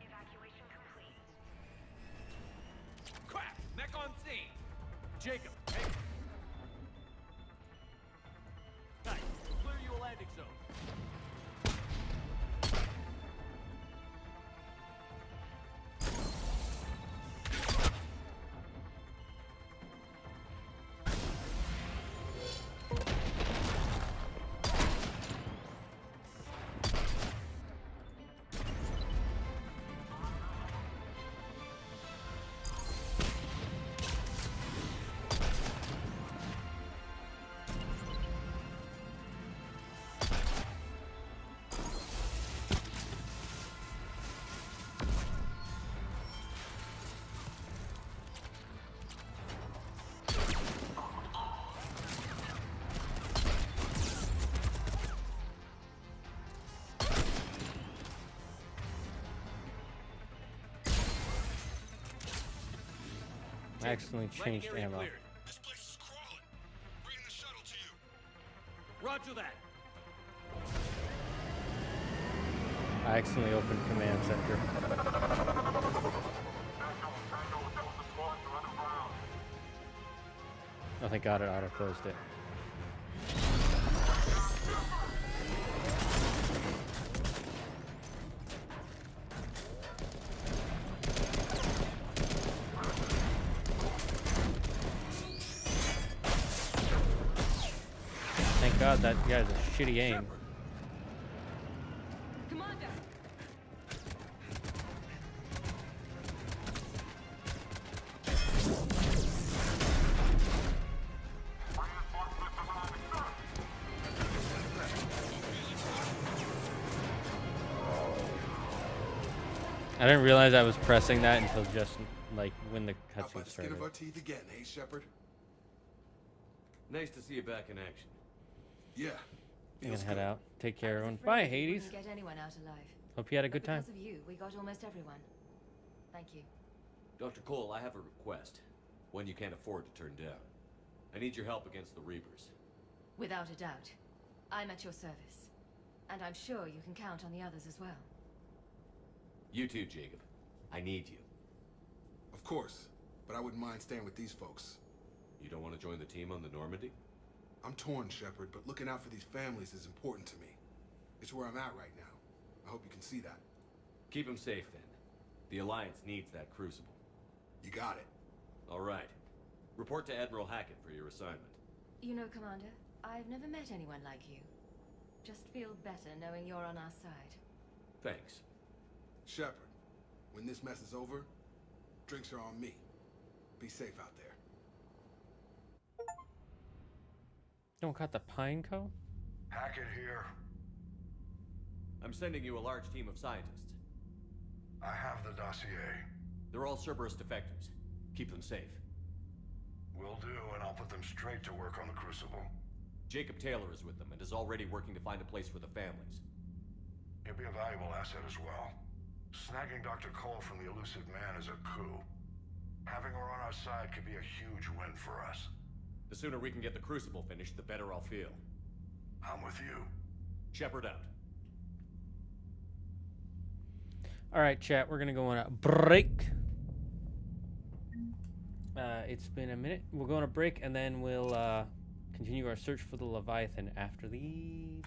Evacuation complete. Crap! Mech on scene! Jacob, hey! Nice. Clear you a landing I accidentally changed ammo. This place is crawling. Bringing the shuttle to you. Roger that. I accidentally opened command center. Oh, thank God it auto-closed it. Thank God that guy's a shitty aim. I didn't realize I was pressing that until just like when the cutscene started. Skin of our teeth again, eh, Shepard? Nice to see you back in action. Yeah. I'm gonna head out. Take care, everyone. Bye, Hades. Get anyone out alive. Hope you had a good time. Because of you, we got almost everyone. Thank you. Dr. Cole, I have a request. One you can't afford to turn down. I need your help against the Reapers. Without a doubt. I'm at your service. And I'm sure you can count on the others as well. You too, Jacob. I need you. Of course, but I wouldn't mind staying with these folks. You don't want to join the team on the Normandy? I'm torn, Shepard, but looking out for these families is important to me. It's where I'm at right now. I hope you can see that. Keep them safe, then. The Alliance needs that crucible. You got it. All right. Report to Admiral Hackett for your assignment. You know, Commander, I've never met anyone like you. Just feel better knowing you're on our side. Thanks. Shepard, when this mess is over, drinks are on me. Be safe out there. Don't cut the pine cone? Hackett here. I'm sending you a large team of scientists. I have the dossier. They're all Cerberus defectors. Keep them safe. Will do, and I'll put them straight to work on the Crucible. Jacob Taylor is with them and is already working to find a place for the families. He'll be a valuable asset as well. Snagging Dr. Cole from the elusive man is a coup. Having her on our side could be a huge win for us. The sooner we can get the Crucible finished, the better I'll feel. I'm with you. Shepard out. All right, chat, we're gonna go on a break. It's been a minute. We'll go on a break, and then we'll continue our search for the Leviathan after these.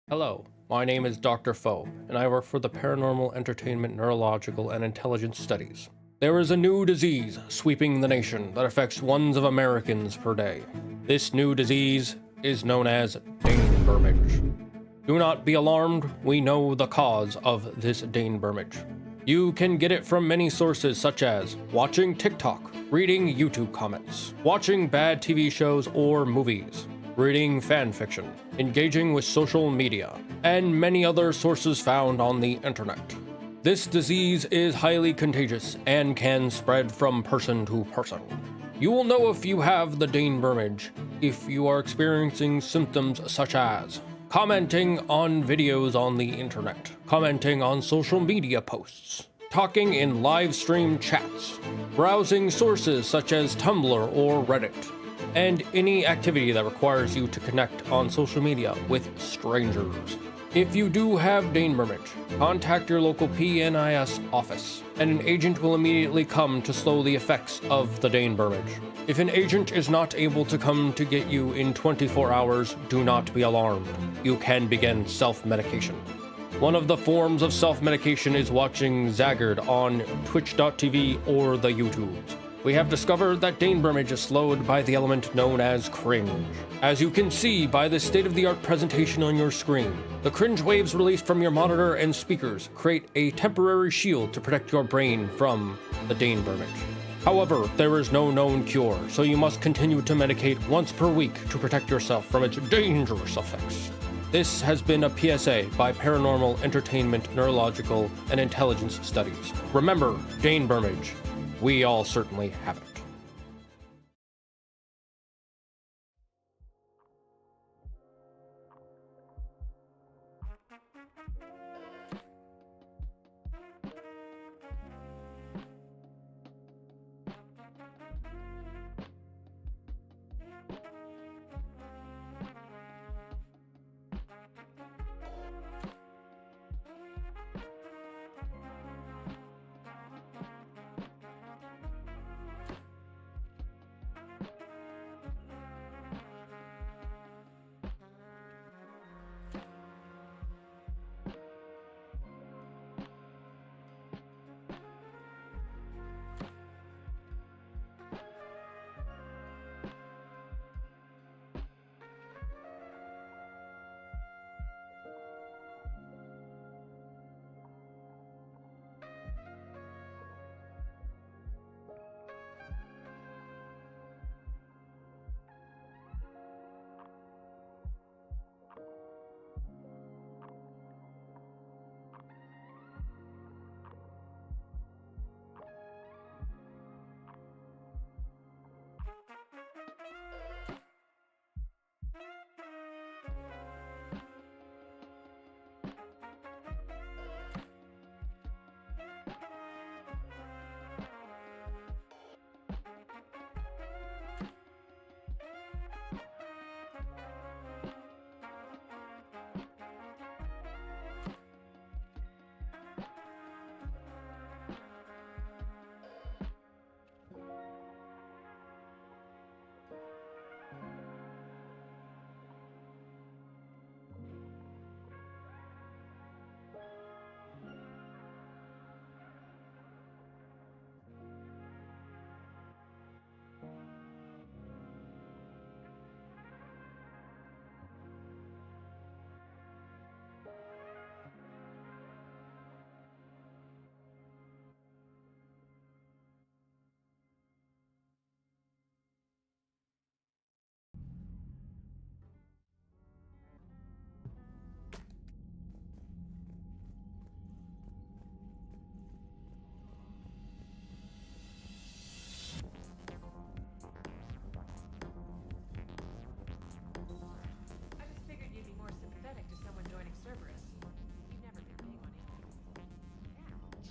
Hello, my name is Dr. Foe, and I work for the Paranormal Entertainment Neurological and Intelligence Studies. There is a new disease sweeping the nation that affects ones of Americans per day. This new disease is known as dainbermage. Do not be alarmed, we know the cause of this dainbermage. You can get it from many sources such as watching TikTok, reading YouTube comments, watching bad TV shows or movies, reading fan fiction, engaging with social media, and many other sources found on the internet. This disease is highly contagious and can spread from person to person. You will know if you have the dainbermage if you are experiencing symptoms such as commenting on videos on the internet, commenting on social media posts, talking in live stream chats, browsing sources such as Tumblr or Reddit, and any activity that requires you to connect on social media with strangers. If you do have dainbermage, contact your local PNIS office, and an agent will immediately come to slow the effects of the dainbermage. If an agent is not able to come to get you in 24 hours, do not be alarmed. You can begin self-medication. One of the forms of self-medication is watching Zaggard on twitch.tv or the YouTubes. We have discovered that dainbermage is slowed by the element known as cringe. As you can see by the state-of-the-art presentation on your screen, the cringe waves released from your monitor and speakers create a temporary shield to protect your brain from the dainbermage. However, there is no known cure, so you must continue to medicate once per week to protect yourself from its dangerous effects. This has been a PSA by Paranormal Entertainment Neurological and Intelligence Studies. Remember, dainbermage. We all certainly have it.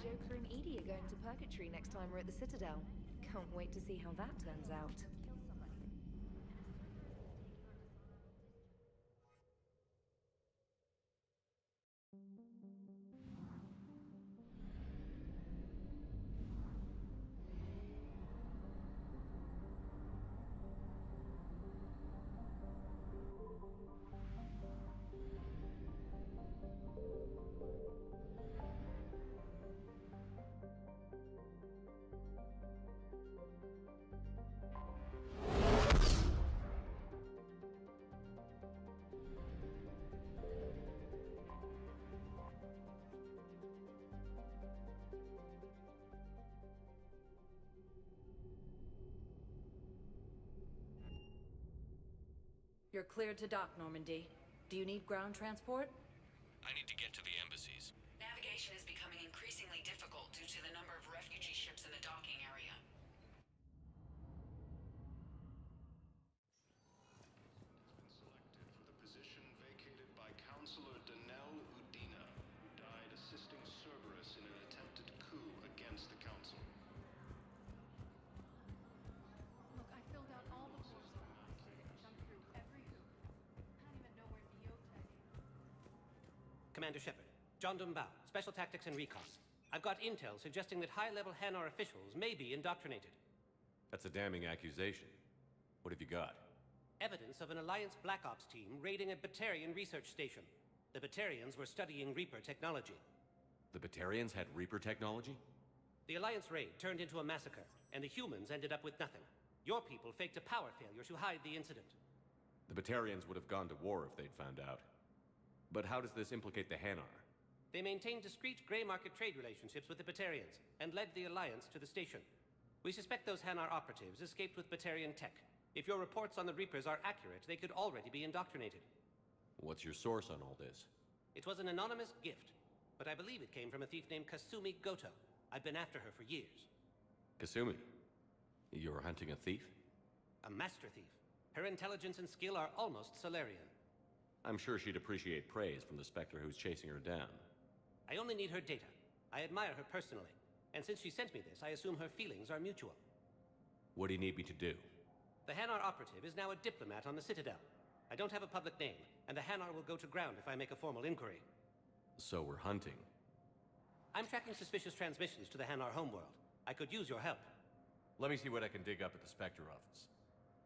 Joker and Edie are going to Purgatory next time we're at the Citadel. Can't wait to see how that turns out. You're cleared to dock, Normandy. Do you need ground transport? I need to get to the embassies. Navigation is becoming increasingly difficult due to the number of refugee ships in the docking area. Selected for the position vacated by Counselor Danelle Udina, who died assisting Cerberus in an attempted coup address the council. Look, I filled out all the forms I needed, jumped through every hoop. Can't even know where Neotech is. Commander Shepard, John Dumbao, Special Tactics and Recon. I've got intel suggesting that high-level Hanar officials may be indoctrinated. That's a damning accusation. What have you got? Evidence of an Alliance Black Ops team raiding a Batarian research station. The Batarians were studying Reaper technology. The Batarians had Reaper technology? The Alliance raid turned into a massacre, and the humans ended up with nothing. Your people faked a power failure to hide the incident. The Batarians would have gone to war if they'd found out. But how does this implicate the Hanar? They maintained discreet gray market trade relationships with the Batarians, and led the Alliance to the station. We suspect those Hanar operatives escaped with Batarian tech. If your reports on the Reapers are accurate, they could already be indoctrinated. What's your source on all this? It was an anonymous gift, but I believe it came from a thief named Kasumi Goto. I've been after her for years. Kasumi? You're hunting a thief? A master thief. Her intelligence and skill are almost Solarian. I'm sure she'd appreciate praise from the Spectre who's chasing her down. I only need her data. I admire her personally. And since she sent me this, I assume her feelings are mutual. What do you need me to do? The Hanar operative is now a diplomat on the Citadel. I don't have a public name, and the Hanar will go to ground if I make a formal inquiry. So we're hunting. I'm tracking suspicious transmissions to the Hanar homeworld. I could use your help. Let me see what I can dig up at the Spectre office.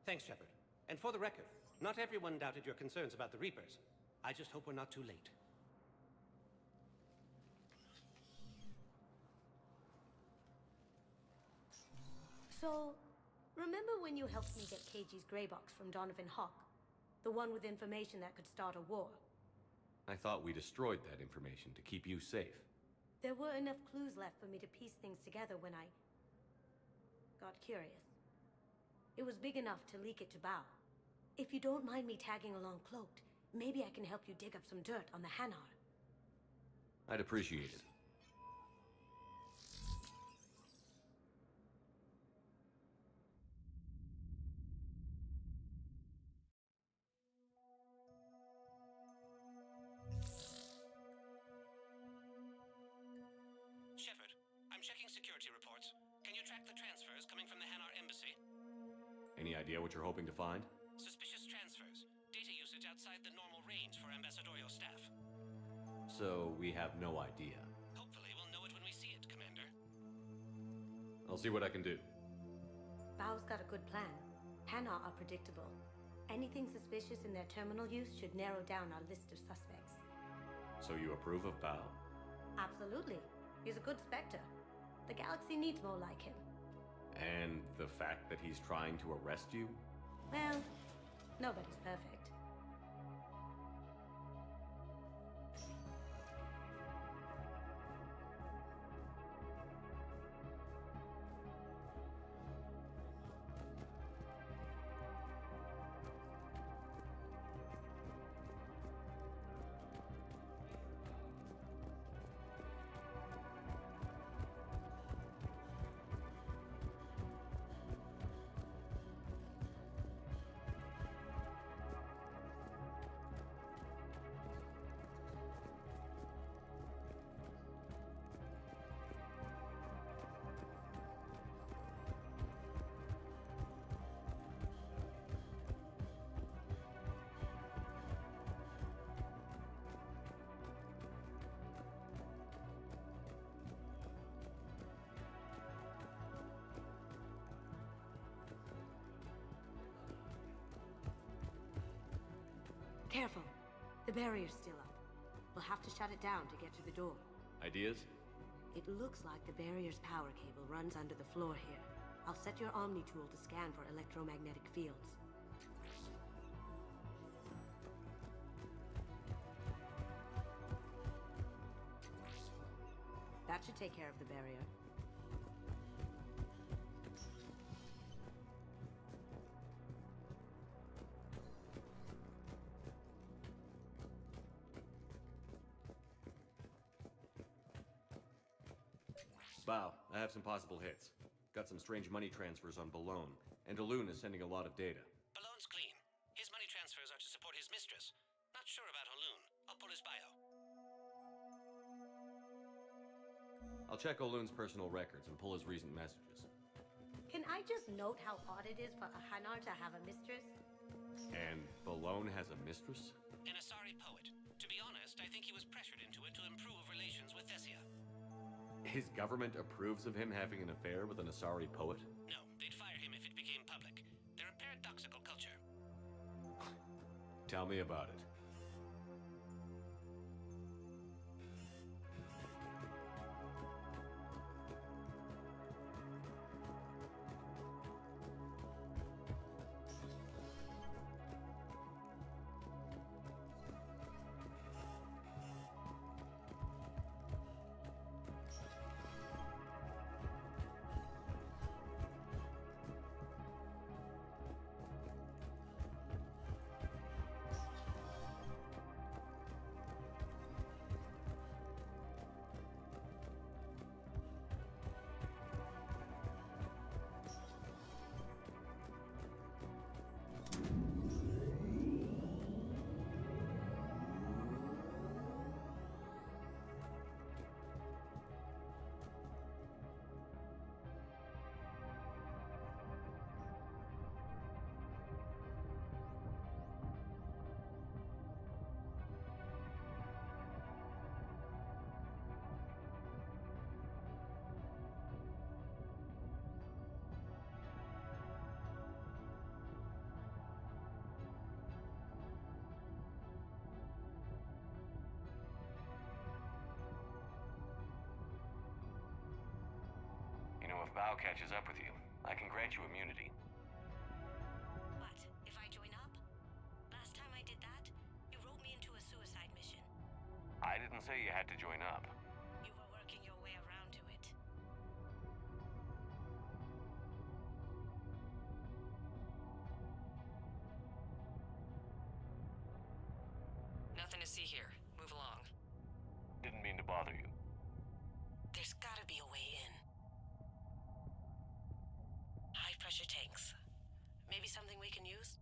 Thanks, Shepard. And for the record, not everyone doubted your concerns about the Reapers. I just hope we're not too late. So, remember when you helped me get KG's grey box from Donovan Hawk? The one with information that could start a war? I thought we destroyed that information to keep you safe. There were enough clues left for me to piece things together when I got curious. It was big enough to leak it to Bao. If you don't mind me tagging along cloaked, maybe I can help you dig up some dirt on the Hanar. I'd appreciate it. Shepard, I'm checking security reports. Can you track the transfers coming from the Hanar embassy? Any idea what you're hoping to find? Suspicious transfers. Data usage outside the normal range for ambassadorial staff. So we have no idea. Hopefully we'll know it when we see it, Commander. I'll see what I can do. Bao's got a good plan. Hanar are predictable. Anything suspicious in their terminal use should narrow down our list of suspects. So you approve of Bao? Absolutely. He's a good Spectre. The galaxy needs more like him. And the fact that he's trying to arrest you? Well, nobody's perfect. Careful. The barrier's still up. We'll have to shut it down to get to the door. Ideas? It looks like the barrier's power cable runs under the floor here. I'll set your Omni tool to scan for electromagnetic fields. That should take care of the barrier. Bao, I have some possible hits. Got some strange money transfers on Balone, and Alun is sending a lot of data. Balone's clean. His money transfers are to support his mistress. Not sure about Alun. I'll pull his bio. I'll check Olun's personal records and pull his recent messages. Can I just note how odd it is for a Hanar to have a mistress? And Balone has a mistress? An Asari poet. To be honest, I think he was pressured into it to improve relations with Thessia. His government approves of him having an affair with an Asari poet? No, they'd fire him if it became public. They're a paradoxical culture. Tell me about it. You know, if Bao catches up with you, I can grant you immunity. What, if I join up? Last time I did that, you wrote me into a suicide mission. I didn't say you had to join up. You were working your way around to it. Nothing to see here. Move along. Didn't mean to bother you. There's gotta be a way in. High-pressure tanks. Maybe something we can use?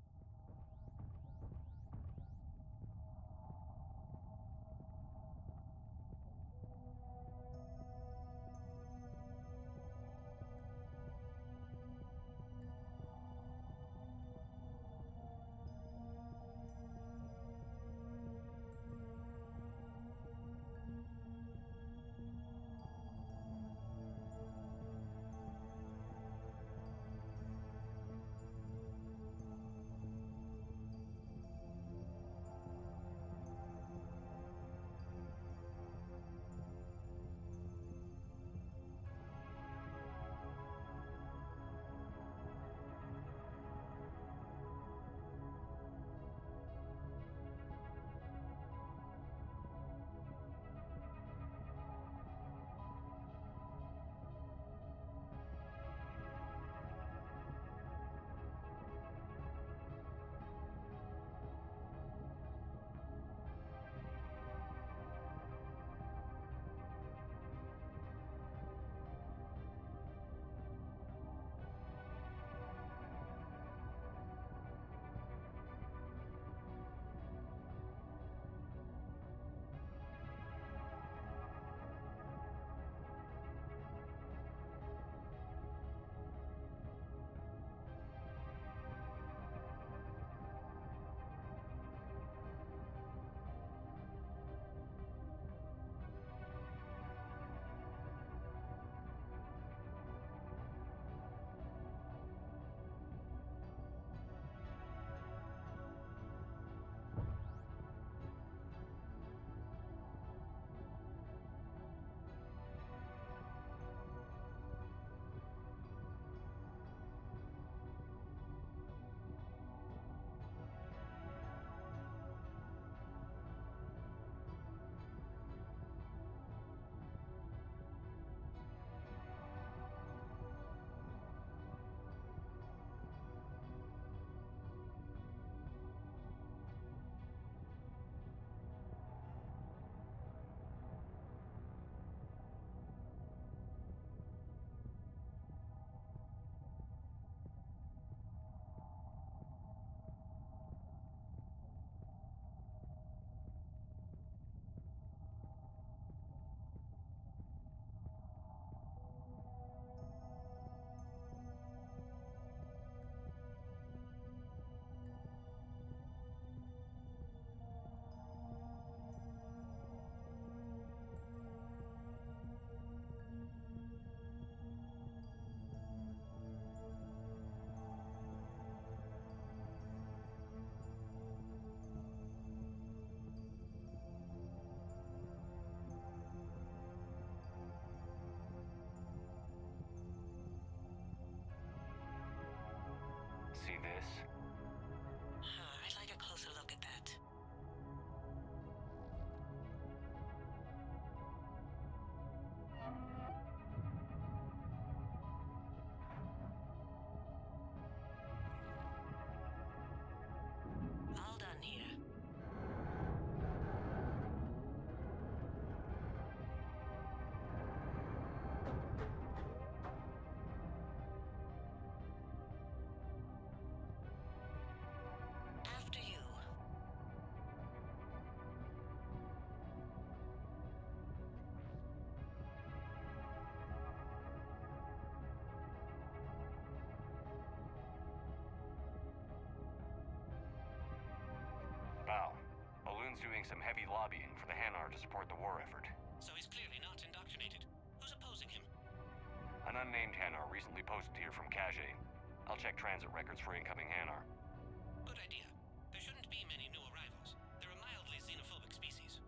Soon's doing some heavy lobbying for the Hanar to support the war effort. So he's clearly not indoctrinated. Who's opposing him? An unnamed Hanar recently posted here from Kage. I'll check transit records for incoming Hanar. Good idea. There shouldn't be many new arrivals. They're a mildly xenophobic species.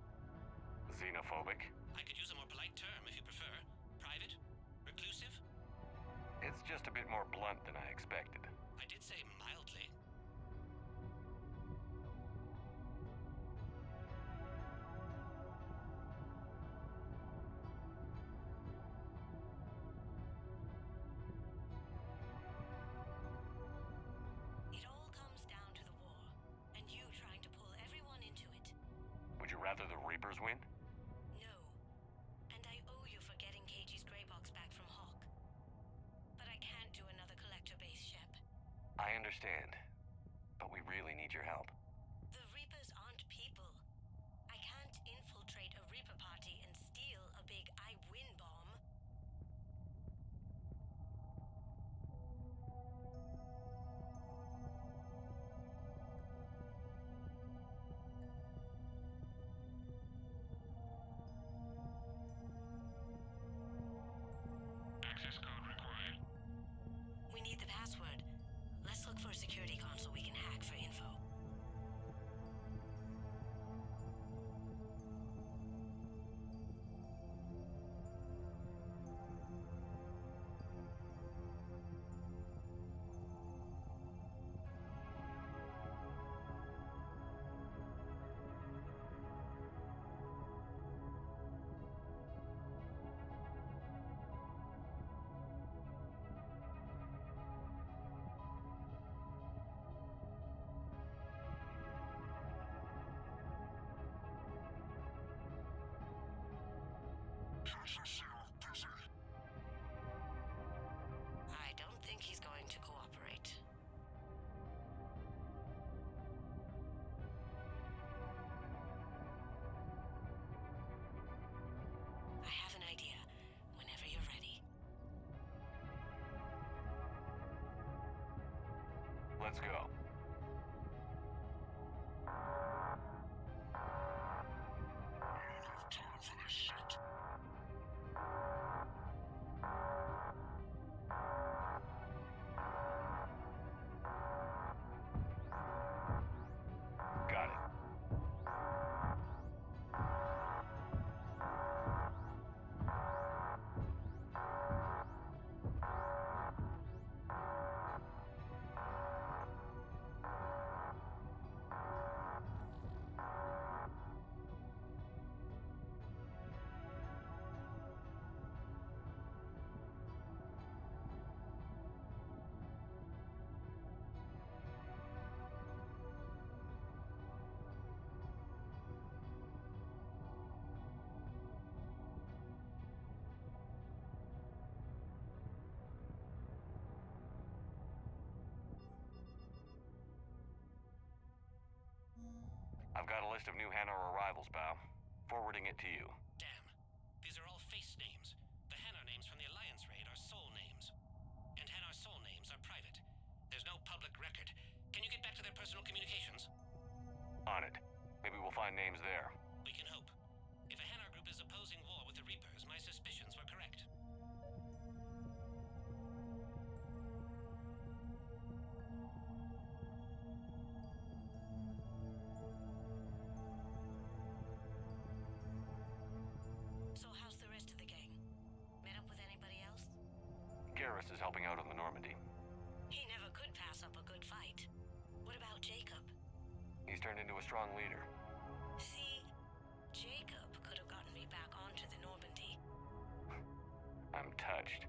Xenophobic? I could use a more polite term if you prefer. Private? Reclusive? It's just a bit more blunt than I expected. I did say mildly. It all comes down to the war, and you trying to pull everyone into it. Would you rather the Reapers win? No. And I owe you for getting Keiji's Grey Box back from Hawk. But I can't do another collector-based ship. I understand, but we really need your help. The Reapers aren't people. I can't infiltrate a Reaper party and steal a big I win bomb. Access code required. We need the password. Let's look for a security console we can hack for info. I don't think he's going to cooperate. I have an idea. Whenever you're ready. Let's go. Time for this shit. Got it. I've got a list of new Hanar arrivals, pal. Forwarding it to you. Damn. These are all face names. The Hanar names from the Alliance raid are soul names. And Hanar soul names are private. There's no public record. Can you get back to their personal communications? On it. Maybe we'll find names there. We can hope. If a Hanar group is opposing war with the Reapers, my suspicions were correct. So how's the rest of the gang? Met up with anybody else? Garrus is helping out on the Normandy. He never could pass up a good fight. What about Jacob? He's turned into a strong leader. See? Jacob could have gotten me back onto the Normandy. I'm touched.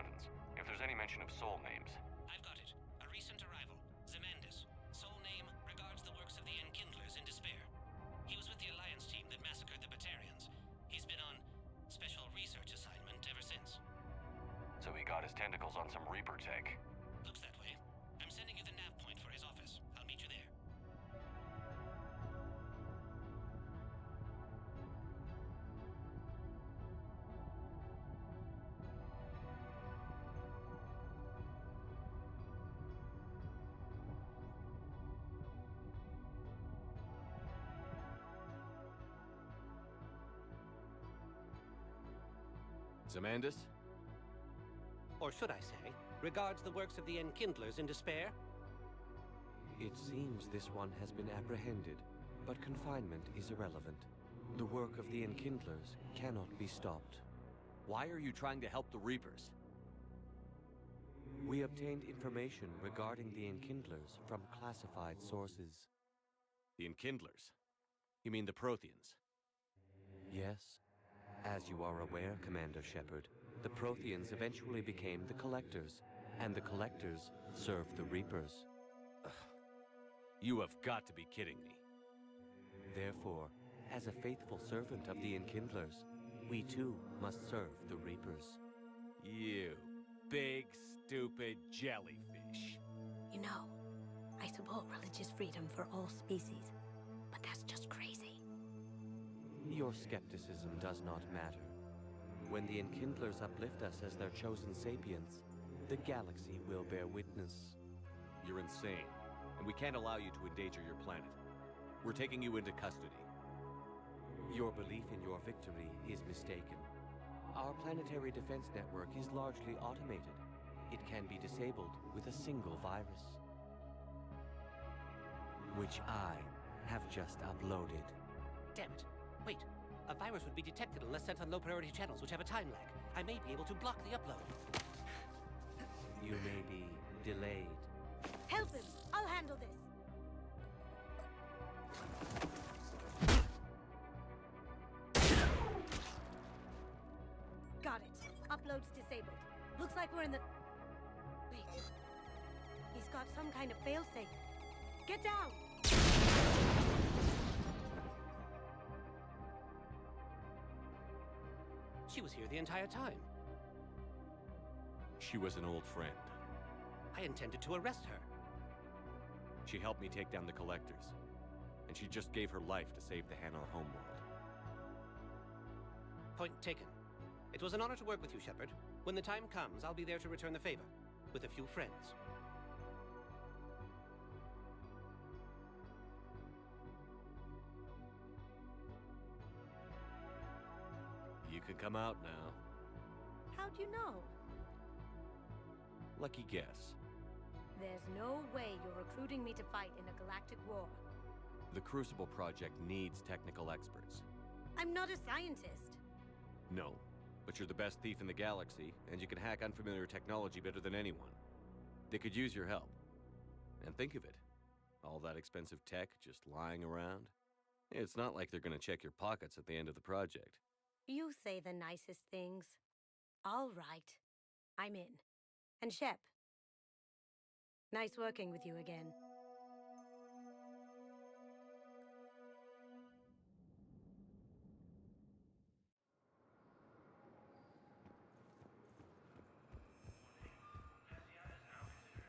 correspondence. If there's any mention of soul names. I've got it. A recent arrival. Zemandis. Sole name regards the works of the Enkindlers in despair. He was with the Alliance team that massacred the Batarians. He's been on special research assignment ever since. So he got his tentacles on some Reaper tech. Looks that way. I'm sending you the nav point for his office. I'll meet you there. Zemandis? Or should I say, regards the works of the Enkindlers in despair? It seems this one has been apprehended, but confinement is irrelevant. The work of the Enkindlers cannot be stopped. Why are you trying to help the Reapers? We obtained information regarding the Enkindlers from classified sources. The Enkindlers? You mean the Protheans? Yes. As you are aware, Commander Shepard, the Protheans eventually became the Collectors, and the Collectors served the Reapers. You have got to be kidding me. Therefore, as a faithful servant of the Enkindlers, we too must serve the Reapers. You big, stupid jellyfish. You know, I support religious freedom for all species, but that's just crazy. Your skepticism does not matter. When the Enkindlers uplift us as their chosen sapients, the galaxy will bear witness. You're insane, and we can't allow you to endanger your planet. We're taking you into custody. Your belief in your victory is mistaken. Our planetary defense network is largely automated. It can be disabled with a single virus, which I have just uploaded. Damn it. Wait. A virus would be detected unless sent on low-priority channels, which have a time lag. I may be able to block the upload. You may be delayed. Help him! I'll handle this! Got it. Upload's disabled. Looks like we're in the... Wait. He's got some kind of failsafe. Get down! She was here the entire time. She was an old friend. I intended to arrest her. She helped me take down the Collectors, and she just gave her life to save the Hanar homeworld. Point taken. It was an honor to work with you, Shepard. When the time comes, I'll be there to return the favor, with a few friends. You can come out now. How'd you know? Lucky guess. There's no way you're recruiting me to fight in a galactic war. The Crucible Project needs technical experts. I'm not a scientist. No, but you're the best thief in the galaxy, and you can hack unfamiliar technology better than anyone. They could use your help. And think of it. All that expensive tech just lying around. It's not like they're gonna check your pockets at the end of the project. You say the nicest things. All right. I'm in. And Shep. Nice working with you again.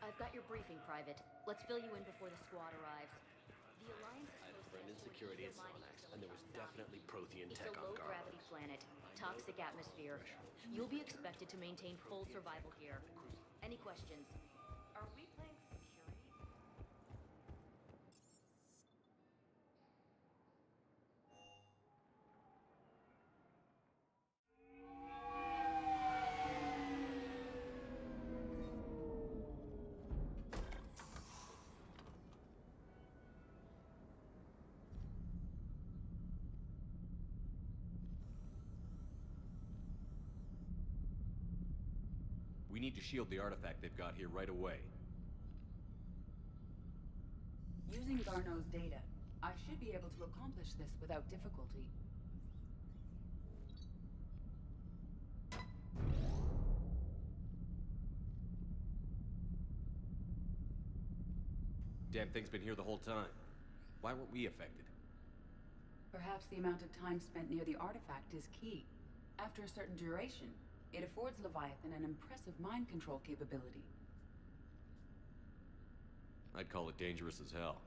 I've got your briefing, Private. Let's fill you in before the squad arrives. The Alliance... I had a friend in security at Sonax, and there was definitely Prothean It's tech a on low-gravity planet. Toxic atmosphere. You'll be expected to maintain full survival here. Any questions? Are we playing security? We need to shield the artifact they've got here right away. Using Garneau's data, I should be able to accomplish this without difficulty. Damn thing's been here the whole time. Why weren't we affected? Perhaps the amount of time spent near the artifact is key. After a certain duration, it affords Leviathan an impressive mind control capability. I'd call it dangerous as hell.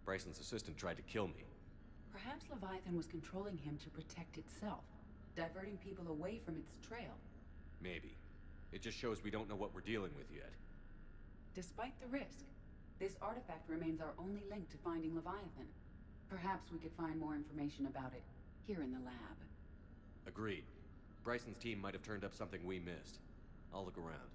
Bryson's assistant tried to kill me. Perhaps Leviathan was controlling him to protect itself, diverting people away from its trail. Maybe. It just shows we don't know what we're dealing with yet. Despite the risk, this artifact remains our only link to finding Leviathan. Perhaps we could find more information about it here in the lab. Agreed. Bryson's team might have turned up something we missed. I'll look around.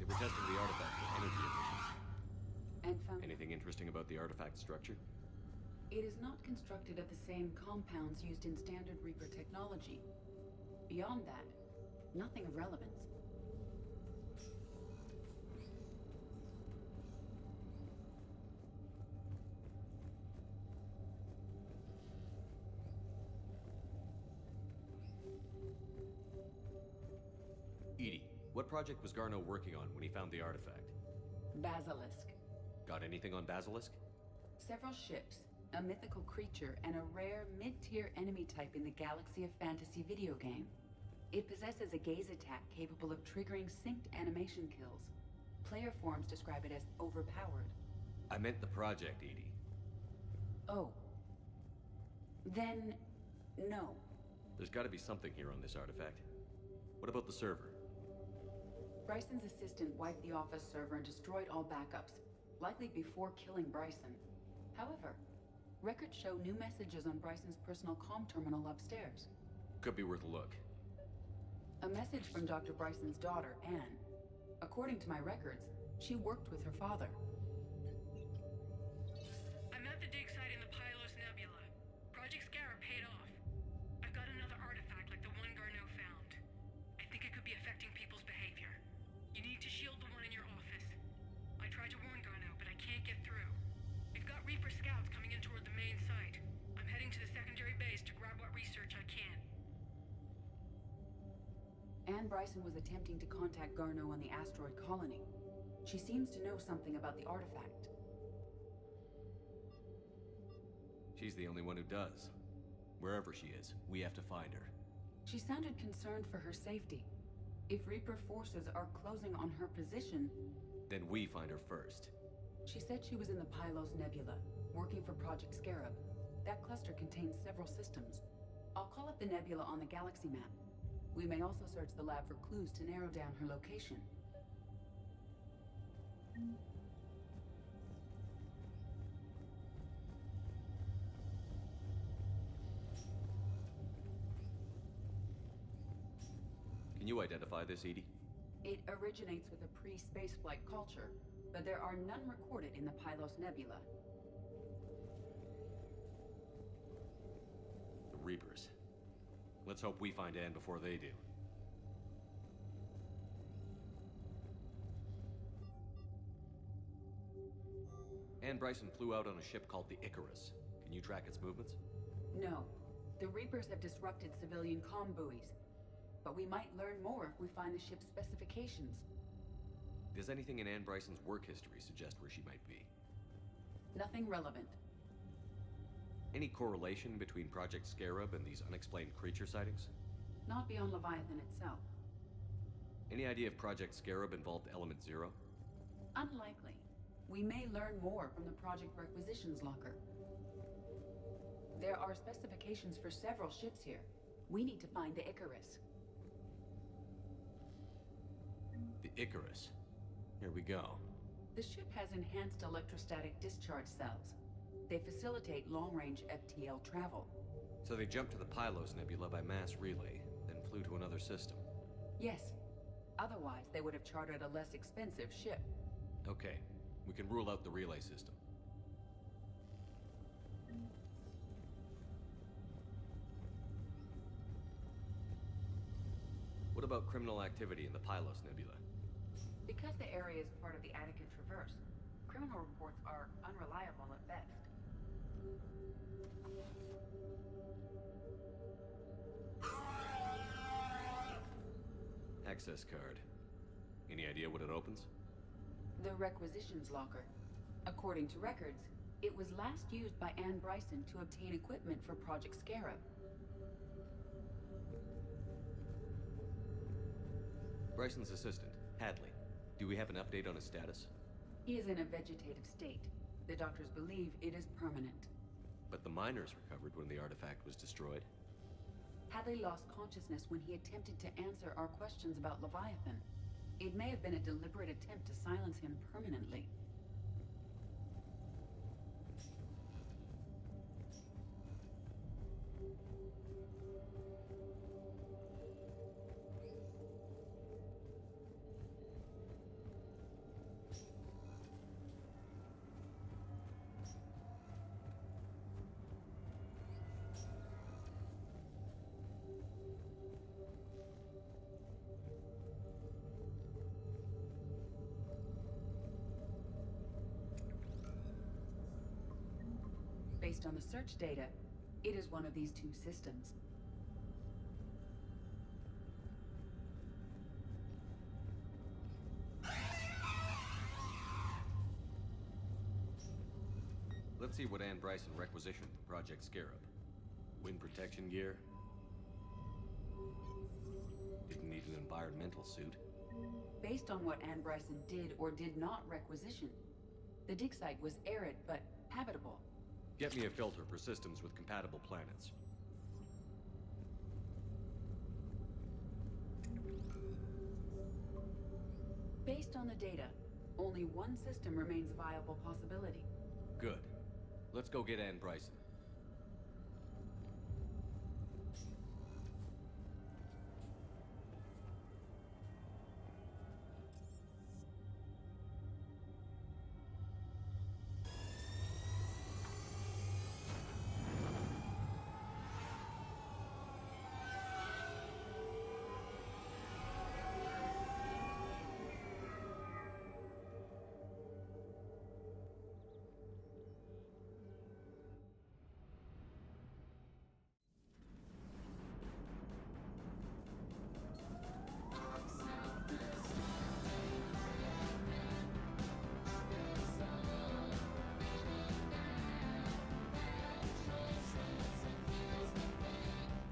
We're testing the artifact for energy emissions. And found Anything interesting about the artifact structure? it is not constructed of the same compounds used in standard Reaper technology. Beyond that, nothing of relevance. Edie, what project was Garneau working on when he found the artifact? Basilisk. Got anything on Basilisk? Several ships, a mythical creature, and a rare mid-tier enemy type in the Galaxy of Fantasy video game. It possesses a gaze attack capable of triggering synced animation kills. Player forums describe it as overpowered. I meant the project, Edie. Oh. Then, no. There's gotta be something here on this artifact. What about the server? Bryson's assistant wiped the office server and destroyed all backups, likely before killing Bryson. However, records show new messages on Bryson's personal comm terminal upstairs. Could be worth a look. A message from Dr. Bryson's daughter, Anne. According to my records, she worked with her father. I'm at the dig site in the Pylos Nebula. Project Scarab paid off. I've got another artifact like the one Garneau found. I think it could be affecting people's behavior. You need to shield the one in your office. I tried to warn Garneau, but I can't get through. We've got Reaper scouts coming in toward the main site. I'm heading to the secondary base to grab what research I can. Anne Bryson was attempting to contact Garneau on the asteroid colony. She seems to know something about the artifact. She's the only one who does. Wherever she is, we have to find her. She sounded concerned for her safety. If Reaper forces are closing on her position... Then we find her first. She said she was in the Pylos Nebula, working for Project Scarab. That cluster contains several systems. I'll call up the nebula on the galaxy map. We may also search the lab for clues to narrow down her location. Can you identify this, Edie? It originates with a pre-spaceflight culture, but there are none recorded in the Pylos Nebula. The Reapers. Let's hope we find Anne before they do. Anne Bryson flew out on a ship called the Icarus. Can you track its movements? No. The Reapers have disrupted civilian comm buoys. But we might learn more if we find the ship's specifications. Does anything in Anne Bryson's work history suggest where she might be? Nothing relevant. Any correlation between Project Scarab and these unexplained creature sightings? Not beyond Leviathan itself. Any idea if Project Scarab involved Element Zero? Unlikely. We may learn more from the Project Requisitions Locker. There are specifications for several ships here. We need to find the Icarus. The Icarus. Here we go. The ship has enhanced electrostatic discharge cells. They facilitate long-range FTL travel. So they jumped to the Pylos Nebula by mass relay, then flew to another system. Yes. Otherwise, they would have chartered a less expensive ship. Okay, we can rule out the relay system. What about criminal activity in the Pylos Nebula? Because the area is part of the Attica Traverse, criminal reports are unreliable at best. Access card. Any idea what it opens? The requisitions locker. According to records, it was last used by Anne Bryson to obtain equipment for Project Scarab. Bryson's assistant, Hadley. Do we have an update on his status? He is in a vegetative state. The doctors believe it is permanent. But the miners recovered when the artifact was destroyed. Hadley lost consciousness when he attempted to answer our questions about Leviathan. It may have been a deliberate attempt to silence him permanently. Based on the search data, it is one of these two systems. Let's see what Anne Bryson requisitioned from Project Scarab. Wind protection gear. Didn't need an environmental suit. Based on what Anne Bryson did or did not requisition, the dig site was arid but habitable. Get me a filter for systems with compatible planets. Based on the data, only one system remains a viable possibility. Good. Let's go get Anne Bryson.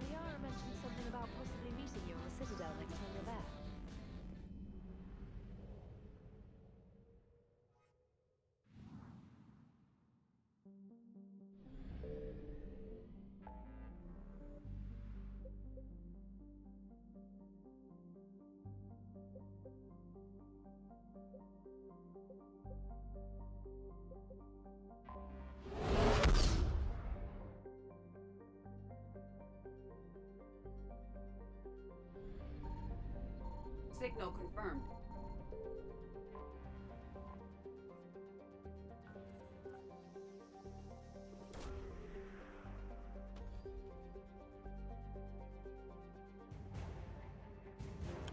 Liara mentioned something about possibly meeting you on the Citadel next time you're there. Signal confirmed.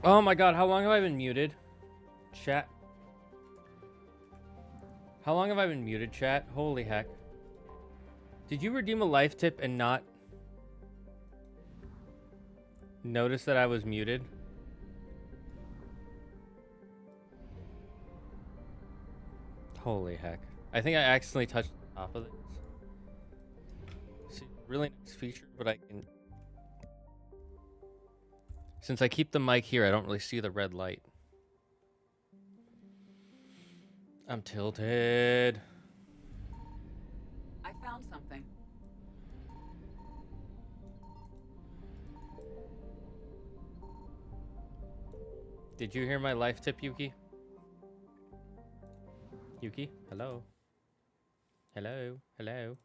Oh my god, how long have I been muted? Chat. How long have I been muted, chat? Holy heck. Did you redeem a life tip and not notice that I was muted? Holy heck. I think I accidentally touched the top of it. See, really nice feature, but I can... Since I keep the mic here, I don't really see the red light. I'm tilted. I found something. Did you hear my life tip, Yuki? Yuki, hello. Hello, hello.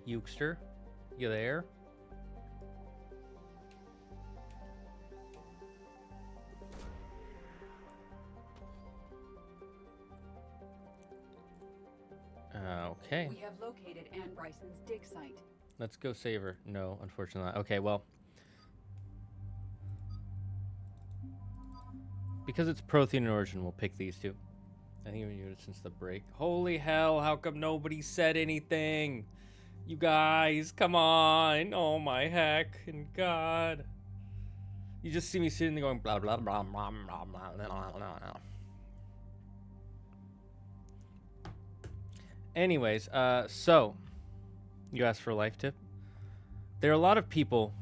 Ukester, you there? Okay. We have located Anne Bryson's dig site. Let's go save her. No, unfortunately not. Okay, well. Because it's Prothean in origin, we'll pick these two. I think we've been doing it since the break. Holy hell, how come nobody said anything? You guys, come on. Oh my heck and God. You just see me sitting there going blah blah blah blah blah blah blah blah. Anyways, so you asked for a life tip. There are a lot of people.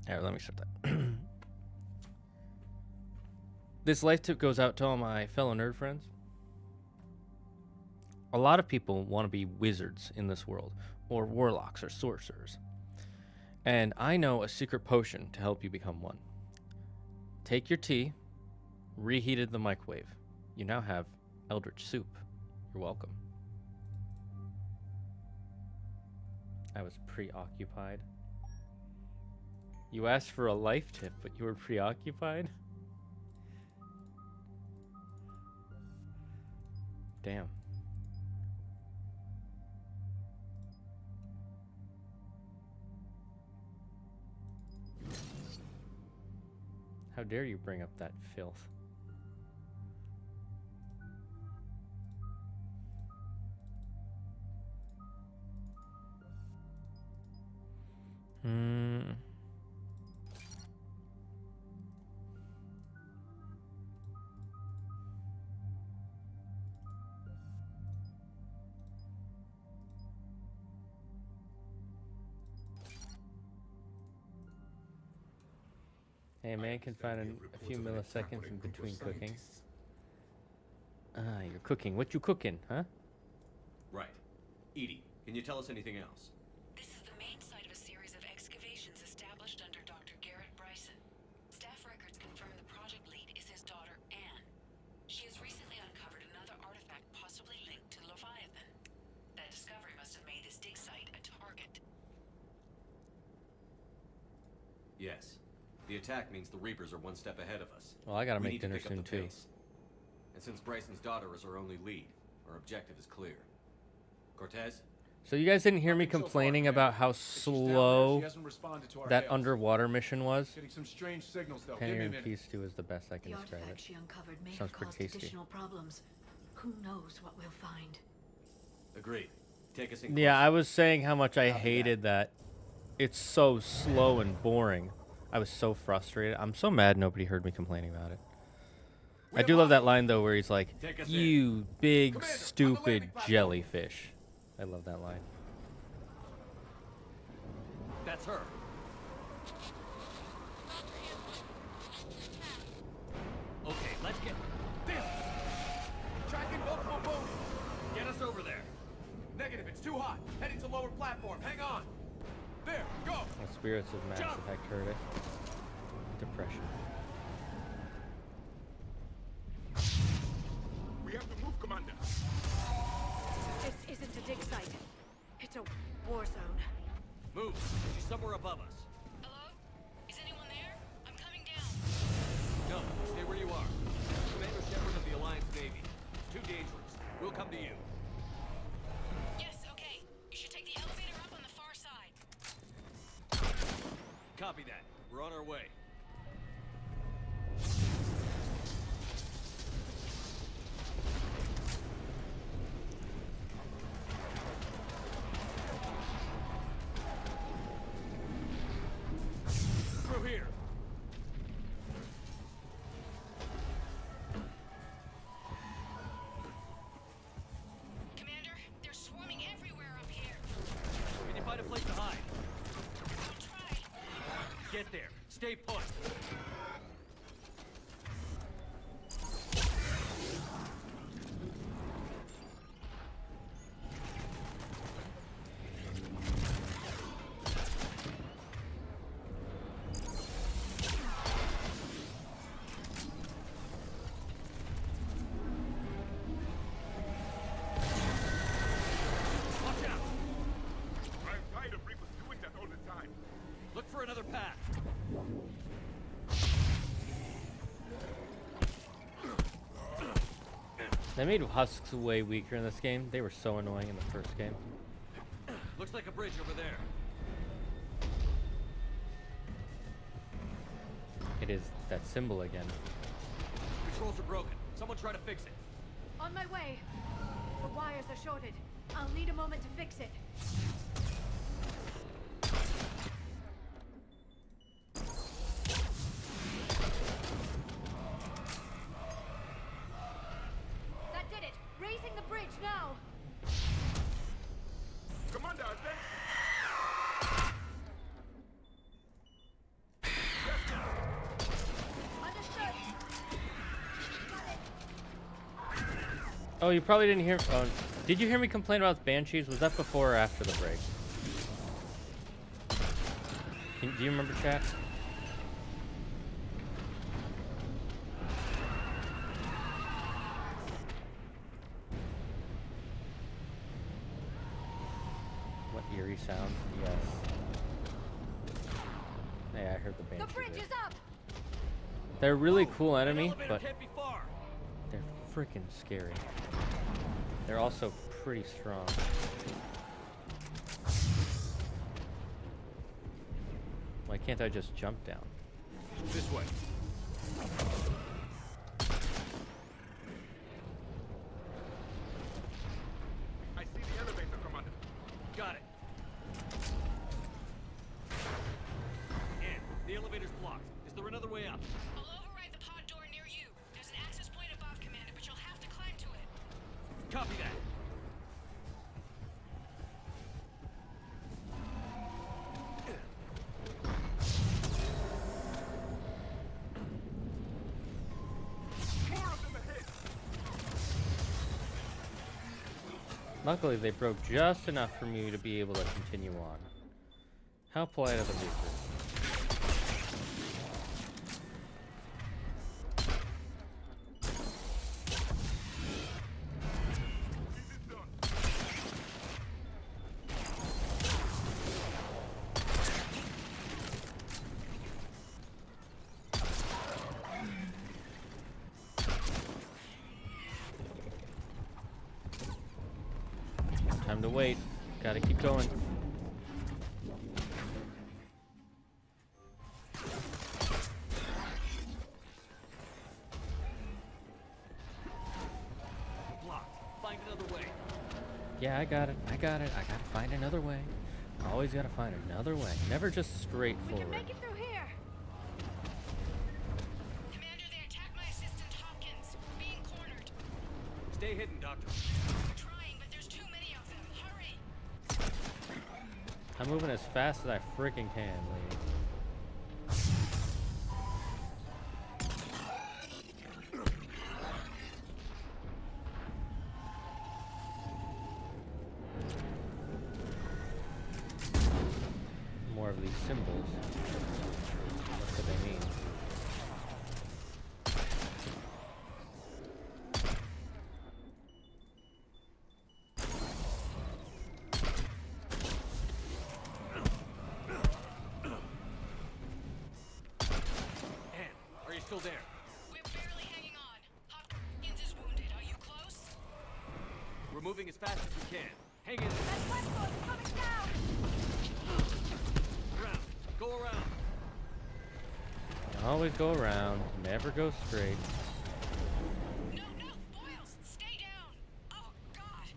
Here, let me start that. This life tip goes out to all my fellow nerd friends. A lot of people want to be wizards in this world, or warlocks or sorcerers. And I know a secret potion to help you become one. Take your tea, reheated the microwave. You now have eldritch soup. You're welcome. I was preoccupied. You asked for a life tip, but you were preoccupied? Damn. How dare you bring up that filth? Hey, a man can find a few milliseconds in between cooking. You're cooking. What you cooking, huh? Right. Edie, can you tell us anything else? This is the main site of a series of excavations established under Dr. Garrett Bryson. Staff records confirm the project lead is his daughter, Anne. She has recently uncovered another artifact possibly linked to Leviathan. That discovery must have made this dig site a target. Yes. The attack means the Reapers are one step ahead of us. Well, I gotta We make need to dinner pick up soon, the too. pace. And since Bryson's daughter is our only lead, our objective is clear. Cortez? So you guys didn't hear me complaining about how slow that underwater mission was? Getting some strange signals, though. Penny Give me a and minute. Peace stew is the best I can The describe artifact it. she uncovered may Sounds have pretty caused tasty. additional problems. Who knows what we'll find? Agreed. Take us in. Yeah, I was saying how much I hated that. It's so slow and boring. I was so frustrated. I'm so mad nobody heard me complaining about it. I do love that line, though, where he's like, "You big, stupid jellyfish." I love that line. That's her. Okay, let's get this. Tracking multiple boats. Get us over there. Negative, it's too hot. Heading to lower platform. Hang on. There, go. The spirits of Mass Jump. Effect heard it. Depression. We have to move, Commander. This isn't a dig site. It's a war zone. Move. She's somewhere above us. Hello? Is anyone there? I'm coming down. No, stay where you are. Commander Shepard of the Alliance Navy. It's too dangerous. We'll come to you. Yes, okay. You should take the elevator up on the far side. Copy that. We're on our way. Through here. Commander, they're swarming everywhere up here. Can you find a place to hide? I'll try. Get there. Stay put. They made husks way weaker in this game. They were so annoying in the first game. Looks like a bridge over there. It is that symbol again. Controls are broken. Someone try to fix it. On my way. The wires are shorted. I'll need a moment to fix it. That did it. Raising the bridge now. Commander, Oh, you probably didn't hear. Oh, did you hear me complain about banshees? Was that before or after the break? Do you remember, chat? What eerie sound? Yes. Hey, I heard the banshee. The bridge is up. They're a really cool enemy, but they're freaking scary. They're also pretty strong. Why can't I just jump down? This way. I see the elevator, Commander. Got it. And the elevator's blocked. Is there another way up? I'll override the pod door near you. There's an access point above, Commander, but you'll have to climb to it. Copy that. Luckily, they broke just enough for me to be able to continue on. How polite of the Reapers. Time to wait. Gotta keep going. Blocked. Find another way. Yeah, I got it. I gotta find another way. Always gotta find another way. Never just straightforward. Make it through here. Commander, they attacked my assistant Hopkins. Being cornered. Stay hidden, Doctor. We're trying, but there's too many of them. Hurry. I'm moving as fast as I freaking can, lady. More of these symbols. What do they mean? Are you still there? We're barely hanging on. Hopkins is wounded. Are you close? We're moving as fast as we can. Hang in there. That platform is coming down. Around. Go around. Always go around, never go straight. No, Boyles, stay down. Oh, God.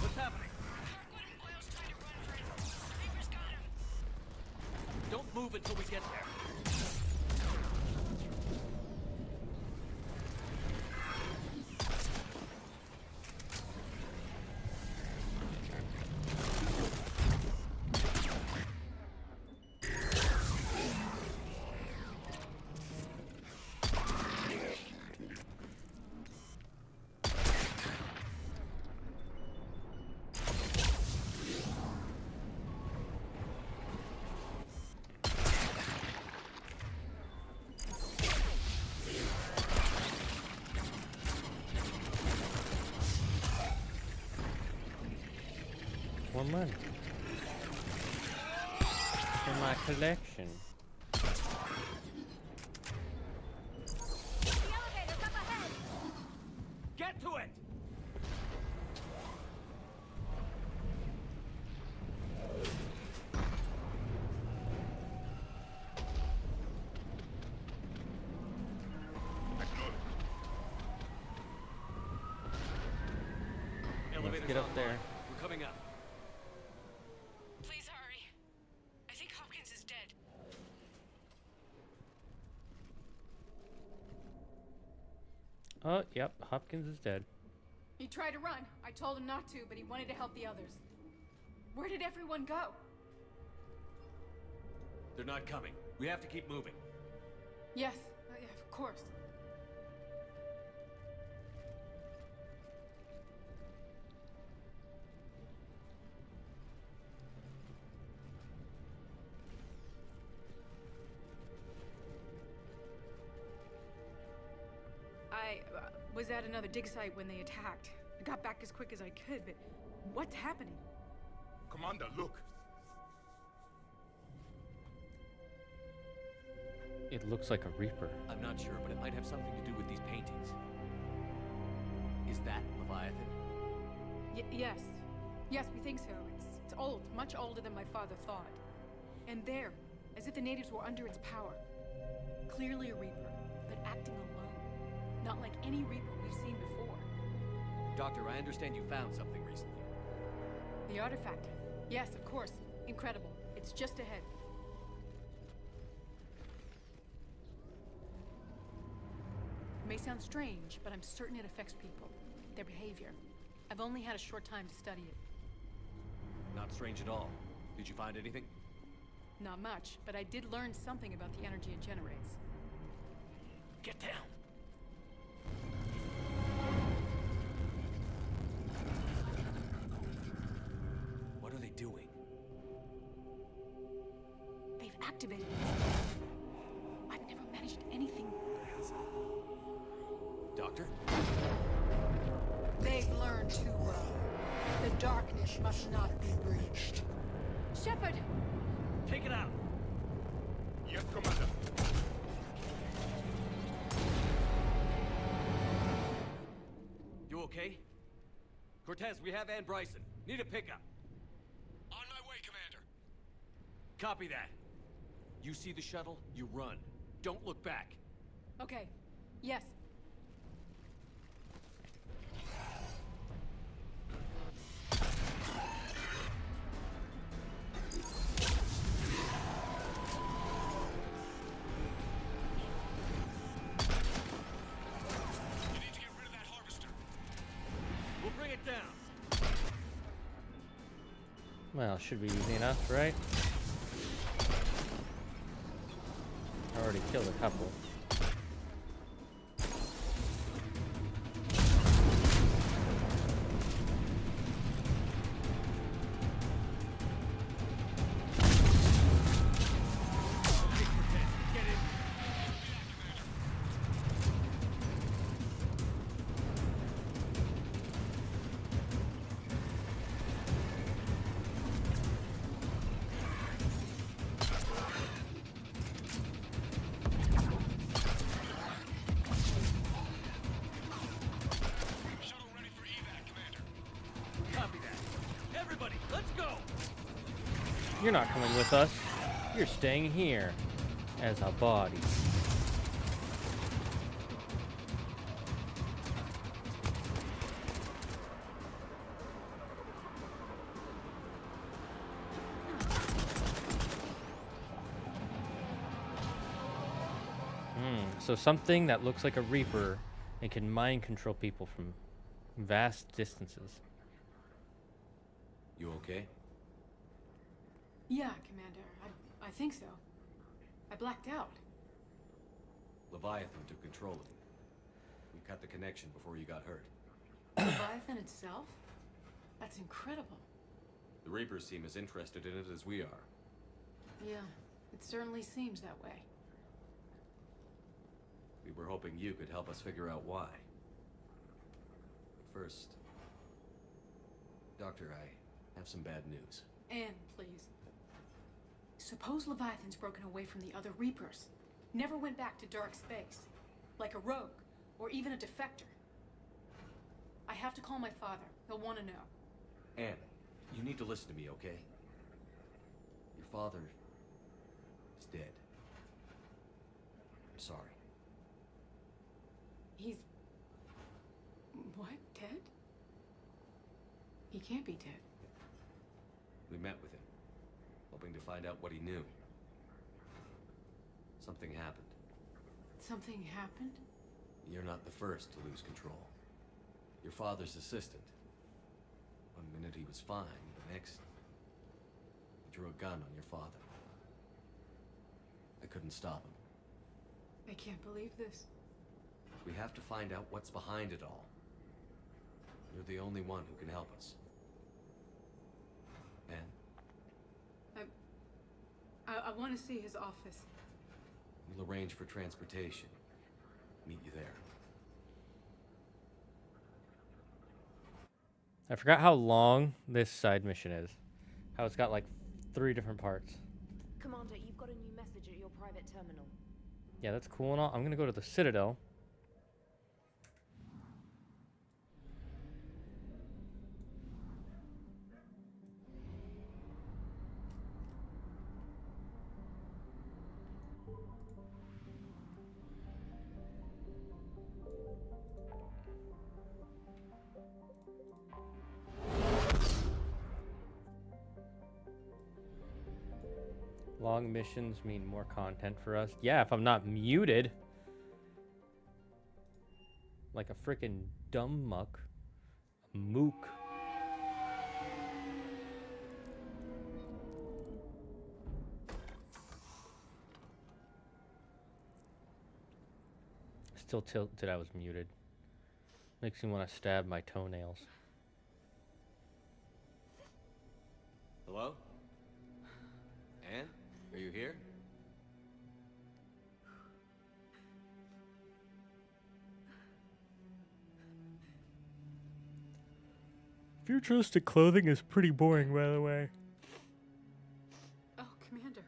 What's happening? Kirkwood and Boyles tried to run for it. The Reapers got him. Don't move until we get there. More money for my collection. The elevator's up ahead. Get to it! get up there. We're coming up. Please hurry. I think Hopkins is dead. Oh, yep, Hopkins is dead. He tried to run. I told him not to, but he wanted to help the others. Where did everyone go? They're not coming. We have to keep moving. Yes, yeah, of course. I was at another dig site when they attacked. I got back as quick as I could, but what's happening? Commander, look. It looks like a Reaper. I'm not sure, but it might have something to do with these paintings. Is that Leviathan? Yes. Yes, we think so. It's old, much older than my father thought. And there, as if the natives were under its power. Clearly a Reaper, but acting alone. Not like any Reaper we've seen before. Doctor, I understand you found something recently. The artifact. Yes, of course. Incredible. It's just ahead. It may sound strange, but I'm certain it affects people. Their behavior. I've only had a short time to study it. Not strange at all. Did you find anything? Not much, but I did learn something about the energy it generates. Get down! What are they doing? They've activated it. I've never managed anything. Doctor? They've learned too well. The darkness must not be breached. Shepard! Take it out! Yes, Commander. You okay? Cortez, we have Ann Bryson. Need a pickup. On my way, Commander. Copy that. You see the shuttle, you run. Don't look back. Okay. Yes. Well, should be easy enough, right? I already killed a couple. You're not coming with us. You're staying here as a body. So something that looks like a Reaper and can mind control people from vast distances. You okay? Yeah, Commander. I think so. I blacked out. Leviathan took control of you. We cut the connection before you got hurt. Leviathan itself? That's incredible. The Reapers seem as interested in it as we are. Yeah, it certainly seems that way. We were hoping you could help us figure out why. But first... Doctor, I have some bad news. Anne, please. Suppose Leviathan's broken away from the other Reapers. Never went back to dark space. Like a rogue, or even a defector. I have to call my father. He'll want to know. Anne, you need to listen to me, okay? Your father is dead. I'm sorry. He's... what? Dead? He can't be dead. We met with him, hoping to find out what he knew. Something happened. Something happened? You're not the first to lose control. Your father's assistant. One minute he was fine, the next, he drew a gun on your father. I couldn't stop him. I can't believe this. We have to find out what's behind it all. You're the only one who can help us. Anne? I want to see his office. We'll arrange for transportation. Meet you there. I forgot how long this side mission is. How it's got like 3 different parts. Commander, you've got a new message at your private terminal. Yeah, that's cool and all. I'm gonna go to the Citadel. Long missions mean more content for us. Yeah, if I'm not muted. Like a freaking dumb muck. A mook. Still tilted I was muted. Makes me want to stab my toenails. Hello? Anne? Are you here? Futuristic clothing is pretty boring, by the way. Oh, Commander.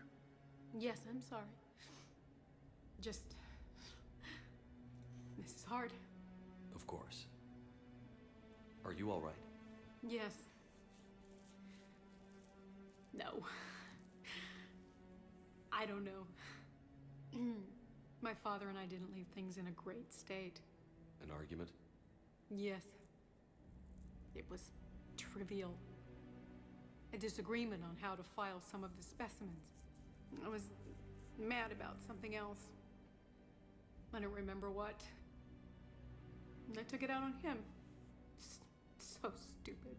Yes, I'm sorry. Just... This is hard. Of course. Are you all right? Yes. No. I don't know. My father and I didn't leave things in a great state. An argument? Yes. It was trivial. A disagreement on how to file some of the specimens. I was mad about something else. I don't remember what. And I took it out on him. So stupid.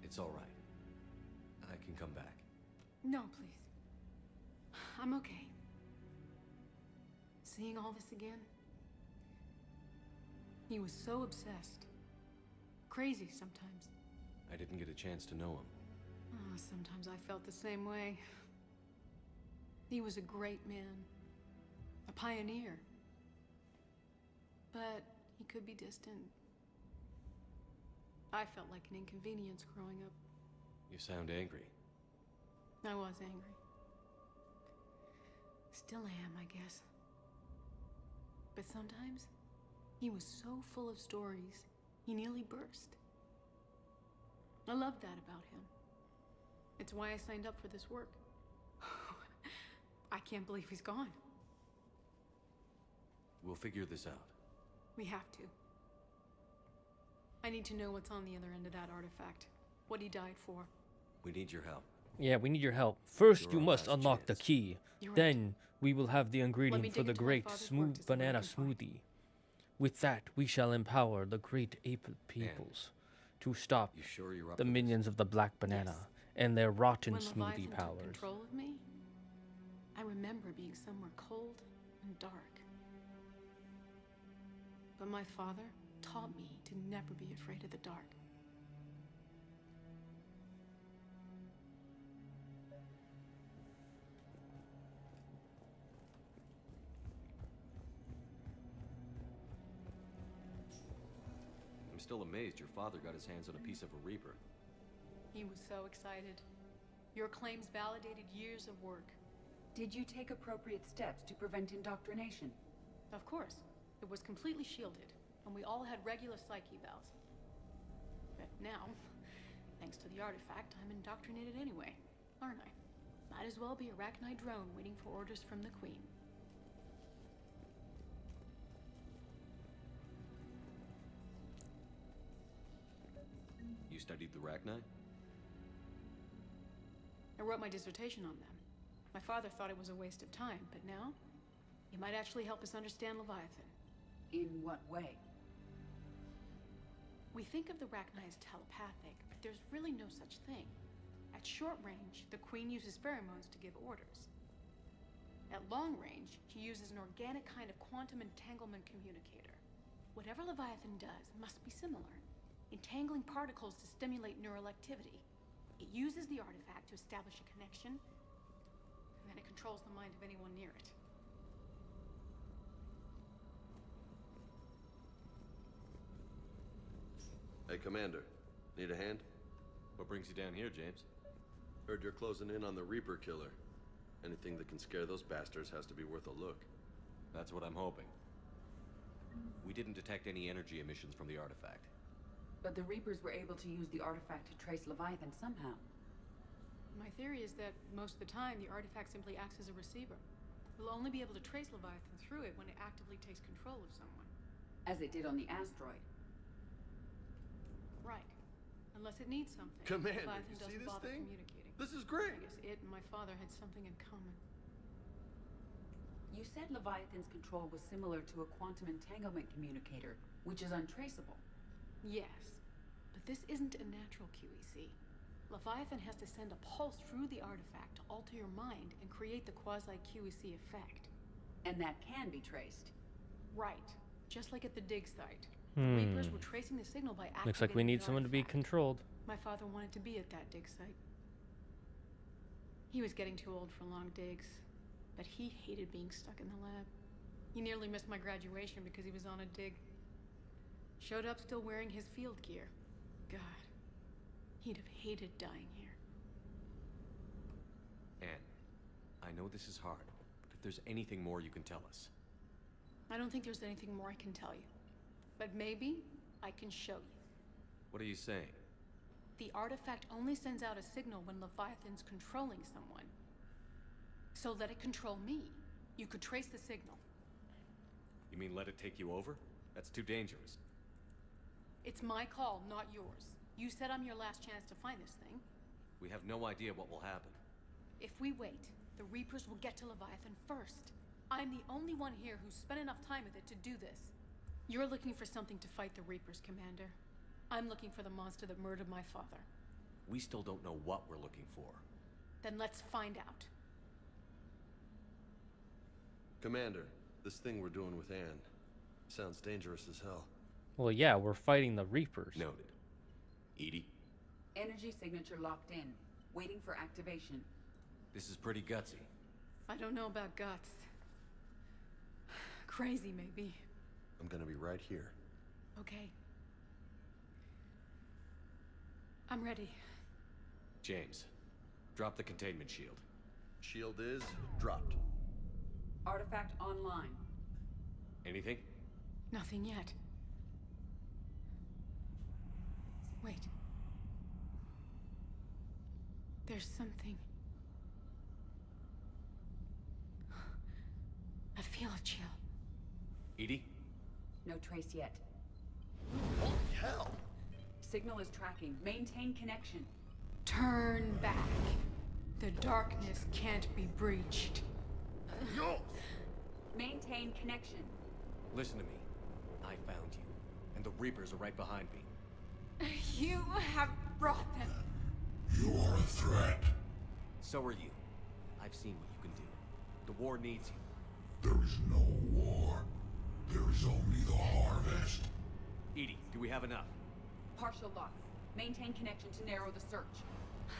It's all right. I can come back. No, please. I'm okay. Seeing all this again? He was so obsessed. Crazy sometimes. I didn't get a chance to know him. Oh, sometimes I felt the same way. He was a great man. A pioneer. But he could be distant. I felt like an inconvenience growing up. You sound angry. I was angry. Still am, I guess. But sometimes, he was so full of stories, he nearly burst. I love that about him. It's why I signed up for this work. I can't believe he's gone. We'll figure this out. We have to. I need to know what's on the other end of that artifact. What he died for. We need your help. Yeah, we need your help. First, you must unlock the key. Then, we will have the ingredient for the great smooth banana smoothie. With that, we shall empower the great ape peoples to stop the minions of the black banana and their rotten smoothie Leviathan powers. took control of me, I remember being somewhere cold and dark. But my father taught me to never be afraid of the dark. I'm still amazed your father got his hands on a piece of a Reaper. He was so excited. Your claims validated years of work. Did you take appropriate steps to prevent indoctrination? Of course. It was completely shielded, and we all had regular psych evals. But now, thanks to the artifact, I'm indoctrinated anyway, aren't I? Might as well be a Rachni drone waiting for orders from the Queen. You studied the Rachni? I wrote my dissertation on them. My father thought it was a waste of time, but now, it might actually help us understand Leviathan. In what way? We think of the Rachni as telepathic, but there's really no such thing. At short range, the Queen uses pheromones to give orders. At long range, she uses an organic kind of quantum entanglement communicator. Whatever Leviathan does must be similar, entangling particles to stimulate neural activity. It uses the artifact to establish a connection, and then it controls the mind of anyone near it. Hey, Commander. Need a hand? What brings you down here, James? Heard you're closing in on the Reaper killer. Anything that can scare those bastards has to be worth a look. That's what I'm hoping. We didn't detect any energy emissions from the artifact. But the Reapers were able to use the artifact to trace Leviathan somehow. My theory is that most of the time, the artifact simply acts as a receiver. We'll only be able to trace Leviathan through it when it actively takes control of someone. As it did on the asteroid. Right. Unless it needs something. Commander, Leviathan you see doesn't this bother thing? communicating. This is great! I guess it and my father had something in common. You said Leviathan's control was similar to a quantum entanglement communicator, which is untraceable. Yes. But this isn't a natural QEC. Leviathan has to send a pulse through the artifact to alter your mind and create the quasi-QEC effect. And that can be traced. Right. Just like at the dig site. The Reapers were tracing the signal by activating Looks like we need the someone to be artifact. controlled. My father wanted to be at that dig site. He was getting too old for long digs, but he hated being stuck in the lab. He nearly missed my graduation because he was on a dig. Showed up still wearing his field gear. God, he'd have hated dying here. Anne, I know this is hard, but if there's anything more you can tell us. I don't think there's anything more I can tell you. But maybe I can show you. What are you saying? The artifact only sends out a signal when Leviathan's controlling someone. So let it control me. You could trace the signal. You mean let it take you over? That's too dangerous. It's my call, not yours. You said I'm your last chance to find this thing. We have no idea what will happen. If we wait, the Reapers will get to Leviathan first. I'm the only one here who's spent enough time with it to do this. You're looking for something to fight the Reapers, Commander. I'm looking for the monster that murdered my father. We still don't know what we're looking for. Then let's find out. Commander, this thing we're doing with Anne sounds dangerous as hell. Well, yeah, we're fighting the Reapers. Noted. Edie? Energy signature locked in, waiting for activation. This is pretty gutsy. I don't know about guts. Crazy, maybe. I'm gonna be right here. Okay. I'm ready. James, drop the containment shield. Shield is dropped. Artifact online. Anything? Nothing yet. Wait. There's something. I feel a chill. Edie? No trace yet. Holy hell! Signal is tracking. Maintain connection. Turn back. The darkness can't be breached. Yo! Maintain connection. Listen to me. I found you, and the Reapers are right behind me. You have brought them. You are a threat. So are you. I've seen what you can do. The war needs you. There is no war. There is only the harvest. Edie, do we have enough? Partial lock. Maintain connection to narrow the search.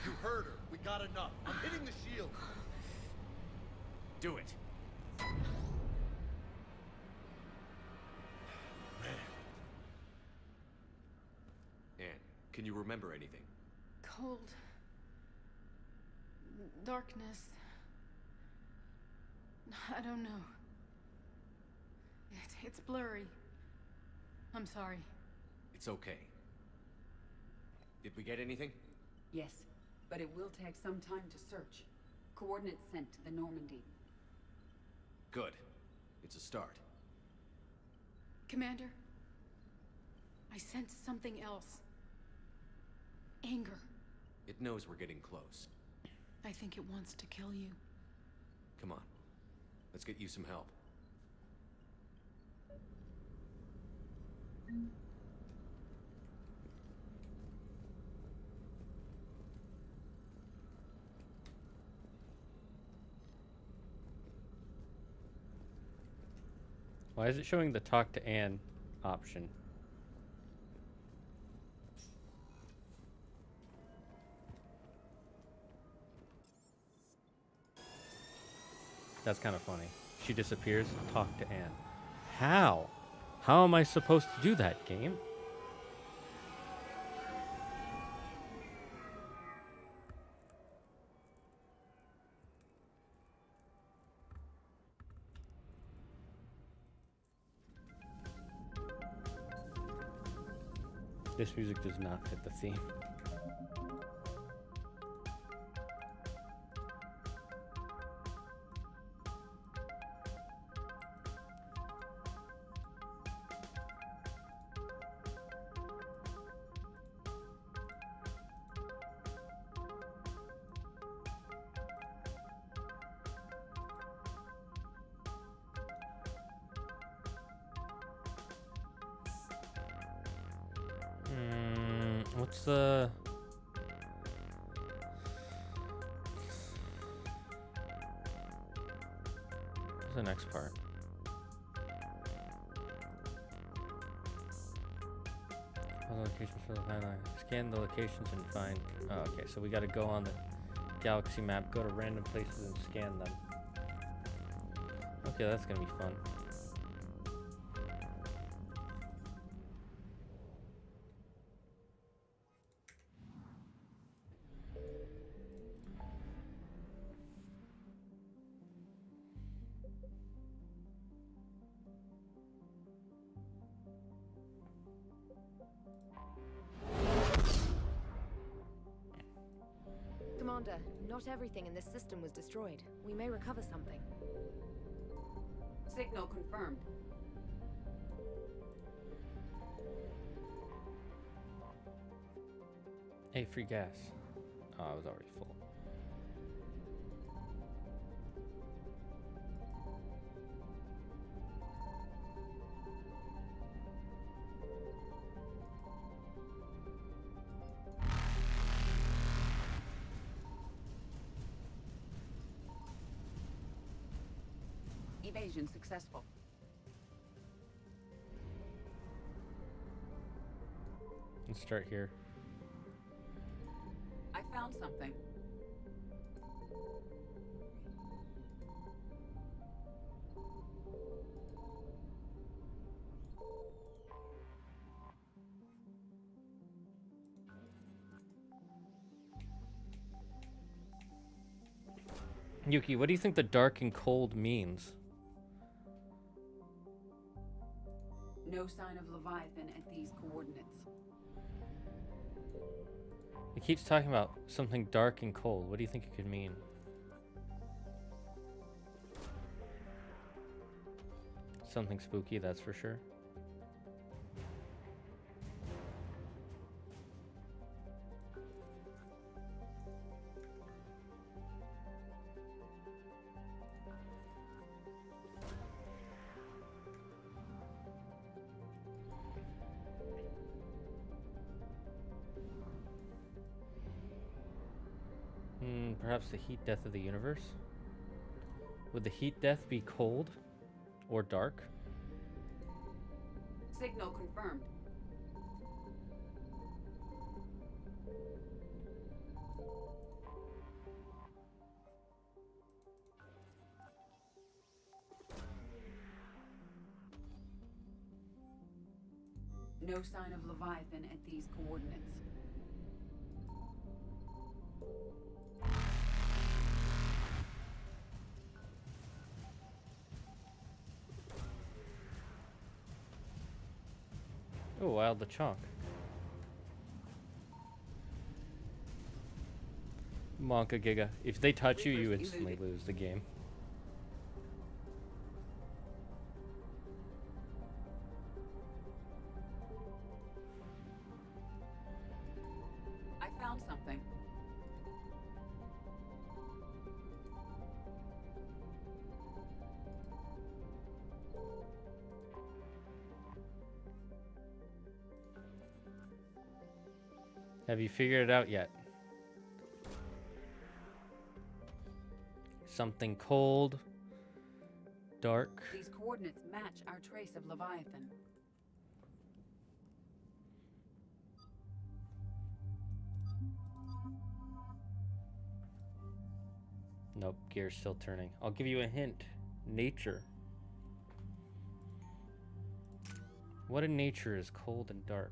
You heard her. We got enough. I'm hitting the shield. Do it. Anne, can you remember anything? Cold. Darkness. I don't know. It's blurry. I'm sorry. It's okay. Did we get anything? Yes, but it will take some time to search. Coordinates sent to the Normandy. Good. It's a start. Commander, I sense something else. Anger. It knows we're getting close. I think it wants to kill you. Come on. Let's get you some help. Why is it showing the talk to Anne option? That's kind of funny. She disappears, talk to Anne. How? How am I supposed to do that, game? This music does not fit the theme. What's the... What's the next part? Locations for the timeline. Scan the locations and find... Oh, okay, so we gotta go on the galaxy map, go to random places and scan them. Okay, that's gonna be fun. Commander, not everything in this system was destroyed. We may recover something. Signal confirmed. Hey, free gas. Oh, I was already full. Evasion successful. Let's start here. I found something. Yuki, what do you think the dark and cold means? No sign of Leviathan at these coordinates. It keeps talking about something dark and cold. What do you think it could mean? Something spooky, that's for sure. Perhaps the heat death of the universe? Would the heat death be cold or dark? Signal confirmed. No sign of Leviathan at these coordinates. Oh, Wild the Chonk. Monka Giga. If they touch you, you instantly lose the game. I Have you figured it out yet? Something cold, dark. These coordinates match our trace of Leviathan. Nope, gear's still turning. I'll give you a hint. Nature. What in nature is cold and dark?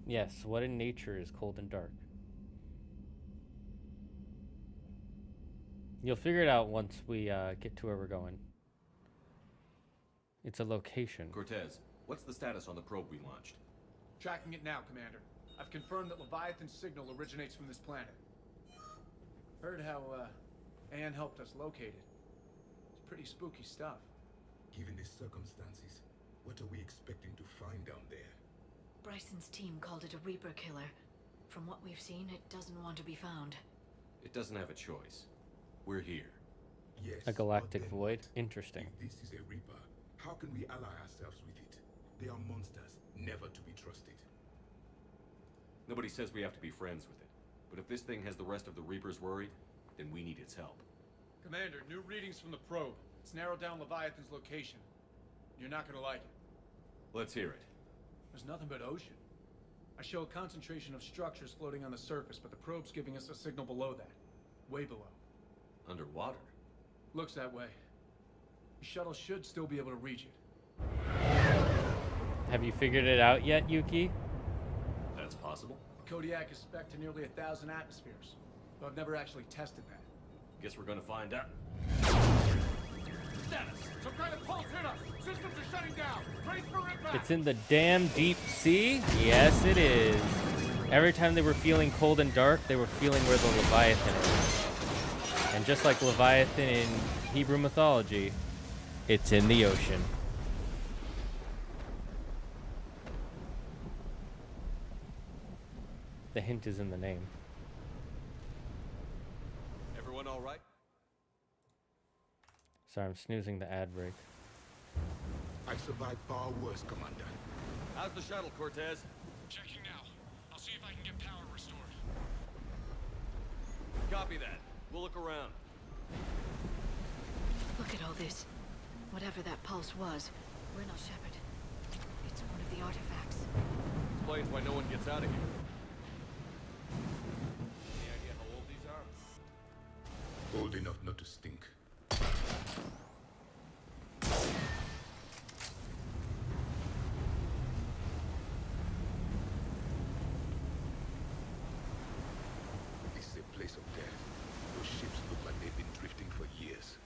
Yes, what in nature is cold and dark? You'll figure it out once we get to where we're going. It's a location. Cortez, what's the status on the probe we launched? Tracking it now, Commander. I've confirmed that Leviathan's signal originates from this planet. Heard how, Anne helped us locate it. It's pretty spooky stuff. Given the circumstances, what are we expecting to find down there? Bryson's team called it a Reaper killer. From what we've seen, it doesn't want to be found. It doesn't have a choice. We're here. Yes. A galactic void? Interesting. If this is a Reaper, how can we ally ourselves with it? They are monsters, never to be trusted. Nobody says we have to be friends with it. But if this thing has the rest of the Reapers worried, then we need its help. Commander, new readings from the probe. It's narrowed down Leviathan's location. You're not gonna like it. Let's hear it. There's nothing but ocean. I show a concentration of structures floating on the surface, but the probe's giving us a signal below that. Way below. Underwater? Looks that way. The shuttle should still be able to reach it. Have you figured it out yet, Yuki? That's possible. Kodiak is spec'd to nearly 1,000 atmospheres, but I've never actually tested that. Guess we're gonna find out. Status! Some kind of pulse hit us! Systems are shutting down! Brace for impact! It's in the damn deep sea? Yes, it is. Every time they were feeling cold and dark, they were feeling where the Leviathan is. And just like Leviathan in Hebrew mythology, it's in the ocean. The hint is in the name. Everyone all right? Sorry, I'm snoozing the ad break. I survived far worse, Commander. How's the shuttle, Cortez? Checking now. I'll see if I can get power restored. Copy that. We'll look around. Look at all this. Whatever that pulse was, Renal Shepard. It's one of the artifacts. Explains why no one gets out of here. Any idea how old these are? Old enough not to stink. This is a place of death. Those ships look like they've been drifting for years.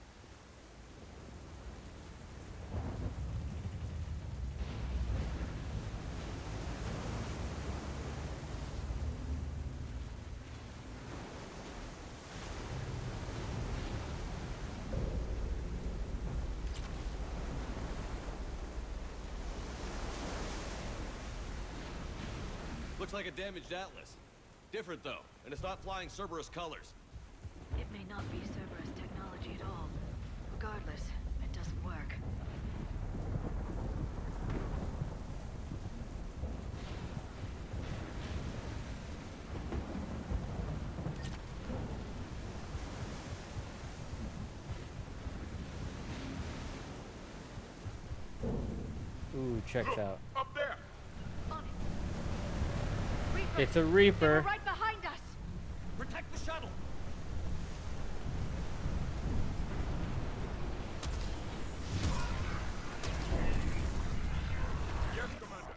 Looks like a damaged Atlas. Different though, and it's not flying Cerberus colors. It may not be Cerberus technology at all. Regardless, it doesn't work. Ooh, checks out. Up there! It's a Reaper. Right behind us! Protect the shuttle! Yes, Commander.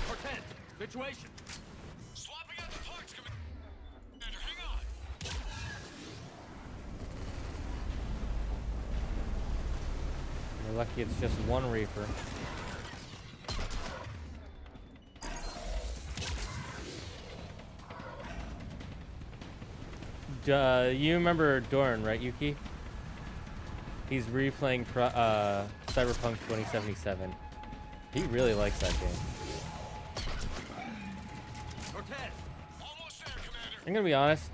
Cortez, situation! Swapping out the parts, Commander. Hang on. You're lucky it's just one Reaper. You remember Doran, right, Yuki? He's replaying Cyberpunk 2077. He really likes that game. I'm gonna be honest.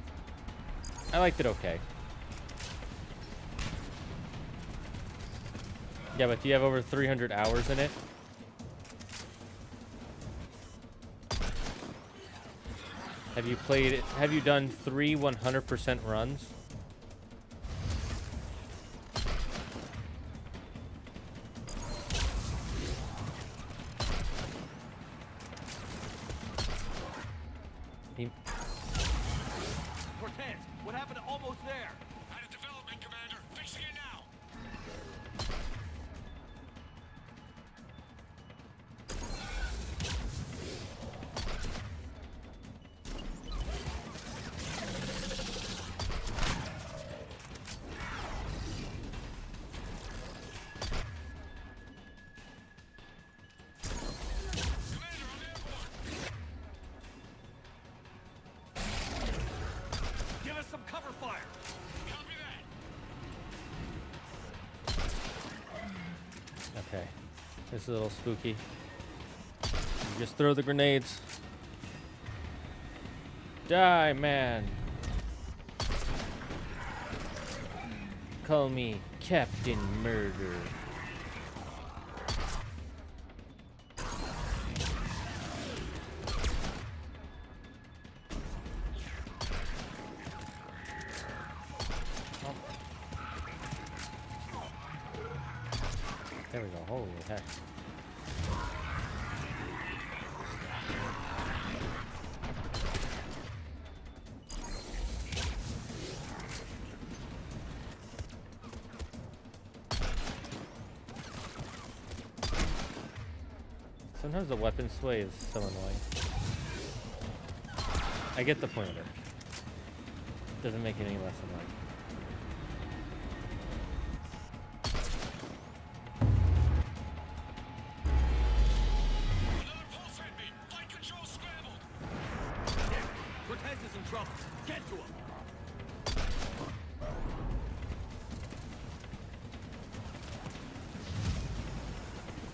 I liked it okay. Yeah, but do you have over 300 hours in it? Have you played it? Have you done 3 100% runs? Cortez, what happened to almost there? Out of development, Commander. Fixing it now. Give us some cover fire. Copy that. Okay. This is a little spooky. You just throw the grenades. Die, man. Call me Captain Murder. There we go. Holy heck. Sometimes the weapon sway is so annoying. I get the point of it. Doesn't make it any less annoying. Cortez is in trouble. Get to him.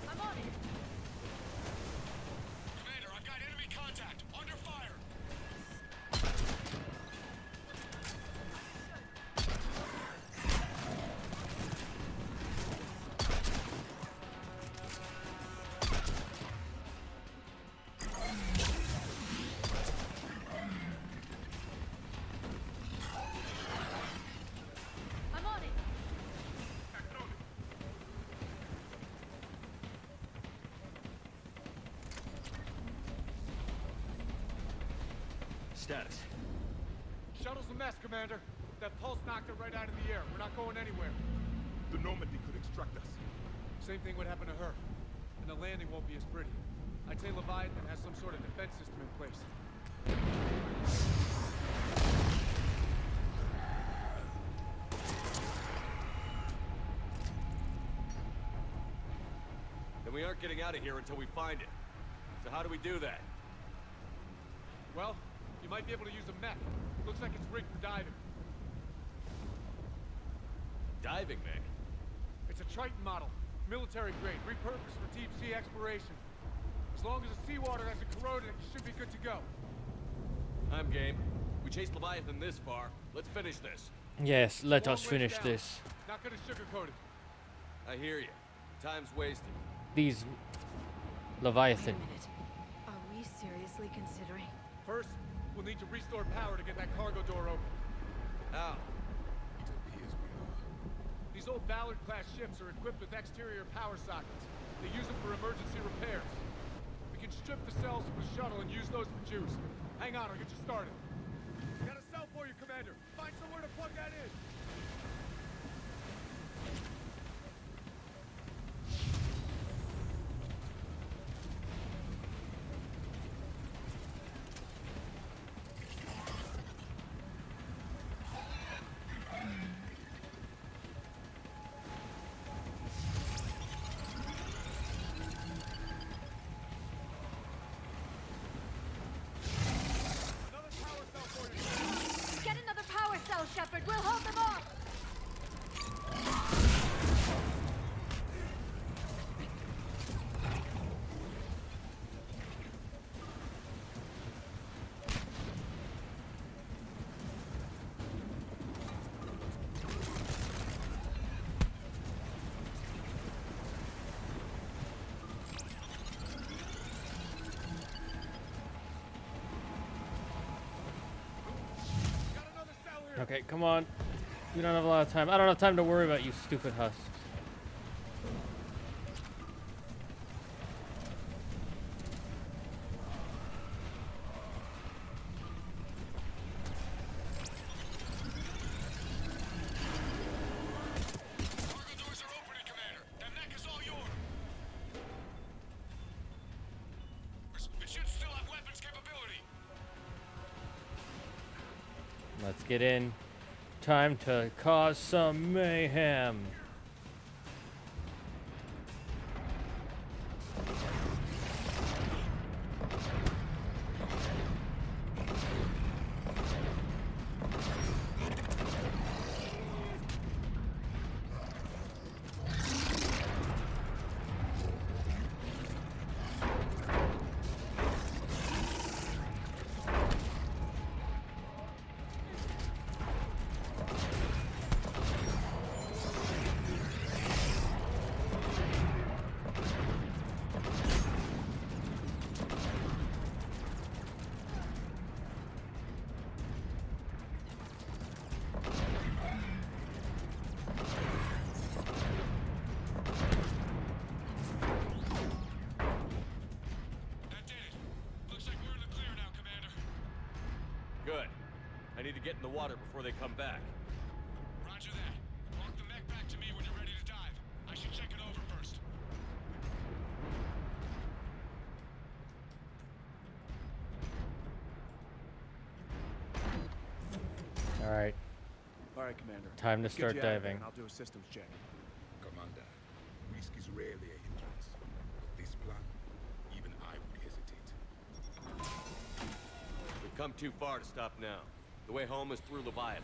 I'm on it. Commander, I've got enemy contact. Under fire. I'm on it. Status. Shuttle's a mess, Commander. That pulse knocked it right out of the air. We're not going anywhere. The Normandy could extract us. Same thing would happen to her. And the landing won't be as pretty. I'd say Leviathan has some sort of defense system in place. Then we aren't getting out of here until we find it. So how do we do that? Well, you might be able to use a mech. Looks like it's rigged for diving. Diving mech? It's a Triton model. Military grade, repurposed for deep sea exploration. As long as the seawater hasn't corroded, it should be good to go. I'm game. We chased Leviathan this far. Let's finish this. Yes, let Long us ways finish down. this. Not gonna sugarcoat it. I hear you. Time's wasted. These Leviathan. Are we seriously considering? First, we'll need to restore power to get that cargo door open. How? These old Ballard-class ships are equipped with exterior power sockets. They use them for emergency repairs. We can strip the cells from the shuttle and use those for juice. Hang on, I'll get you started. Got a cell for you, Commander. Find somewhere to plug that in. Get another power cell, Shepard. We'll hold them off. Okay, come on. We don't have a lot of time. I don't have time to worry about you stupid husks. Let's get in. Time to cause some mayhem. Good. I need to get in the water before they come back. Roger that. Walk the mech back to me when you're ready to dive. I should check it over first. All right. All right, Commander. Time to Let's get start you out of there diving. and I'll do a systems check. Commander, risk is rarely a hindrance. But this plan, even I would hesitate. We've come too far to stop now. The way home is through Leviathan.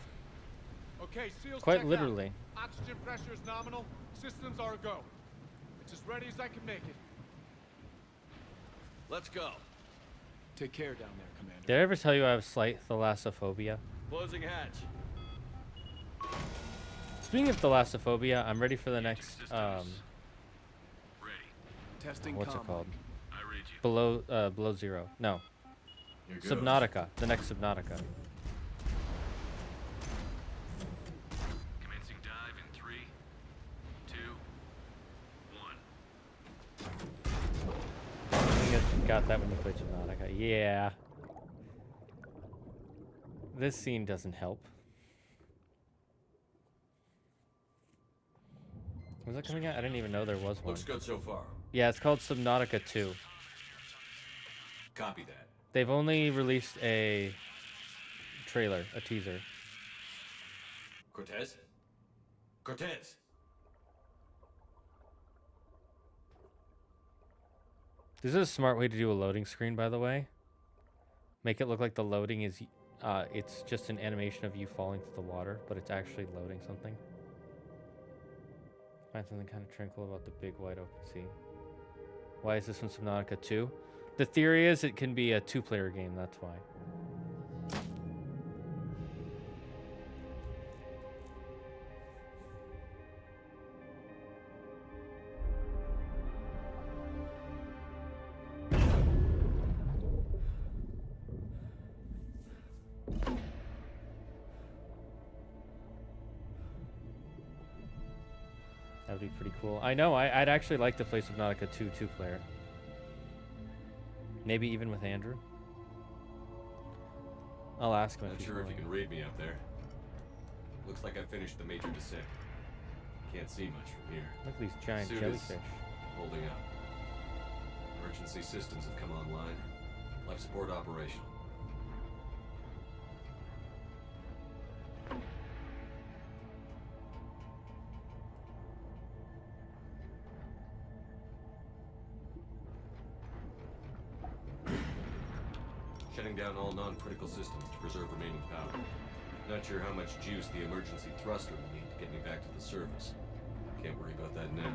Okay, SEALs, Quite check literally. out. Oxygen pressure is nominal. Systems are a go. It's as ready as I can make it. Let's go. Take care down there, Commander. Did I ever tell you I have slight thalassophobia? Closing hatch. Speaking of thalassophobia, I'm ready for the next Testing what's it comm called? link. Below zero. No. Here goes. Subnautica. The next Subnautica. Commencing dive in 3, 2, 1. I think I got that when you played Subnautica. Yeah. This scene doesn't help. Was that coming out? I didn't even know there was one. Looks good so far. Yeah, it's called Subnautica 2. Copy that. They've only released a trailer, a teaser. Cortez? Cortez! This is a smart way to do a loading screen, by the way. Make it look like the loading is, it's just an animation of you falling to the water, but it's actually loading something. Find something kind of tranquil about the big wide open sea. Why is this one Subnautica 2? The theory is it can be a 2-player game, that's why. That would be pretty cool. I know, I'd actually like to play Subnautica 2 2-player. Maybe even with Andrew. I'll ask him. Not sure if you can read me up there. Looks like I finished the major descent. Can't see much from here. Look at these giant Suit is jellyfish. holding up. Emergency systems have come online. Life support operational. Shutting down all non-critical systems to preserve remaining power. Not sure how much juice the emergency thruster will need to get me back to the surface. Can't worry about that now.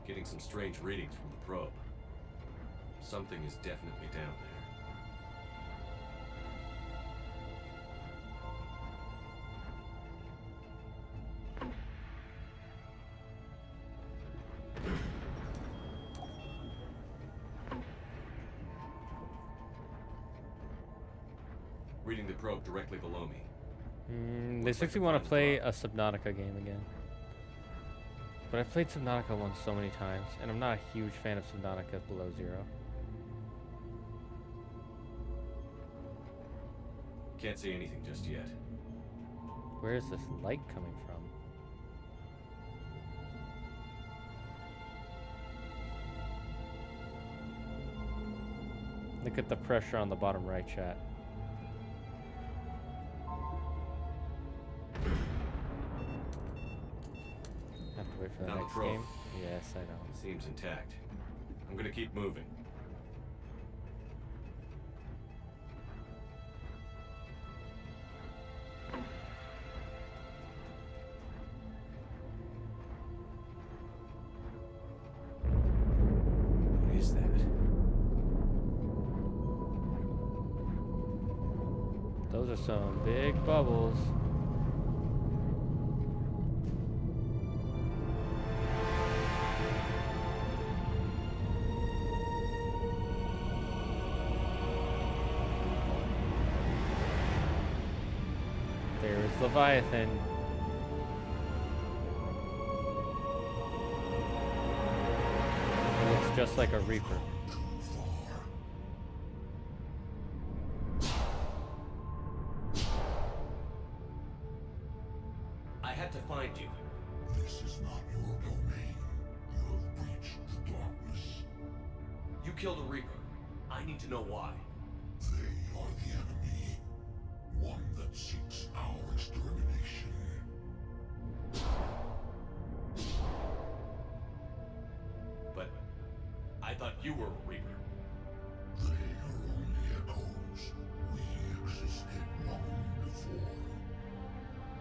Getting some strange readings from the probe. Something is definitely down there. Reading the probe directly below me. They seriously want to play a Subnautica game again. But I've played Subnautica once so many times, and I'm not a huge fan of Subnautica Below Zero. Can't see anything just yet. Where is this light coming from? Look at the pressure on the bottom right, chat. Have to wait for the Found next the probe. game. Yes, I know. Seems intact. I'm gonna keep moving. What is that? Those are some big bubbles. There's Leviathan. It looks just like a Reaper. I had to find you. This is not your domain. You have breached the darkness. You killed a Reaper. I need to know why. They are the enemy. One that seeks our extermination. But I thought you were a Reaper. They are only echoes. We existed long before.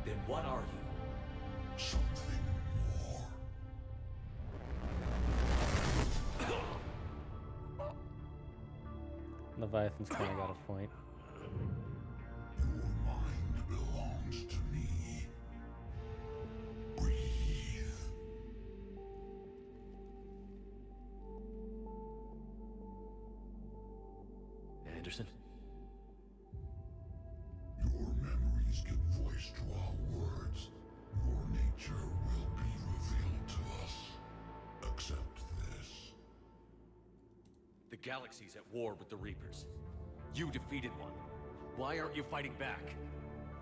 Then what are you? Something more. Leviathan's kind of got a point. Your mind belongs to me. Breathe. Anderson? Your memories give voice to our words. Your nature will be revealed to us. Accept this. The galaxy's at war with the Reapers. You defeated one. Why aren't you fighting back?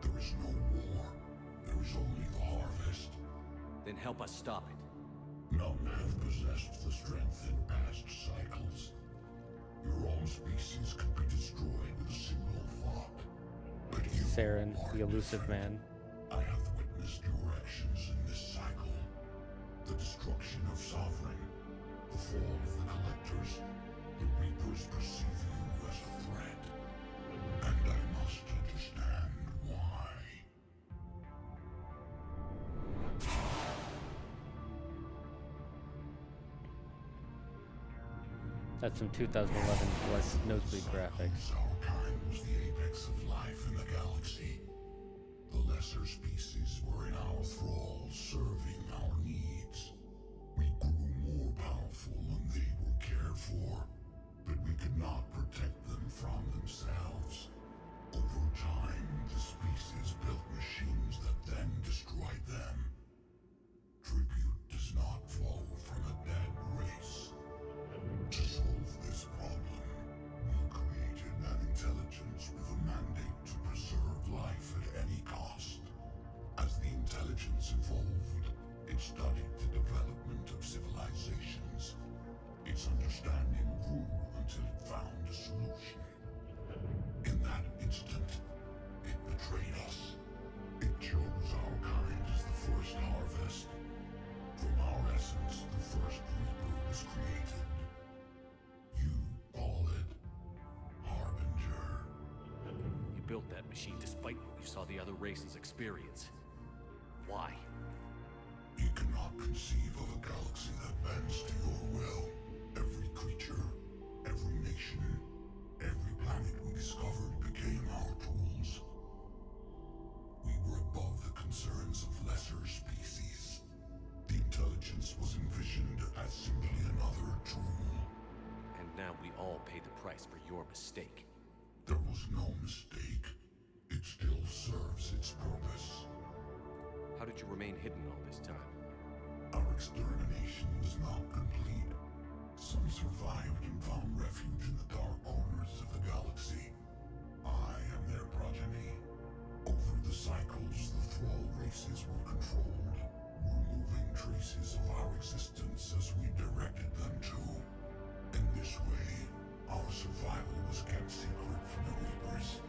There is no war. There is only the harvest. Then help us stop it. None have possessed the strength in past cycles. Your own species could be destroyed with a single thought. But you Saren, the elusive man. I have witnessed your actions in this cycle. The destruction of Sovereign, the fall of the Collectors, the Reapers perceive you as a threat. And I must understand why. That's some 2011 nosebleed graphics. Our kind was the apex of life in the galaxy. The lesser species were in our thrall, serving our needs. We grew more powerful and they were cared for, but we could not protect them from themselves. Over time, the species built machines that then destroyed them. Tribute does not flow from a dead race. To solve this problem, we created an intelligence with a mandate to preserve life at any cost. As the intelligence evolved, it studied the development of civilizations. Its understanding grew until it found a solution. In that instant, it betrayed us. It chose our kind as the first harvest. From our essence, the first Reaper was created. You call it Harbinger. You built that machine despite what you saw the other races experience. Why? You cannot conceive of a galaxy that bends to your will. Every creature, every nation, every planet we discovered became our tools. We were above the concerns of lesser species. The intelligence was envisioned as simply another tool. And now we all pay the price for your mistake. There was no mistake. serves its purpose. How did you remain hidden all this time? Our extermination was not complete. Some survived and found refuge in the dark corners of the galaxy. I am their progeny. Over the cycles, the thrall races were controlled, removing traces of our existence as we directed them to. In this way, our survival was kept secret from the Reapers.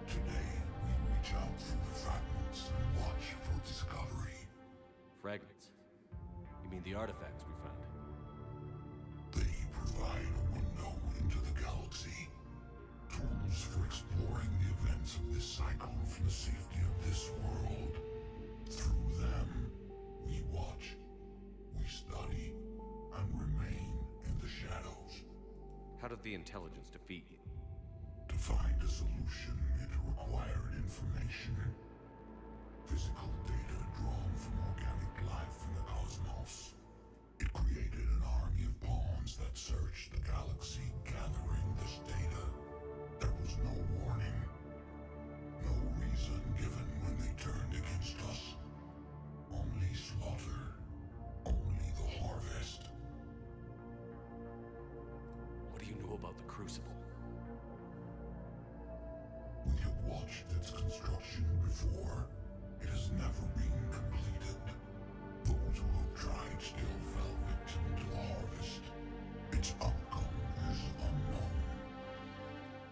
Today, we reach out through the fragments and watch for discovery. Fragments? You mean the artifacts we found? They provide a window into the galaxy. Tools for exploring the events of this cycle from the safety of this world. Through them, we watch, we study, and remain in the shadows. How did the intelligence defeat you? To find a solution, it required information. Physical data drawn from organic life in the cosmos. It created an army of pawns that searched the galaxy, gathering this data. There was no warning. No reason given when they turned against us. Only slaughter. Only the harvest. What do you know about the Crucible? We have watched its construction before. It has never been completed. Those who have tried still fell victim to the harvest. Its outcome is unknown.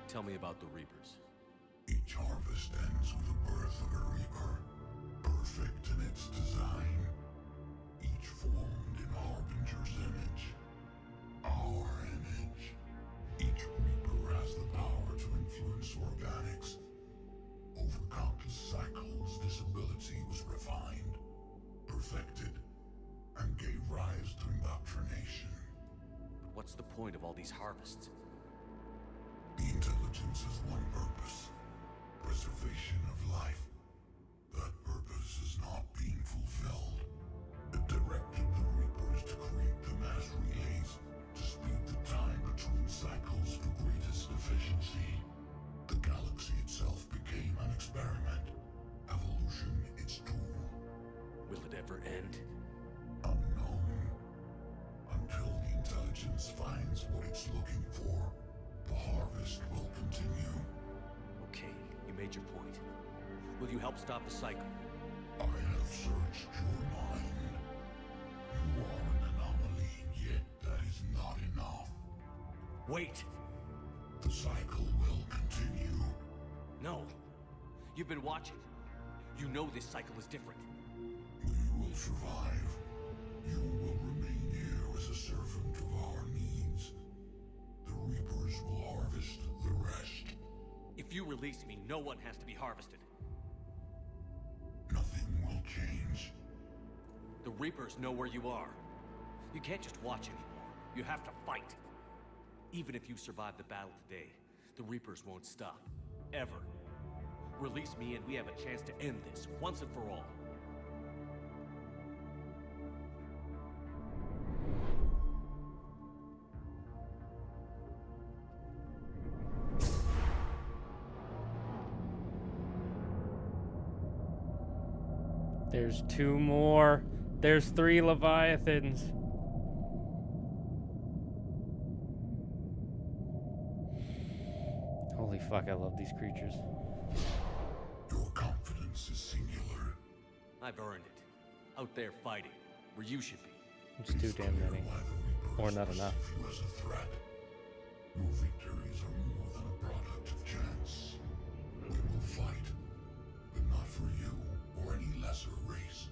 Tell me about the Reapers. Each harvest ends with the birth of a Reaper, perfect in its design. Each formed in Harbinger's image. Our image. Each Reaper has the power to influence organics. Over countless cycles, this ability was refined, perfected, and gave rise to indoctrination. But what's the point of all these harvests? The intelligence has one purpose: preservation of life. That purpose is not being fulfilled. It directed the Reapers to create the mass relays to speed the time between cycles for greatest efficiency. The galaxy itself became an experiment. Evolution its tool. Will it ever end? Unknown. Until the intelligence finds what it's looking for, the harvest will continue. Okay, you made your point. Will you help stop the cycle? I have searched your mind. You are an anomaly, yet that is not enough. Wait! The cycle will continue. No. You've been watching. You know this cycle is different. We will survive. You will remain here as a servant of our needs. The Reapers will harvest the rest. If you release me, no one has to be harvested. Nothing will change. The Reapers know where you are. You can't just watch anymore. You have to fight. Even if you survive the battle today, the Reapers won't stop. Ever. Release me and we have a chance to end this, once and for all. There's 2 more. There's 3 Leviathans. Holy fuck, I love these creatures. Your confidence is singular. I've earned it. Out there fighting, where you should be. It's too damn many. Or not enough. You as a threat. Your victories are more than a product of chance. We will fight, but not for you or any lesser race.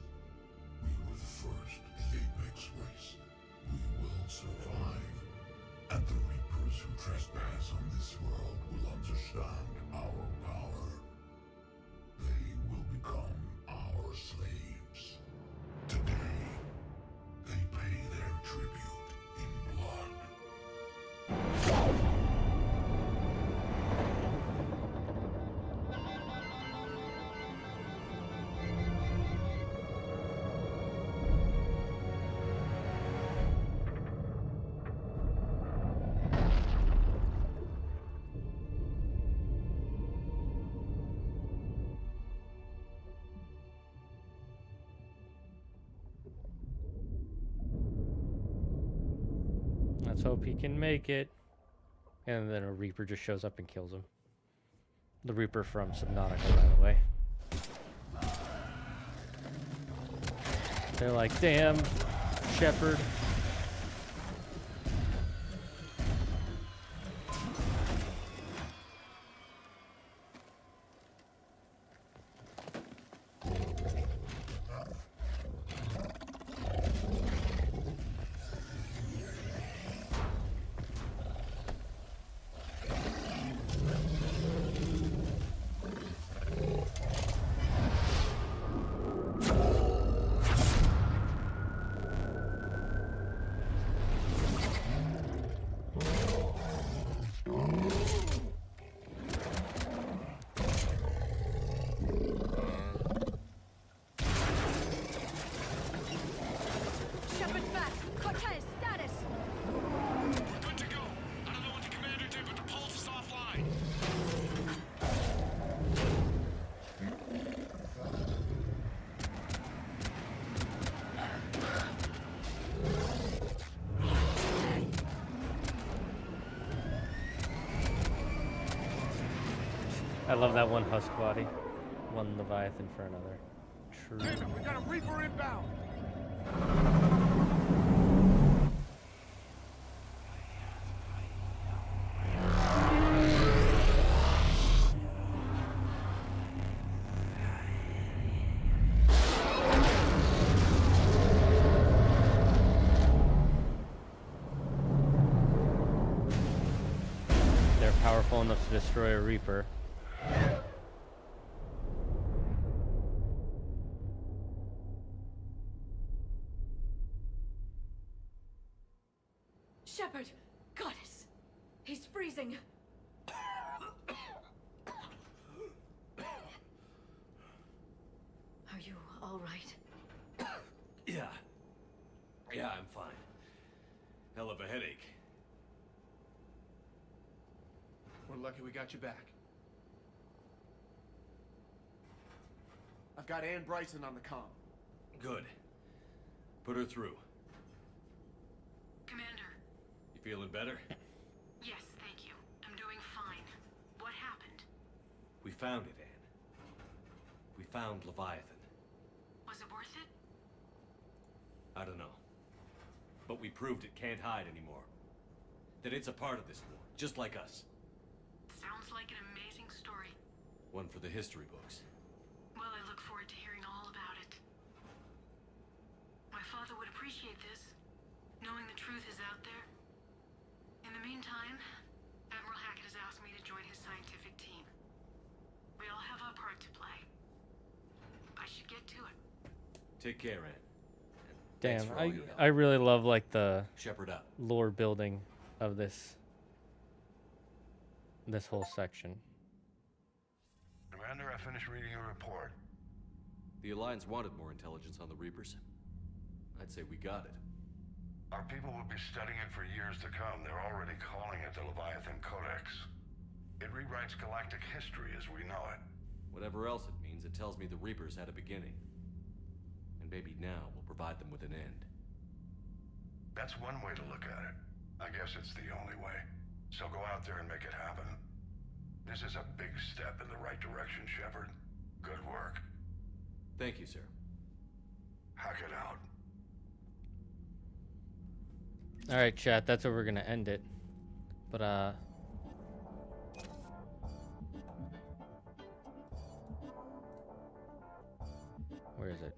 We were the first, the apex race. We will survive. And the Reapers who trespass on this world will understand our power. They will become our slaves. Today, they pay their tribute in blood. Let's hope he can make it. And then a Reaper just shows up and kills him. The Reaper from Subnautica, by the way. They're like, damn, Shepard. Shepard's back. Cortez, status. We're good to go. I don't know what the commander did, but the pulse is offline. I love that one husk body. One Leviathan for another. True. Damn it, we got a Reaper inbound. They're powerful enough to destroy a Reaper. Shepard, goddess. He's freezing. Are you all right? Yeah. Yeah, I'm fine. Hell of a headache. We're lucky we got you back. I've got Ann Bryson on the comm. Good. Put her through. Commander. You feeling better? Yes, thank you. I'm doing fine. What happened? We found it, Anne. We found Leviathan. Was it worth it? I don't know. But we proved it can't hide anymore. That it's a part of this war, just like us. Sounds like an amazing story. One for the history books. Well, I look forward to hearing all about it. My father would appreciate this, knowing the truth is out there. In the meantime, Admiral Hackett has asked me to join his scientific team. We all have our part to play. I should get to it. Take care, Anne. Damn, for all your help. I really love like the Shepard up. lore building of this whole section. Commander, I finished reading your report. The Alliance wanted more intelligence on the Reapers. I'd say we got it. Our people will be studying it for years to come. They're already calling it the Leviathan Codex. It rewrites galactic history as we know it. Whatever else it means, it tells me the Reapers had a beginning. And maybe now we'll provide them with an end. That's one way to look at it. I guess it's the only way. So go out there and make it happen. This is a big step in the right direction, Shepard. Good work. Thank you, sir. Hack it out. All right, chat. That's where we're gonna end it. But where is it?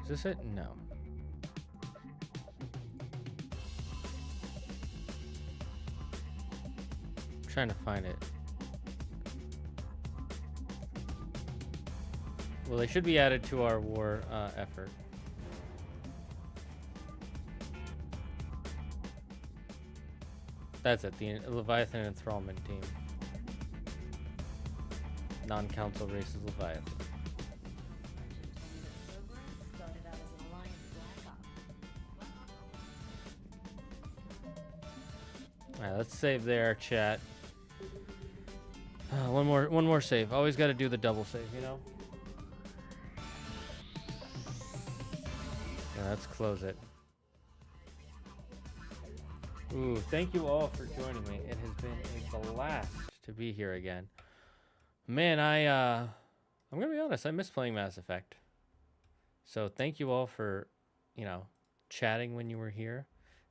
Is this it? No. I'm trying to find it. Well, they should be added to our war effort. That's it, the Leviathan Enthrallment Team. Non-council races Leviathan. Alright, let's save there, chat. One more, save. Always got to do the double save, you know. let's close it. Ooh, thank you all for joining me. It has been a blast to be here again. Man, I'm gonna be honest, I miss playing Mass Effect. So thank you all for, chatting when you were here.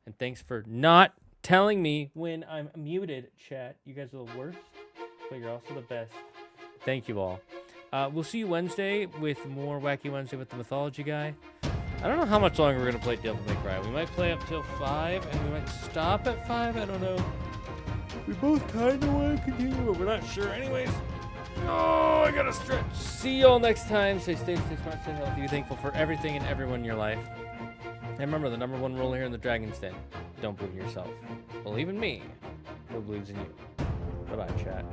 And thanks for not telling me when I'm muted, chat. You guys are the worst, but you're also the best. Thank you all. We'll see you Wednesday with more Wacky Wednesday with the Mythology Guy. I don't know how much longer we're going to play Devil May Cry. We might play up till 5, and we might stop at 5. I don't know. We both kind of want to continue, but we're not sure anyways. Oh, I got to stretch. See you all next time. Stay safe, stay smart, stay healthy. Be thankful for everything and everyone in your life. And remember, the number one rule here in the Dragon's Den: don't believe in yourself. Believe in me, who believes in you. Bye-bye, chat.